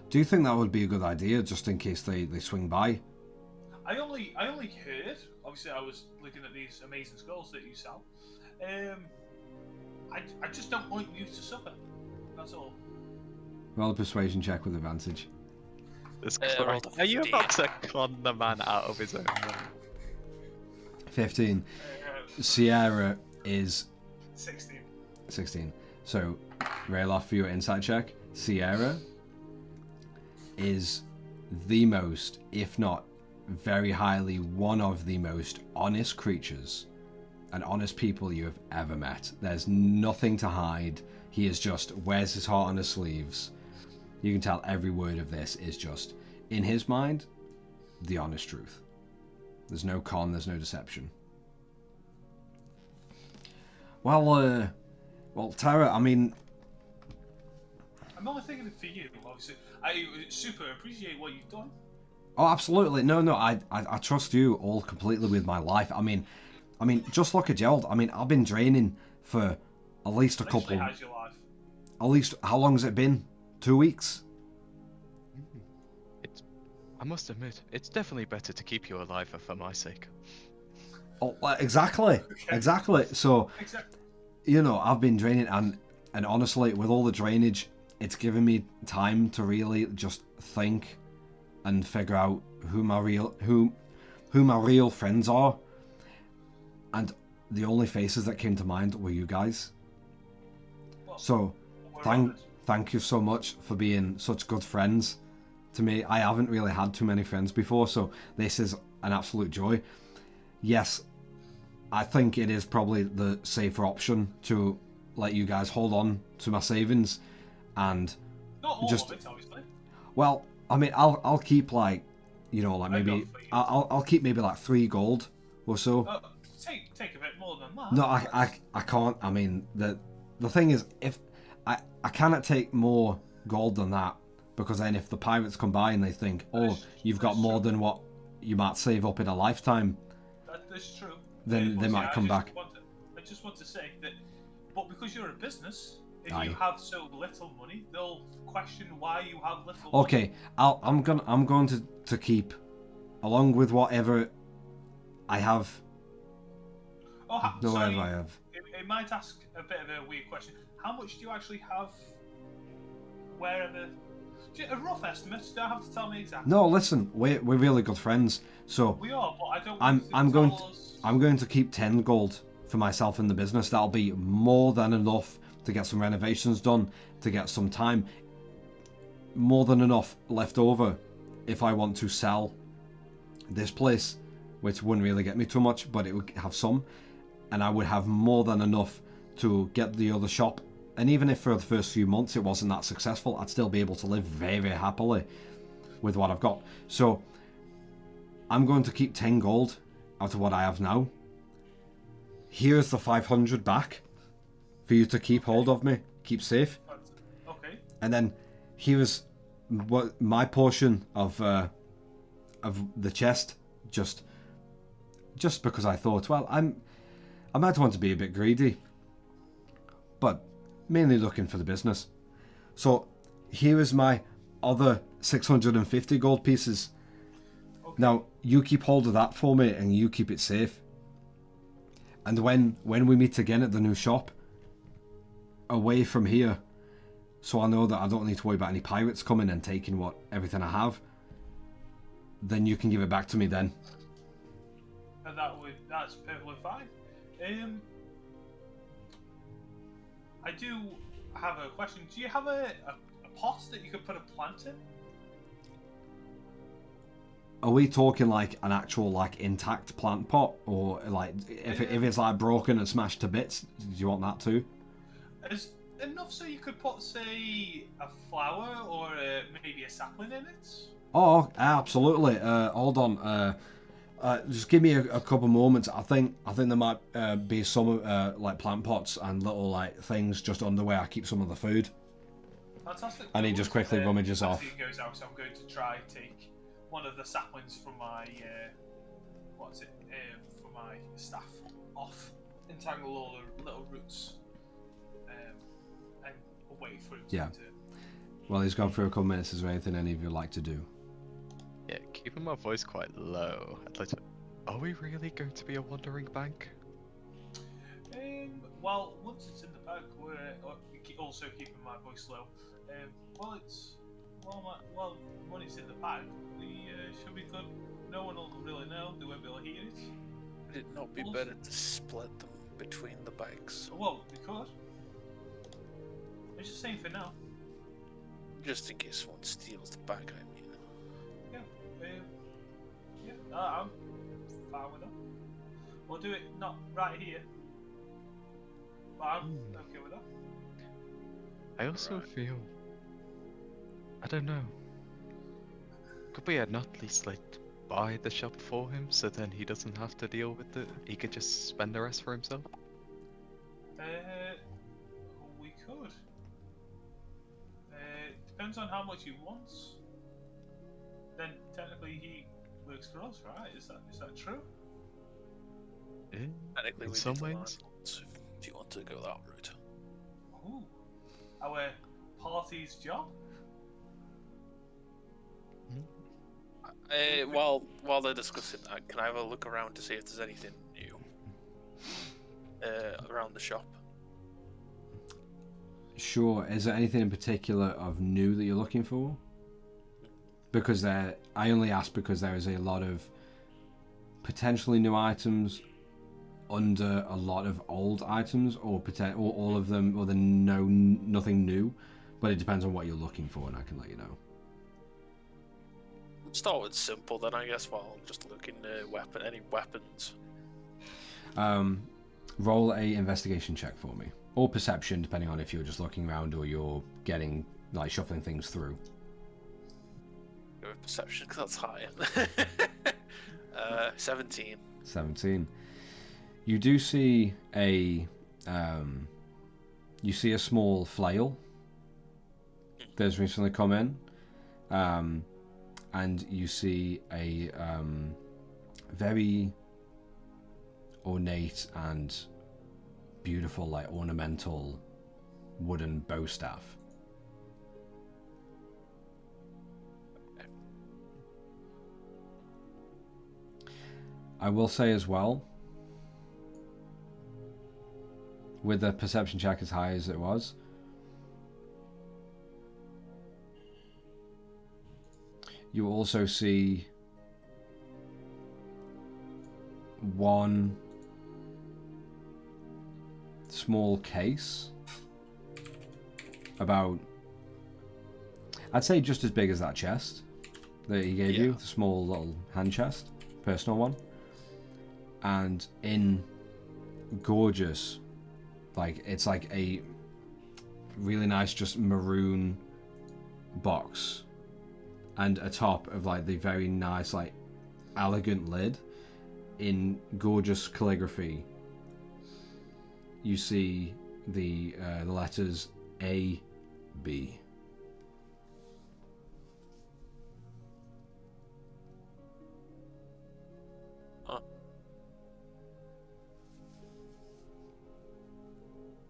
S1: Do you think that would be a good idea, just in case they swing by?
S3: I only heard. Obviously, I was looking at these amazing skulls that you sell. I just don't want you to suffer. That's all.
S1: Roll a persuasion check with advantage.
S2: Jesus
S4: rolled
S2: Christ.
S4: a
S2: Are you about
S4: 15.
S2: to con the man out of his own money?
S1: 15.
S3: Uh,
S1: Sierra is
S3: 16.
S1: 16. So, Rayloff for your insight check. Sierra is the most, if not very highly, one of the most honest creatures and honest people you have ever met. There's nothing to hide. He is just wears his heart on his sleeves. You can tell every word of this is just, in his mind, the honest truth. There's no con, there's no deception. Well, Tara, I mean,
S3: I'm only thinking for you, obviously. I super appreciate what you've done.
S1: oh, absolutely. No, I trust you all completely with my life. I mean, just look at Gerald. I mean, I've been draining for at least a
S3: Literally
S1: couple.
S3: has your life.
S1: At least, how long has it been? 2 weeks?
S2: I must admit, it's definitely better to keep you alive for my sake.
S1: Oh, exactly, exactly. So,
S3: Exactly.
S1: you know, I've been draining, and honestly, with all the drainage, it's given me time to really just think and figure out who my real friends are. And the only faces that came to mind were you guys.
S3: Well,
S1: So,
S3: we're
S1: thank
S3: honest.
S1: you so much for being such good friends to me. I haven't really had too many friends before, so this is an absolute joy. Yes, I think it is probably the safer option to let you guys hold on to my savings, and
S3: Not all
S1: just,
S3: of it, obviously.
S1: well, I mean, I'll keep like, you know, like
S3: I
S1: maybe
S3: got 3.
S1: I'll keep maybe like 3 gold or so.
S3: Take a bit more than that.
S1: No, I can't. I mean, the thing is, if I cannot take more gold than that, because then if the pirates come by and they think, oh, you've got more than what you might save up in a lifetime,
S3: That's true.
S1: then they
S3: But
S1: might come back.
S3: I just want to say that, but because you're a business, if
S1: Aye.
S3: you have so little money, they'll question why you have little.
S1: Okay, I'm going to keep, along with whatever I have.
S3: Money. Oh,
S1: No,
S3: sorry.
S1: whatever I have.
S3: It might ask a bit of a weird question. How much do you actually have? Wherever, a rough estimate. You don't have to tell me exactly.
S1: No, listen, we're really good friends, so
S3: We are, but I don't.
S1: I'm
S3: Want you to
S1: I'm going to keep 10 gold for myself in the business. That'll be more than enough to get some renovations done, to get some time. More than enough left over if I want to sell this place, which wouldn't really get me too much, but it would have some, and I would have more than enough to get the other shop. And even if for the first few months it wasn't that successful, I'd still be able to live very, very happily with what I've got. So I'm going to keep 10 gold out of what I have now. Here's the 500 back for you to keep hold of me, keep safe.
S3: Okay.
S1: And then here's what my portion of the chest, just because I thought, well, I might want to be a bit greedy, but mainly looking for the business. So here is my other 650 gold pieces.
S3: Okay.
S1: Now you keep hold of that for me, and you keep it safe. And when we meet again at the new shop, away from here, so I know that I don't need to worry about any pirates coming and taking everything I have, then you can give it back to me then.
S3: And that's perfectly fine. I do have a question. Do you have a pot that you could put a plant in?
S1: Are we talking like an actual like intact plant pot, or like if it's like broken and smashed to bits? Do you want that too?
S3: Is enough so you could put, say, a flower or maybe a sapling in it?
S1: Oh, absolutely. Hold on. Just give me a couple moments. I think there might be some like plant pots and little like things just under where I keep some of the food.
S3: Fantastic.
S1: And he just quickly rummages off.
S3: As he goes out, so I'm going to try take one of the saplings from my from my staff off, entangle all the little roots, and wait for it to
S1: Yeah.
S3: return.
S1: Well, he's gone for a couple minutes. Is there anything any of you like to do?
S2: Yeah, keeping my voice quite low. I'd like to. Are we really going to be a wandering bank?
S3: Well, once it's in the bag, we're also keeping my voice low. Well, it's Well, money's in the bag. We should be good. No one will really know. They won't be able to hear it.
S4: Would it not be better to split them between the bags?
S3: Well, we could. I'm just saying for now.
S4: Just in case someone steals the bag, I mean.
S3: I'm fine with that. We'll do it not right here. But I'm okay with that.
S2: I also feel, I don't know. Could we not at least like buy the shop for him, so then he doesn't have to deal with it? He could just spend the rest for himself.
S3: We could. Depends on how much he wants. Then technically he works for us, right? Is that true?
S4: Technically,
S2: In
S4: we
S2: some
S4: do the
S2: ways.
S4: landlords, if you want to go that route.
S3: Ooh, our party's job.
S4: While they're discussing that, can I have a look around to see if there's anything new around the shop?
S1: Sure. Is there anything in particular of new that you're looking for? Because I only ask because there is a lot of potentially new items under a lot of old items, or all of them, or nothing new. But it depends on what you're looking for, and I can let you know.
S4: Start with simple, then I guess. While I'm just looking any weapons.
S1: Roll a investigation check for me, or perception, depending on if you're just looking around or you're getting shuffling things through.
S4: Go with perception, because that's high. 17.
S1: 17. You do see a small flail that's recently come in, and you see a very ornate and beautiful, ornamental wooden bow staff. I will say as well, with the perception check as high as it was, you also see one small case, about, I'd say just as big as that chest that he gave you, the small little hand chest, personal one, and in gorgeous, it's like a really nice just maroon box, and atop of the very nice elegant lid in gorgeous calligraphy, you see the letters A.B.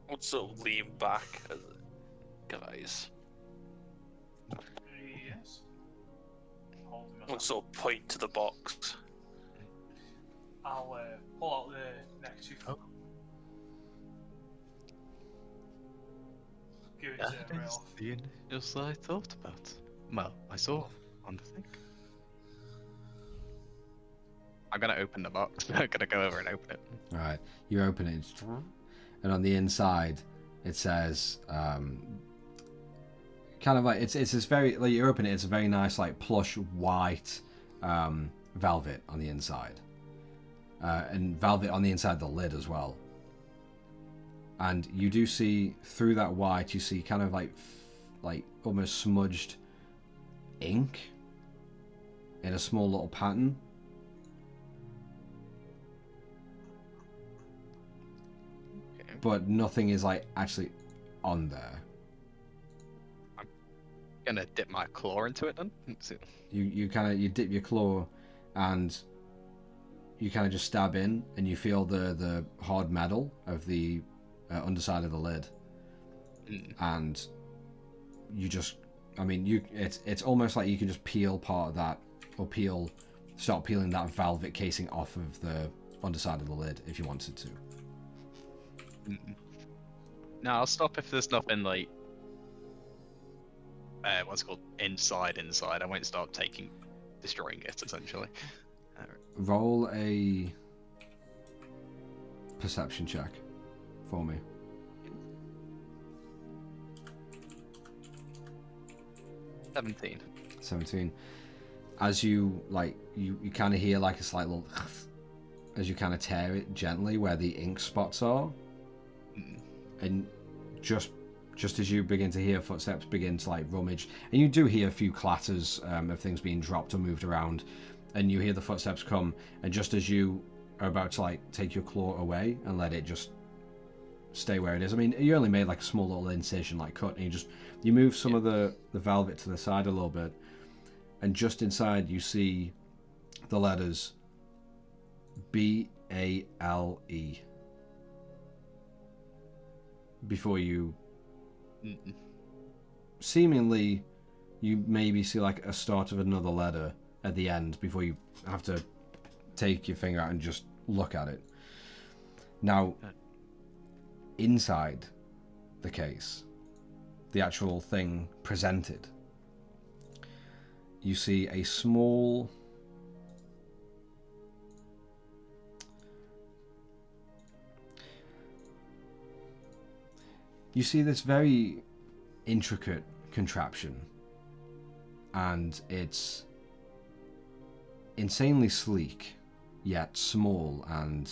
S4: Also lean back, guys.
S3: Yes. Hold him.
S4: Also point to the box.
S3: I'll pull out the neckerchief.
S2: Oh.
S3: Give it
S2: That
S3: to
S2: is
S3: Rail.
S2: the initials I thought about. Well, I saw on the thing. I'm gonna open the box. I'm gonna go over and open it.
S1: All right, you open it, and on the inside it says, kind of it's this very, you open it, it's a very nice plush white velvet on the inside, and velvet on the inside of the lid as well. And you do see through that white, you see kind of like almost smudged ink in a small little pattern.
S2: Okay.
S1: But nothing is actually on there.
S2: I'm gonna dip my claw into it then.
S1: You dip your claw, and you kind of just stab in, and you feel the hard metal of the underside of the lid, and you just, it's almost like you can just peel part of that, or start peeling that velvet casing off of the underside of the lid if you wanted to.
S2: No, I'll stop if there's nothing what's it called, inside. I won't start destroying it essentially.
S1: Roll a perception check for me.
S2: $17.
S1: 17. As you you kind of hear like a slight little as you kind of tear it gently where the ink spots are, and just as you begin to hear footsteps begin to like rummage, and you do hear a few clatters of things being dropped or moved around, and you hear the footsteps come, and just as you are about to like take your claw away and let it just stay where it is. I mean, you only made like a small little incision, like cut, and you move some of the velvet to the side a little bit, and just inside you see the letters BALE. Before you seemingly you maybe see like a start of another letter at the end before you have to take your finger out and just look at it. Now, inside the case, the actual thing presented, you see a small this very intricate contraption, and it's insanely sleek yet small and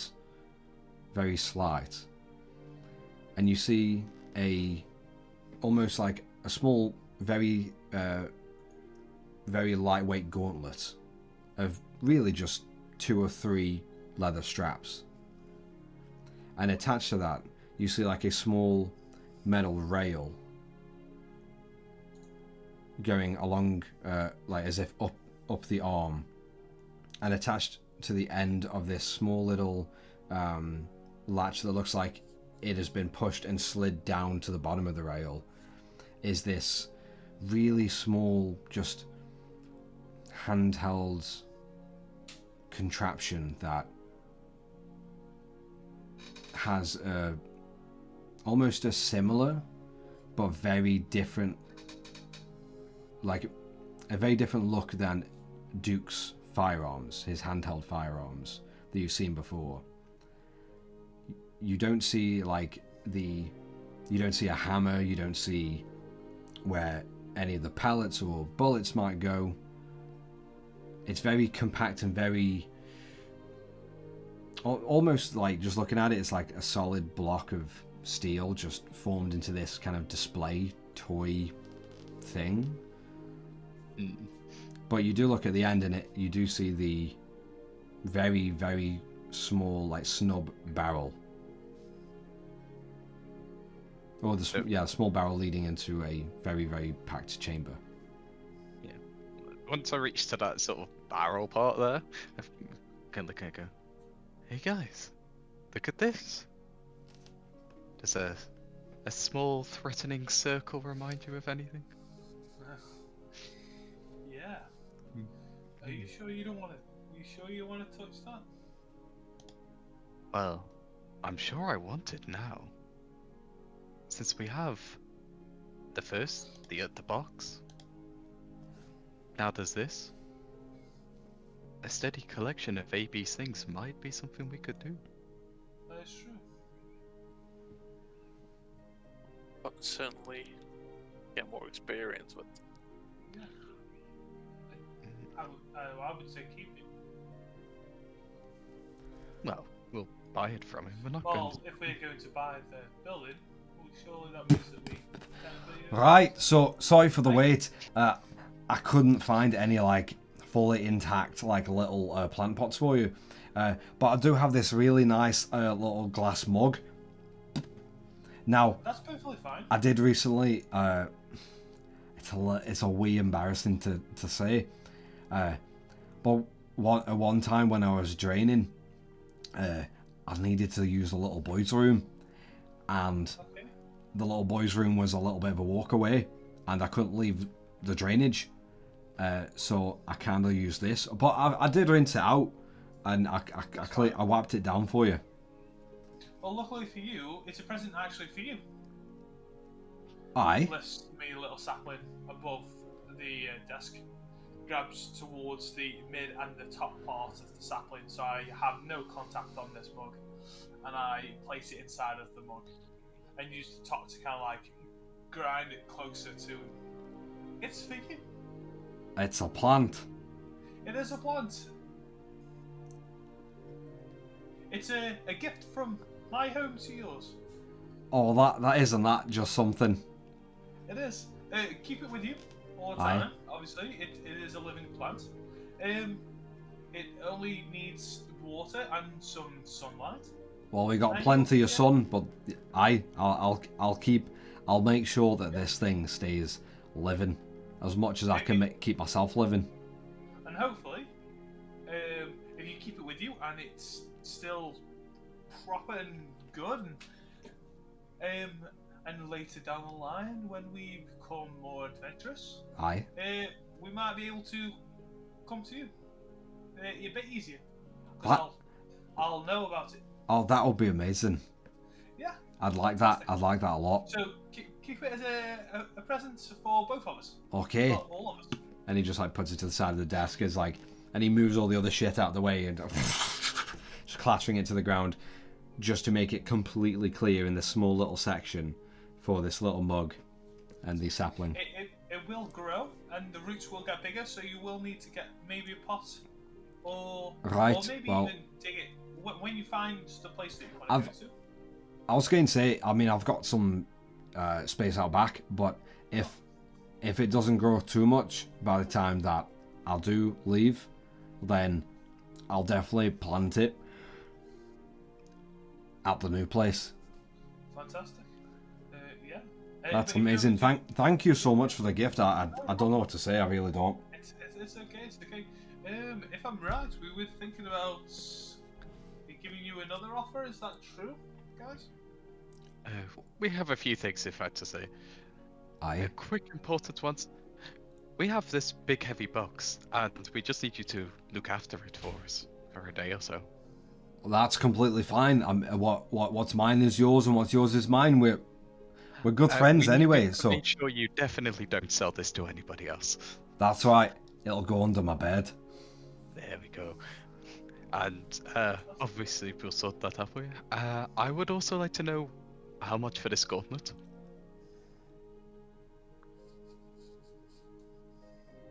S1: very slight, and you see almost like a small very lightweight gauntlet of really just 2 or 3 leather straps, and attached to that you see like a small metal rail going along like as if up the arm, and attached to the end of this small little latch that looks like it has been pushed and slid down to the bottom of the rail is this really small, just handheld contraption that has almost a similar but very different, like a very different look than Duke's firearms, his handheld firearms that you've seen before. You don't see like you don't see a hammer, you don't see where any of the pellets or bullets might go. It's very compact and very almost like, just looking at it, it's like a solid block of steel just formed into this kind of display toy thing. But you do look at the end and you do see the very, very small like snub barrel, or the small barrel leading into a very, very packed chamber.
S2: Yeah. Once I reach to that sort of barrel part there, I can look and go, "Hey guys, look at this. Does a small threatening circle remind you of anything?"
S3: Yeah. Are you sure you don't want to? You sure you want to touch that?
S2: Well, I'm sure I want it now. Since we have the box. Now there's this. A steady collection of AB's things might be something we could do.
S3: That is true.
S4: But certainly get more experience with.
S3: Yeah. I would say keep it.
S2: Well, we'll buy it from him. We're not
S3: Well,
S2: going to...
S3: if we're going to buy the building, well, surely that means that we technically.
S1: Right, so sorry for the wait. I couldn't find any like fully intact like little plant pots for you, but I do have this really nice little glass mug. Now,
S3: That's perfectly fine.
S1: I did recently. It's a wee embarrassing to say, but one time when I was draining, I needed to use the little boy's room, and
S3: Okay.
S1: the little boy's room was a little bit of a walk away, and I couldn't leave the drainage, so I kind of used this. But I did rinse it out, and I wiped it down for you.
S3: Well, luckily for you, it's a present actually for you.
S1: Aye.
S3: lifts me a little sapling above the desk, grabs towards the mid and the top part of the sapling, so I have no contact on this mug, and I place it inside of the mug, and use the top to kind of like grind it closer to. It's for you.
S1: It's a plant.
S3: It is a plant. It's a gift from my home to yours.
S1: Oh, that isn't that just something?
S3: It is. Keep it with you all the
S1: Aye.
S3: time. Obviously, it is a living plant. It only needs water and some sunlight.
S1: Well, we got
S3: Aye,
S1: plenty of
S3: yeah.
S1: sun, but I'll make sure that this thing stays living as much as I can keep myself living.
S3: And hopefully, if you keep it with you and it's still proper and good, and later down the line when we become more adventurous,
S1: Aye.
S3: we might be able to come to you a bit easier.
S1: That-
S3: Because I'll know about it.
S1: Oh, that would be amazing.
S3: Yeah.
S1: I'd like that. I'd like that a lot.
S3: So keep it as a present for both of us.
S1: Okay.
S3: Well, all of us.
S1: And he just like puts it to the side of the desk. Is like, and he moves all the other shit out of the way and just clattering it to the ground, just to make it completely clear in this small little section for this little mug and the sapling.
S3: It will grow and the roots will get bigger, so you will need to get maybe a pot or
S1: Right,
S3: or maybe
S1: well-
S3: even dig it when you find the place that you want
S1: I've-
S3: to go to.
S1: I was going to say, I mean, I've got some space out back, but if it doesn't grow too much by the time that I'll do leave, then I'll definitely plant it at the new place.
S3: Fantastic. Yeah.
S1: That's
S3: but if
S1: amazing.
S3: you're-
S1: Thank you so much for the gift. I don't know what to say. I really don't.
S3: It's okay. It's okay. If I'm right, we were thinking about giving you another offer. Is that true, guys?
S2: We have a few things, in fact, to say.
S1: Aye.
S2: Quick, important ones. We have this big, heavy box, and we just need you to look after it for us for a day or so.
S1: That's completely fine. What's mine is yours, and what's yours is mine. We're good friends
S2: We need
S1: anyway,
S2: you to
S1: so
S2: make sure you definitely don't sell this to anybody else.
S1: that's right. It'll go under my bed.
S2: There we go. And obviously we'll sort that out for you. I would also like to know how much for this gauntlet.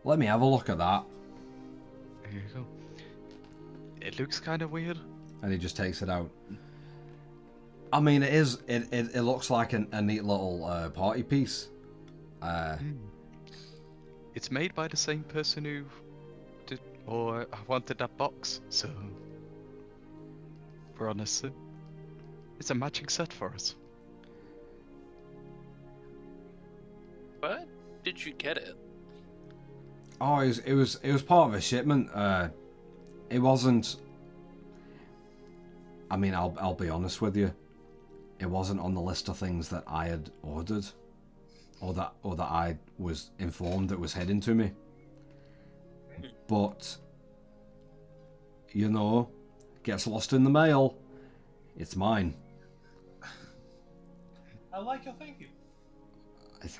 S1: Let me have a look at that.
S2: There you go. It looks kind of weird.
S1: And he just takes it out. I mean, it is. It looks like a neat little party piece.
S2: It's made by the same person who did or wanted that box, so we're honest. It's a matching set for us.
S4: Where did you get it?
S1: Oh, it was part of a shipment. It wasn't. I mean, I'll be honest with you. It wasn't on the list of things that I had ordered, or that I was informed that was heading to me. But you know, gets lost in the mail. It's mine.
S3: I like your thinking.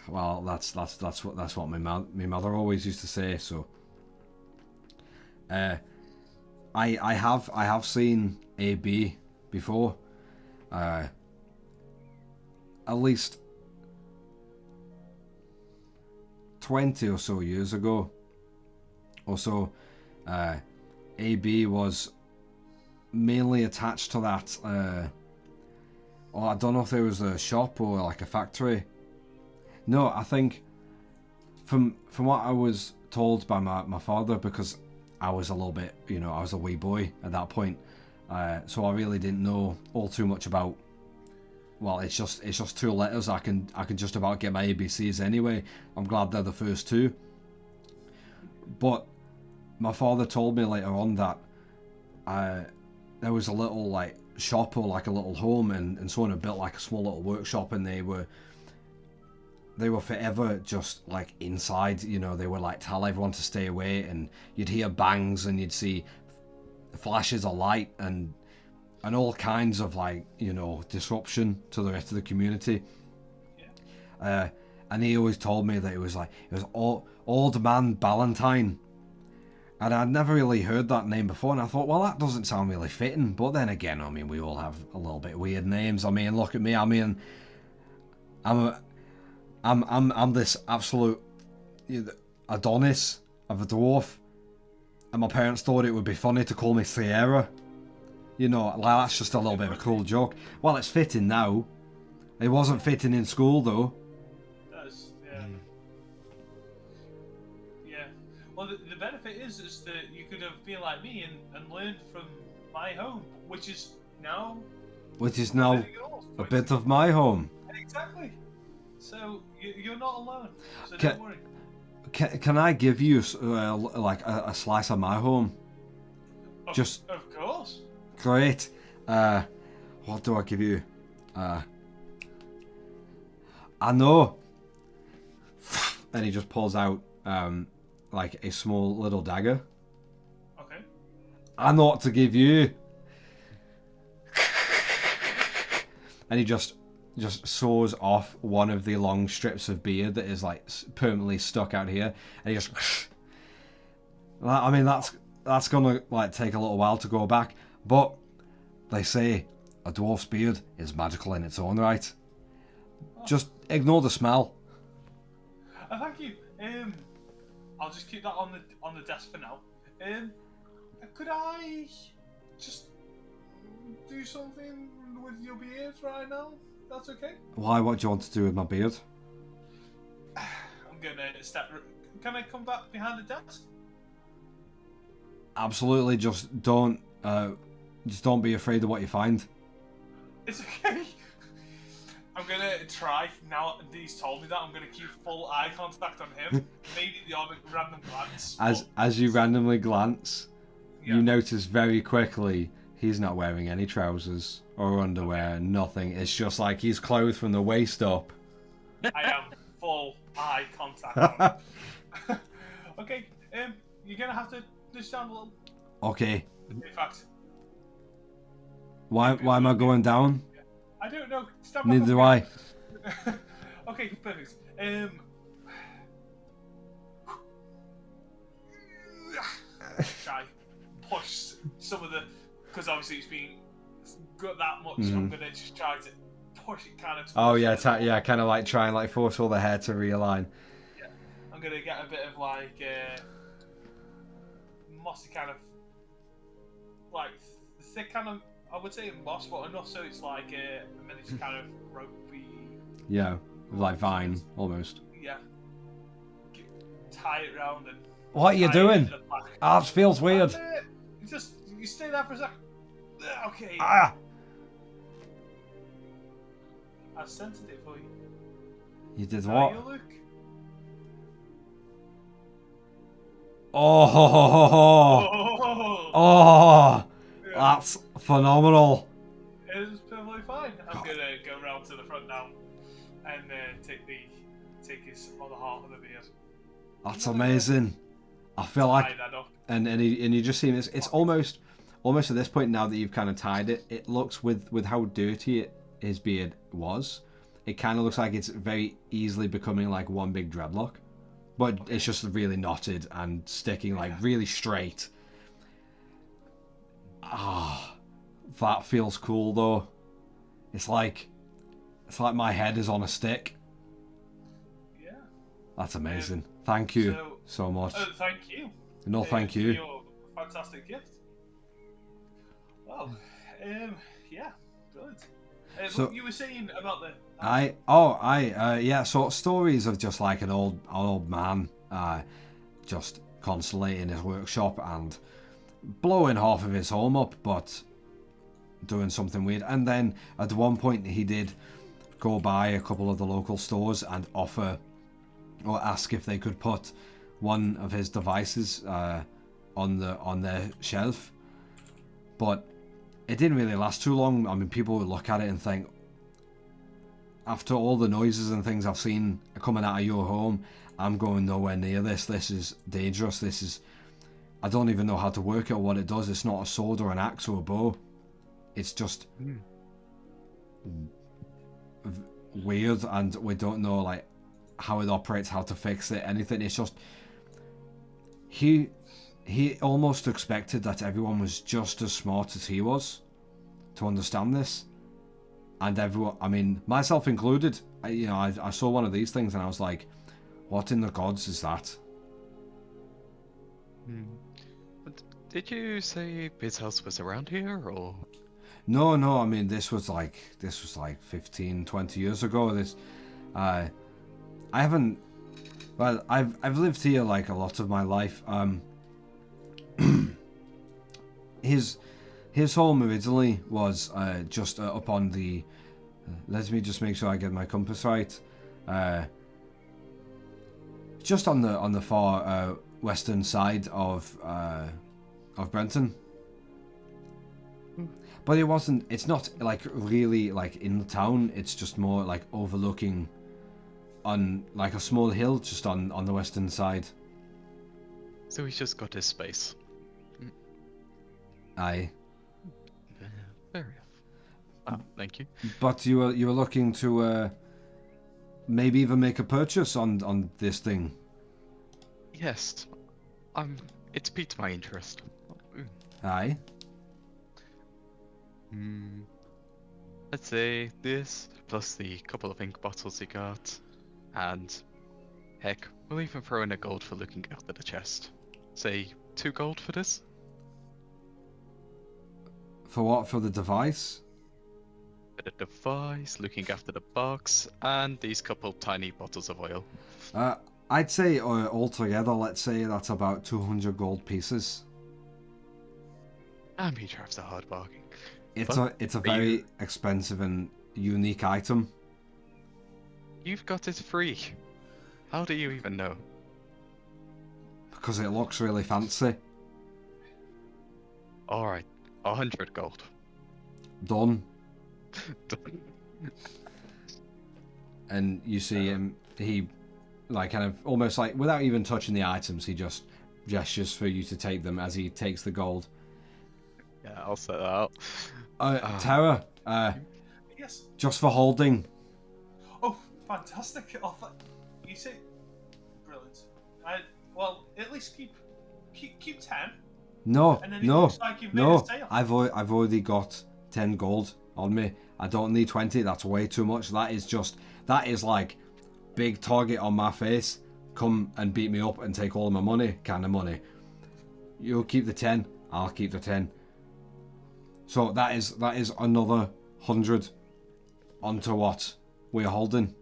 S1: Well, that's what my mother always used to say. So, I have seen AB before, at least 20 or so years ago. Or so, AB was mainly attached to that. Or I don't know if there was a shop or like a factory. No, I think from what I was told by my father, because I was a little bit, I was a wee boy at that point, so I really didn't know all too much about. Well, it's just two letters. I can just about get my ABCs anyway. I'm glad they're the first two. But my father told me later on that there was a little like shop or like a little home, and someone had built like a small little workshop, and they were forever just like inside, they would like tell everyone to stay away, and you'd hear bangs and you'd see flashes of light and all kinds of like, disruption to the rest of the community. and he always told me that it was Old Man Ballantyne. And I'd never really heard that name before, and I thought, well, that doesn't sound really fitting. But then again, I mean, we all have a little bit weird names. I mean, look at me. I mean, I'm this absolute Adonis of a dwarf, and my parents thought it would be funny to call me Sierra. You know, like that's just a little bit of a cool joke. Well, it's fitting now. It wasn't fitting in school though.
S3: Well, the benefit is that you could have been like me and learned from my home, which is now
S1: A bit of my home.
S3: Exactly. So you're not alone. So don't worry.
S1: Can I give you like a slice of my home?
S3: Of course.
S1: Great. What do I give you? I know. And he just pulls out like a small little dagger.
S3: Okay.
S1: I know what to give you. And he just saws off one of the long strips of beard that is like permanently stuck out here, and he just. I mean, that's gonna like take a little while to go back, but they say a dwarf's beard is magical in its own right. Just ignore the smell.
S3: Thank you. I'll just keep that on the desk for now. Could I just do something with your beard right now? That's okay.
S1: Why? What do you want to do with my beard?
S3: I'm gonna step. Can I come back behind the desk?
S1: Absolutely. Just don't be afraid of what you find.
S3: It's okay. I'm gonna try. Now that he's told me that, I'm gonna keep full eye contact on him. Maybe the odd random glance.
S1: As you randomly glance,
S3: Yeah.
S1: you notice very quickly he's not wearing any trousers or underwear. Nothing. It's just like he's clothed from the waist up.
S3: I am full eye contact on him. Okay. You're gonna have to just stand a little.
S1: Okay.
S3: In fact.
S1: Why am I going down?
S3: I don't know. Stand
S1: Neither do I.
S3: Okay, perfect. Try push some of the, because obviously it's been got that much. I'm gonna just try to push it kind of.
S1: Oh yeah, kind of like try and like force all the hair to realign.
S3: Yeah, I'm gonna get a bit of like mossy kind of, like thick kind of. I would say moss, but enough so it's like a miniature kind of ropey.
S1: Yeah, like vine almost.
S3: Yeah. Tie it round and.
S1: What are you doing? Ah, it feels weird.
S3: You stay there for a second. Okay.
S1: Ah!
S3: I scented it for you.
S1: You did
S3: How
S1: what?
S3: you look?
S1: Oh,
S3: Oh.
S1: that's phenomenal.
S3: It is perfectly fine. I'm gonna go round to the front now and take his other half of the beard.
S1: That's amazing. I feel like,
S3: Tie that up.
S1: and you just see this. It's almost at this point now that you've kind of tied it. It looks with how dirty his beard was. It kind of looks like it's very easily becoming like one big dreadlock, but it's just really knotted and sticking like really straight. Ah, that feels cool though. It's like my head is on a stick.
S3: Yeah.
S1: That's amazing. Thank you so much.
S3: Thank you.
S1: No, thank
S3: For
S1: you.
S3: your fantastic gift. Well, yeah, good.
S1: So-
S3: What you were saying about the.
S1: Yeah. So stories of just like an old man, just constantly in his workshop and blowing half of his home up, but doing something weird. And then at one point he did go by a couple of the local stores and offer or ask if they could put one of his devices on their shelf, but it didn't really last too long. I mean, people would look at it and think, after all the noises and things I've seen coming out of your home, I'm going nowhere near this. This is dangerous. I don't even know how to work it or what it does. It's not a sword or an axe or a bow. It's just weird, and we don't know like how it operates, how to fix it, anything. It's just he almost expected that everyone was just as smart as he was to understand this, and everyone, I mean, myself included. I saw one of these things and I was like, what in the gods is that?
S2: But did you say his house was around here, or?
S1: No, I mean, this was like 15, 20 years ago. I haven't. Well, I've lived here like a lot of my life. His home originally was just up on the. Let me just make sure I get my compass right. Just on the far western side of Brenton. But it's not like really like in the town. It's just more like overlooking on like a small hill just on the western side.
S2: So he's just got his space.
S1: Aye.
S2: Yeah, fair enough. Ah, thank you.
S1: But you were looking to maybe even make a purchase on this thing.
S2: Yes, it's piqued my interest.
S1: Aye.
S2: Let's say this plus the couple of ink bottles you got, and heck, we'll even throw in a gold for looking after the chest. Say 2 gold for this.
S1: For what? For the device?
S2: For the device, looking after the box, and these couple tiny bottles of oil.
S1: I'd say altogether, let's say that's about 200 gold pieces.
S2: And he drives a hard bargain.
S1: It's a very expensive and unique item.
S2: You've got it free. How do you even know?
S1: Because it looks really fancy.
S2: Alright, 100 gold.
S1: Done. And you see him, he like kind of almost like without even touching the items, he just gestures for you to take them as he takes the gold.
S2: Yeah, I'll set that out.
S1: Tara,
S3: Yes.
S1: just for holding.
S3: Oh, fantastic! You say, brilliant. Well, at least keep 10.
S1: No,
S3: And then it looks like you've made a sale.
S1: I've already got 10 gold on me. I don't need 20. That's way too much. That is like big target on my face. Come and beat me up and take all of my money kind of money. You'll keep the 10. I'll keep the 10. So that is another 100 onto what we're holding.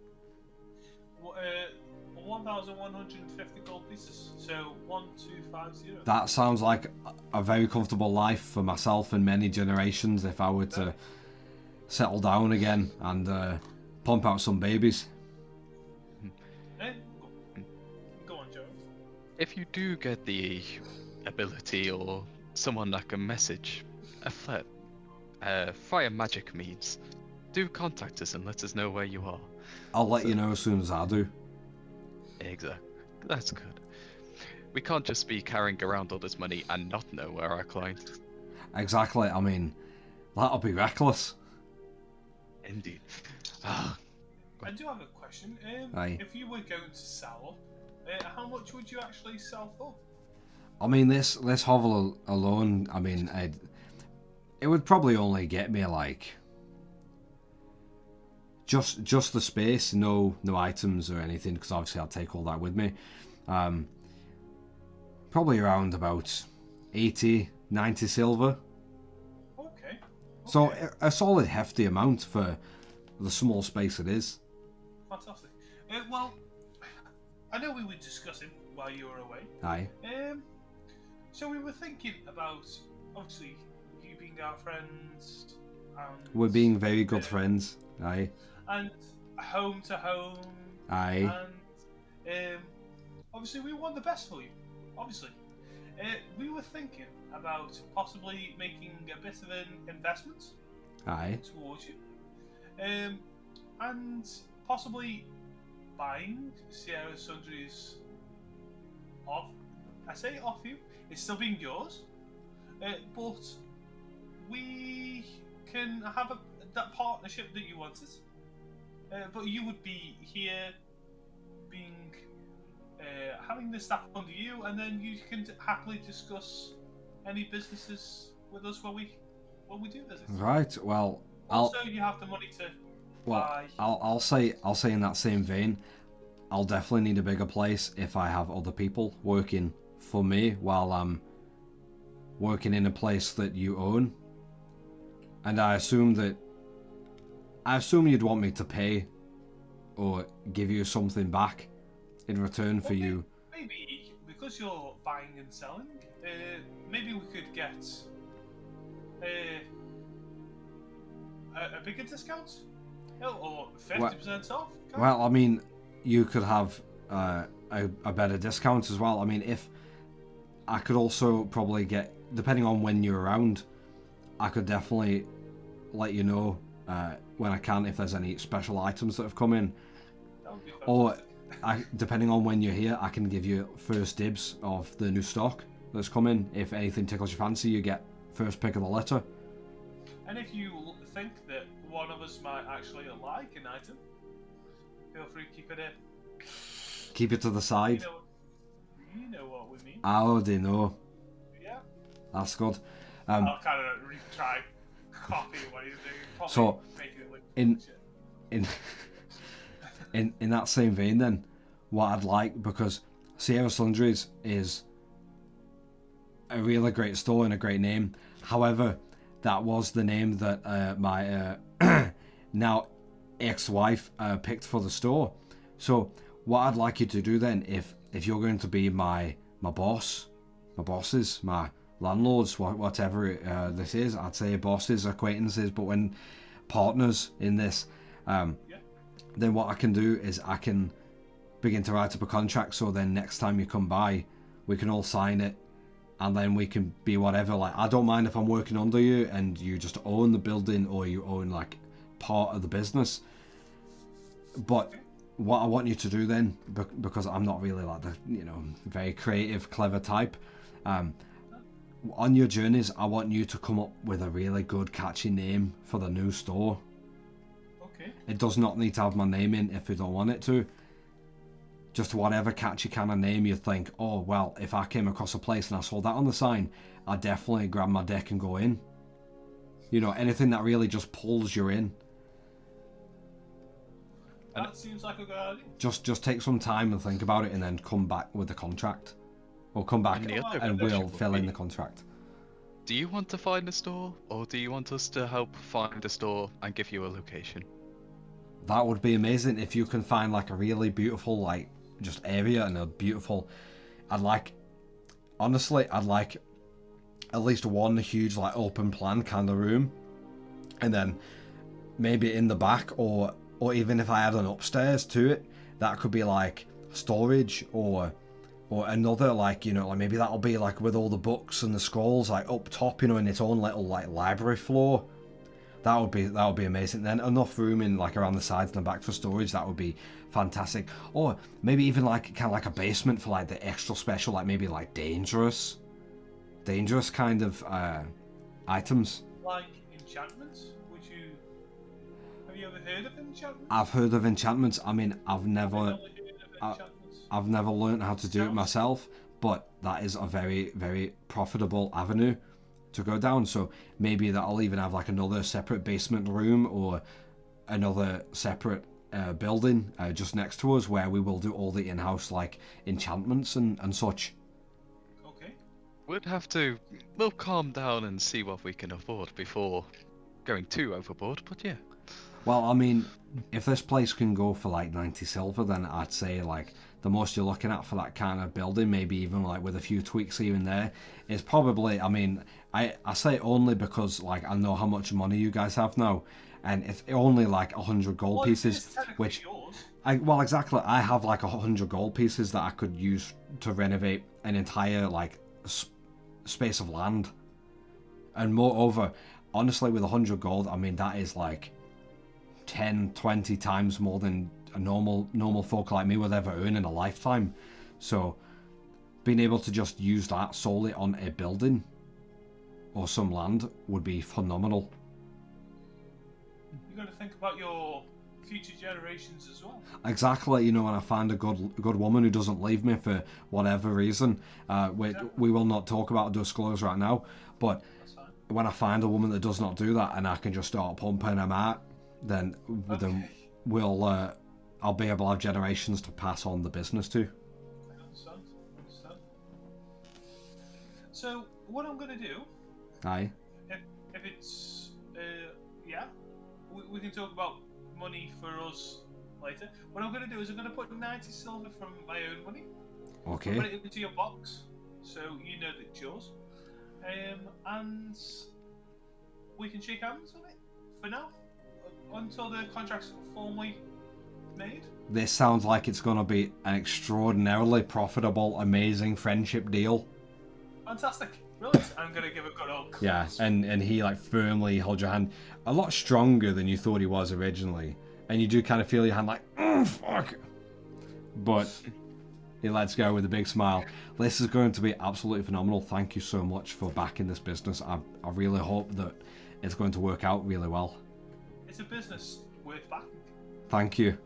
S3: 1,150 gold pieces. So 1,250.
S1: That sounds like a very comfortable life for myself and many generations if I were to settle down again and pump out some babies.
S3: Go on, Joe.
S2: If you do get the ability or someone that can message a threat via magic means, do contact us and let us know where you are.
S1: I'll let you know as soon as I do.
S2: Exactly. That's good. We can't just be carrying around all this money and not know where our client is.
S1: Exactly. I mean, that'll be reckless.
S2: Indeed.
S3: I do have a question.
S1: Aye.
S3: If you were going to sell, how much would you actually sell for?
S1: I mean, this hovel alone, I mean, it would probably only get me like just the space, no items or anything, because obviously I'll take all that with me. Probably around about 80, 90 silver.
S3: Okay.
S1: So a solid hefty amount for the small space it is.
S3: Fantastic. Well, I know we were discussing while you were away.
S1: Aye.
S3: So we were thinking about, obviously, you being our friends. And,
S1: We're being very good friends. Aye.
S3: And home to home.
S1: Aye.
S3: And obviously we want the best for you. Obviously. We were thinking about possibly making a bit of an investment
S1: Aye.
S3: towards you. And possibly buying Sierra Sundry's off. I say off you. It's still being yours. But we can have that partnership that you wanted. But you would be here having the staff under you, and then you can happily discuss any businesses with us when we do visit.
S1: Right. Well,
S3: Also, you have the money to buy.
S1: I'll say in that same vein, I'll definitely need a bigger place if I have other people working for me while I'm working in a place that you own. And I assume you'd want me to pay or give you something back in return for you.
S3: Maybe because you're buying and selling, maybe we could get a bigger discount, or 50% off.
S1: Well, I mean, you could have a better discount as well. I mean, if I could also probably get, depending on when you're around, I could definitely let you know when I can if there's any special items that have come in.
S3: That would be
S1: Or,
S3: fantastic.
S1: depending on when you're here, I can give you first dibs of the new stock that's come in. If anything tickles your fancy, you get first pick of the litter.
S3: And if you think that one of us might actually like an item, feel free to keep it in.
S1: Keep it to the side.
S3: You know what we mean.
S1: I already know.
S3: Yeah.
S1: That's good.
S3: I'll kind of try copy what he's doing. Probably
S1: So,
S3: making it look
S1: in-
S3: shit.
S1: in that same vein then, what I'd like, because Sierra Sundries is a really great store and a great name. However, that was the name that my now ex-wife picked for the store. So what I'd like you to do then, if you're going to be my boss, my bosses, my landlords, whatever this is, I'd say bosses, acquaintances, but when partners in this, then what I can do is I can begin to write up a contract, so then next time you come by, we can all sign it, and then we can be whatever. Like, I don't mind if I'm working under you and you just own the building or you own like part of the business. But what I want you to do then, because I'm not really like the very creative, clever type, on your journeys, I want you to come up with a really good, catchy name for the new store.
S3: Okay.
S1: It does not need to have my name in if you don't want it to. Just whatever catchy kind of name you think, oh, well, if I came across a place and I saw that on the sign, I'd definitely grab my deck and go in. Anything that really just pulls you in.
S3: That seems like a good idea.
S1: Just take some time and think about it and then come back with the contract. Or come back
S2: And the other
S1: and
S2: question
S1: we'll
S2: would
S1: fill in
S2: be-
S1: the contract.
S2: Do you want to find a store, or do you want us to help find a store and give you a location?
S1: That would be amazing if you can find like a really beautiful like just area and a beautiful. I'd like at least one huge like open plan kind of room, and then maybe in the back or even if I had an upstairs to it, that could be like storage or another like like maybe that'll be like with all the books and the scrolls like up top in its own little like library floor. That would be amazing. Then enough room in like around the sides and the back for storage. That would be fantastic. Or maybe even like kind of like a basement for like the extra special, like maybe like dangerous kind of items.
S3: Like enchantments? Have you ever heard of enchantments?
S1: I've heard of enchantments. I mean, I've never
S3: Only heard of enchantments.
S1: I've never learned how to do it
S3: Spells?
S1: myself, but that is a very, very profitable avenue to go down. So maybe that'll even have like another separate basement room or another separate building just next to us where we will do all the in-house like enchantments and such.
S3: Okay.
S2: We'll calm down and see what we can afford before going too overboard, but yeah.
S1: Well, I mean, if this place can go for like 90 silver, then I'd say like the most you're looking at for that kind of building, maybe even like with a few tweaks here and there, is probably, I mean, I say only because like I know how much money you guys have now, and it's only like 100 gold
S3: Well,
S1: pieces,
S3: it's technically
S1: which,
S3: yours.
S1: exactly, I have like 100 gold pieces that I could use to renovate an entire like space of land, and moreover, honestly, with 100 gold, I mean, that is like 10-20 times more than a normal folk like me would ever earn in a lifetime. So being able to just use that solely on a building or some land would be phenomenal.
S3: You got to think about your future generations as well.
S1: Exactly, you know, when I find a good woman who doesn't leave me for whatever reason, we will not talk about or disclose right now, but
S3: That's fine.
S1: when I find a woman that does not do that and I can just start pumping them out, then
S3: Okay.
S1: I'll be able to have generations to pass on the business to.
S3: I understand. So what I'm gonna do,
S1: Aye.
S3: if it's yeah, we can talk about money for us later. What I'm gonna do is I'm gonna put 90 silver from my own money.
S1: Okay.
S3: Put it into your box, so you know that it's yours. And we can shake hands on it for now, until the contract's formally made.
S1: This sounds like it's going to be an extraordinarily profitable, amazing friendship deal.
S3: Fantastic, brilliant. I'm gonna give a good old clasp.
S1: Yeah, and he like firmly holds your hand, a lot stronger than you thought he was originally, and you do kind of feel your hand like, fuck. But he lets go with a big smile. This is going to be absolutely phenomenal. Thank you so much for backing this business. I really hope that it's going to work out really well.
S3: It's a business worth backing.
S1: Thank you.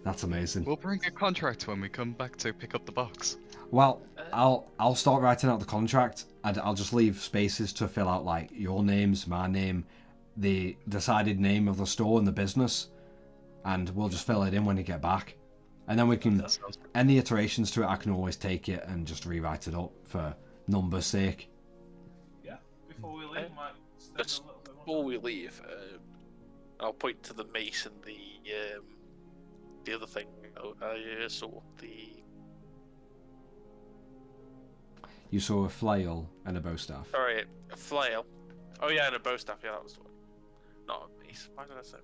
S1: That's amazing.
S2: We'll bring a contract when we come back to pick up the box.
S1: Well, I'll start writing out the contract, and I'll just leave spaces to fill out like your names, my name, the decided name of the store and the business, and we'll just fill it in when you get back. And then we can, any iterations to it, I can always take it and just rewrite it up for numbers' sake.
S3: Yeah, before we leave, might spend a
S4: Just
S3: little bit more
S4: before
S3: time.
S4: we leave, I'll point to the mace and the other thing I saw.
S1: You saw a flail and a bow staff.
S4: Sorry, a flail. Oh yeah, and a bow staff. Yeah, that was one. Not a mace. Why did I say?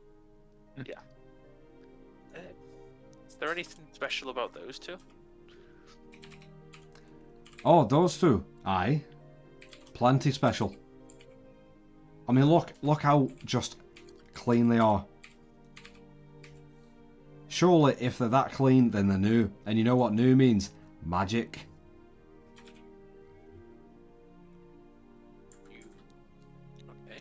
S4: Yeah. Is there anything special about those two?
S1: Oh, those two. Aye. Plenty special. I mean, look how just clean they are. Surely, if they're that clean, then they're new. And you know what new means? Magic.
S4: Okay.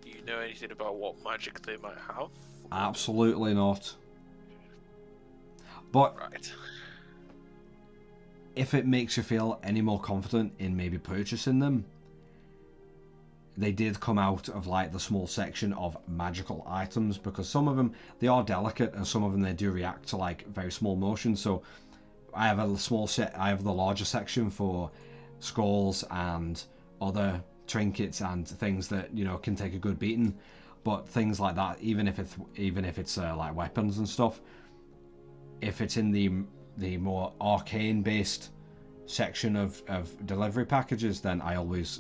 S4: Do you know anything about what magic they might have?
S1: Absolutely not. But
S4: Right.
S1: if it makes you feel any more confident in maybe purchasing them, they did come out of like the small section of magical items, because some of them, they are delicate, and some of them they do react to like very small motions. So I have a small set, I have the larger section for skulls and other trinkets and things that, you know, can take a good beating. But things like that, even if it's like weapons and stuff, if it's in the more arcane based section of delivery packages, then I always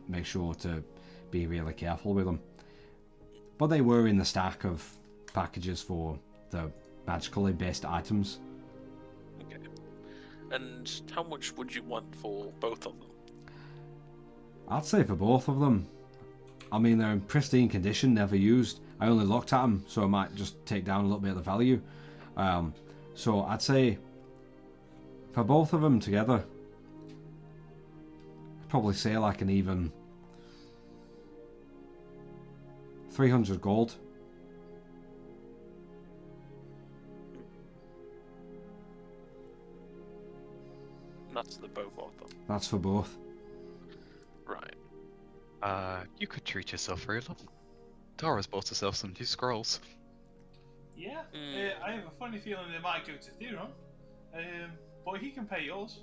S1: make sure to be really careful with them. But they were in the stack of packages for the magically based items.
S4: Okay. And how much would you want for both of them?
S1: I'd say for both of them. I mean, they're in pristine condition, never used. I only looked at them, so I might just take down a little bit of the value. So I'd say for both of them together, I'd probably say like an even 300 gold.
S4: That's the both of them.
S1: That's for both.
S4: Right.
S2: You could treat yourself real. Tara's bought herself some new scrolls.
S3: Yeah,
S4: Mm.
S3: I have a funny feeling they might go to Theron, but he can pay yours.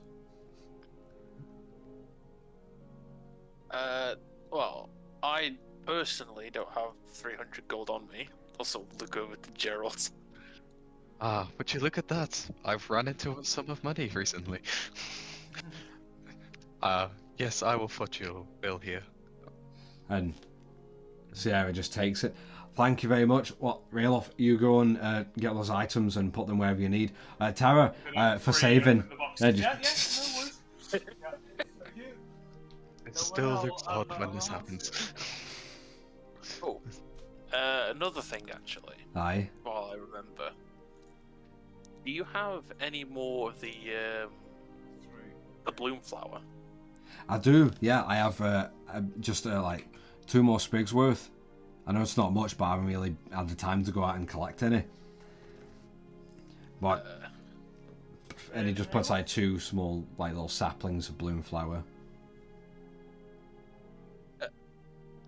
S4: Well, I personally don't have 300 gold on me. Also, look over to Gerald.
S2: Would you look at that? I've run into a sum of money recently. Yes, I will foot your bill here.
S1: And Sierra just takes it. Thank you very much. Well, Railoff, you go and get those items and put them wherever you need. Tara, for saving.
S3: Yeah,
S1: just-
S3: no worries. Yeah, thank you.
S2: It
S3: Don't
S2: still
S3: worry,
S2: looks
S3: I'll-
S2: odd when this
S3: I'll-
S2: happens.
S4: Oh, another thing actually,
S1: Aye.
S4: while I remember. Do you have any more of the bloom flower?
S1: I do, yeah. I have just like 2 more sprigs worth. I know it's not much, but I haven't really had the time to go out and collect any. But and he just puts like 2 small, like little saplings of bloom flower.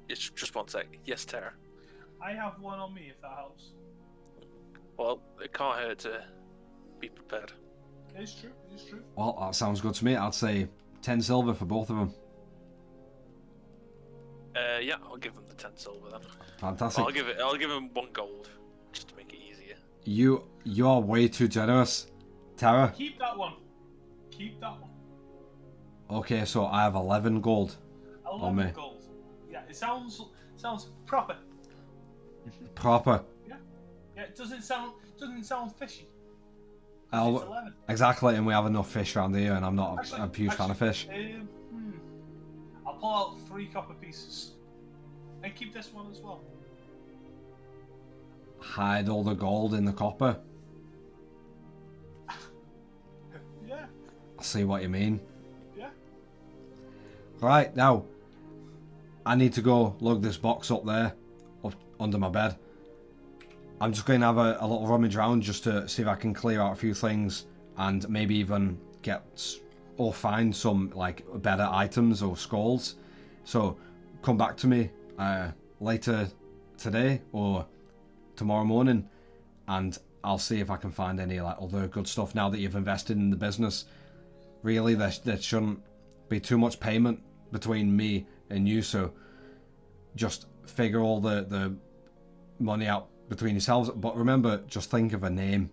S4: It's just one sec. Yes, Tara.
S3: I have one on me if that helps.
S4: Well, it can't hurt to be prepared.
S3: It's true. It's true.
S1: Well, that sounds good to me. I'd say 10 silver for both of them.
S4: Yeah, I'll give him the 10 silver then.
S1: Fantastic.
S4: I'll give him 1 gold, just to make it easier.
S1: You're way too generous, Tara.
S3: Keep that one. Keep that one.
S1: Okay, so I have 11 gold
S3: 11
S1: on me.
S3: gold. Yeah, it sounds proper.
S1: Proper.
S3: Yeah, it doesn't sound fishy. It's 11.
S1: Exactly, and we have enough fish around here, and I'm not a huge fan of fish.
S3: I'll pull out 3 copper pieces. And keep this one as well.
S1: Hide all the gold in the copper.
S3: Yeah,
S1: I see what you mean.
S3: yeah.
S1: Right, now, I need to go lug this box up there, up under my bed. I'm just going to have a little rummage around just to see if I can clear out a few things and maybe even get or find some like better items or skulls. So come back to me later today or tomorrow morning and I'll see if I can find any like other good stuff now that you've invested in the business. Really, there shouldn't be too much payment between me and you, so just figure all the money out between yourselves. But remember, just think of a name.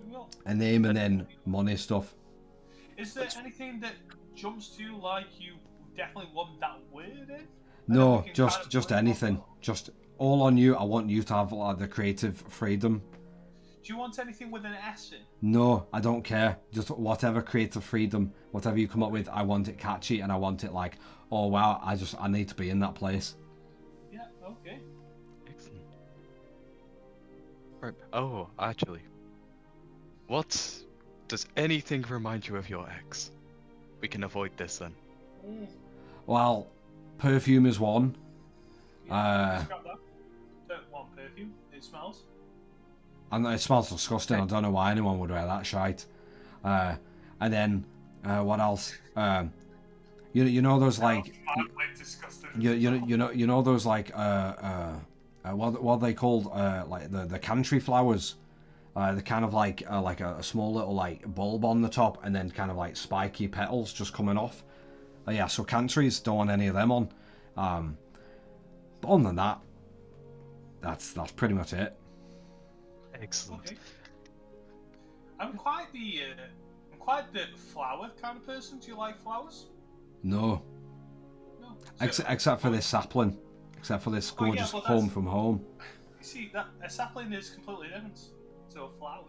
S3: Well,
S1: A name and then money stuff.
S3: is there anything that jumps to you like you definitely want that word in?
S1: No, just anything. Just all on you. I want you to have like the creative freedom.
S3: Do you want anything with an S in?
S1: No, I don't care. Just whatever creative freedom, whatever you come up with, I want it catchy and I want it like, oh wow, I need to be in that place.
S3: Yeah, okay.
S2: Excellent. Right. Oh, actually. What does anything remind you of your ex? We can avoid this then.
S1: Well, perfume is one.
S3: Scrap that. Don't want perfume. It smells.
S1: And it smells disgusting. I don't know why anyone would wear that shite. And then what else? You know those like
S3: Disgusting.
S1: you know those like what are they called? Like the country flowers. They're kind of like a small little like bulb on the top, and then kind of like spiky petals just coming off. Yeah, so countries, don't want any of them on. But other than that, that's pretty much it.
S2: Excellent.
S3: Okay. I'm quite the flower kind of person. Do you like flowers?
S1: No,
S3: No.
S1: except for this sapling, except for this
S3: Oh, yeah,
S1: gorgeous
S3: well,
S1: home
S3: that's-
S1: from home.
S3: You see, that a sapling is completely different to a flower.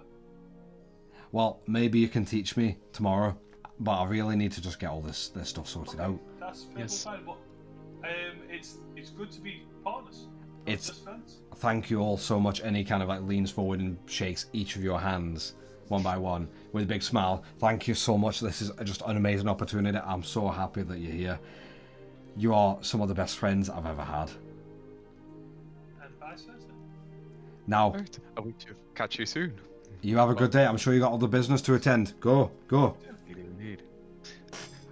S1: Well, maybe you can teach me tomorrow, but I really need to just get all this stuff sorted out.
S3: That's perfectly
S2: Yes.
S3: fine. But it's good to be partners. not
S1: It's-
S3: just friends.
S1: Thank you all so much. And he kind of like leans forward and shakes each of your hands one by one with a big smile. Thank you so much. This is just an amazing opportunity. I'm so happy that you're here. You are some of the best friends I've ever had.
S3: And vice versa.
S1: Now,
S2: Right. I wait to catch you soon.
S1: you have a good day. I'm sure you got other business to attend. Go.
S2: Indeed.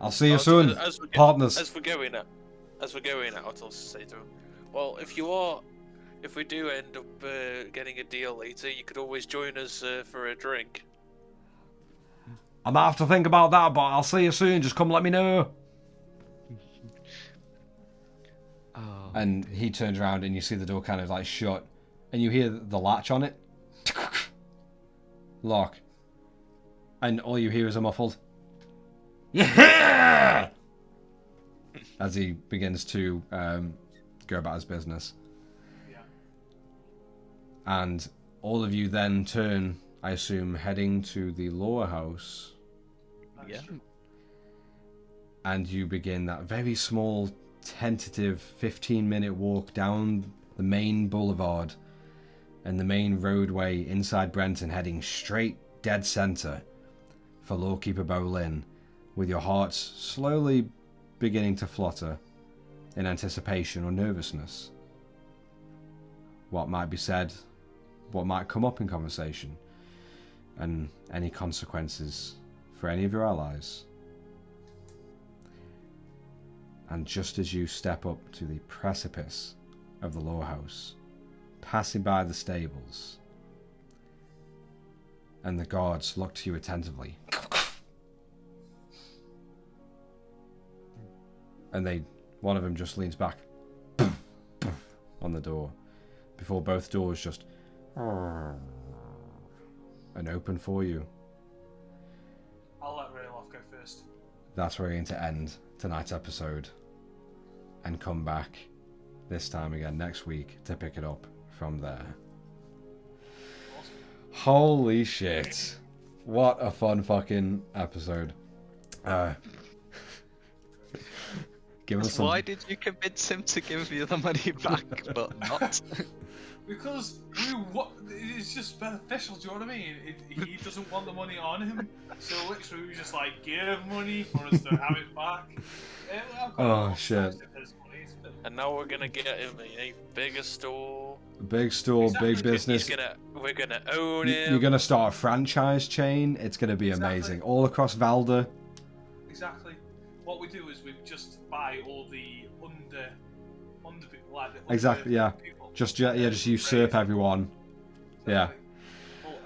S1: I'll see you
S4: Oh,
S1: soon,
S4: as we're
S1: partners.
S4: As we're going out, I'll say to him, well, if we do end up getting a deal later, you could always join us for a drink.
S1: I might have to think about that, but I'll see you soon. Just come let me know.
S2: Oh,
S1: And he turns around and you see the door kind of like shut, and you hear the latch on it. Lock. And all you hear is a muffled yeah, as he begins to go about his business.
S3: Yeah.
S1: And all of you then turn, I assume, heading to the lower house,
S3: That's
S2: yeah.
S3: true.
S1: and you begin that very small, tentative 15-minute walk down the main boulevard and the main roadway inside Brenton, heading straight dead center for Lawkeeper Bolin, with your hearts slowly beginning to flutter in anticipation or nervousness. what might be said, what might come up in conversation, and any consequences for any of your allies. And just as you step up to the precipice of the Law House, passing by the stables, and the guards look to you attentively, and one of them just leans back on the door, before both doors just and open for you.
S3: I'll let Rayloff go first.
S1: That's where we're going to end tonight's episode, and come back this time again next week to pick it up from there.
S3: Awesome.
S1: Holy shit. What a fun fucking episode. Give us some...
S2: Why did you convince him to give you the money back, but not?
S3: Because it's just beneficial, do you know what I mean? He doesn't want the money on him, so literally we just like give money for us to have it back.
S1: Oh shit.
S4: And now we're gonna get him a bigger store.
S1: Big store,
S3: Exactly.
S1: big business.
S4: We're gonna own him.
S1: You're gonna start a franchise chain. It's gonna be amazing. All across Valdur.
S3: Exactly. What we do is we just buy all the under
S1: Exactly, yeah.
S3: people.
S1: Just usurp everyone. Yeah.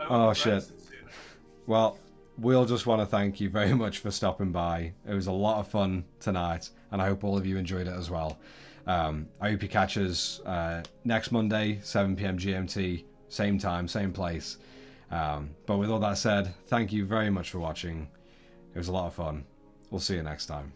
S1: Oh shit. Well, we'll just want to thank you very much for stopping by. It was a lot of fun tonight, and I hope all of you enjoyed it as well. I hope you catch us next Monday, 7 PM GMT, same time, same place. But with all that said, thank you very much for watching. It was a lot of fun. We'll see you next time.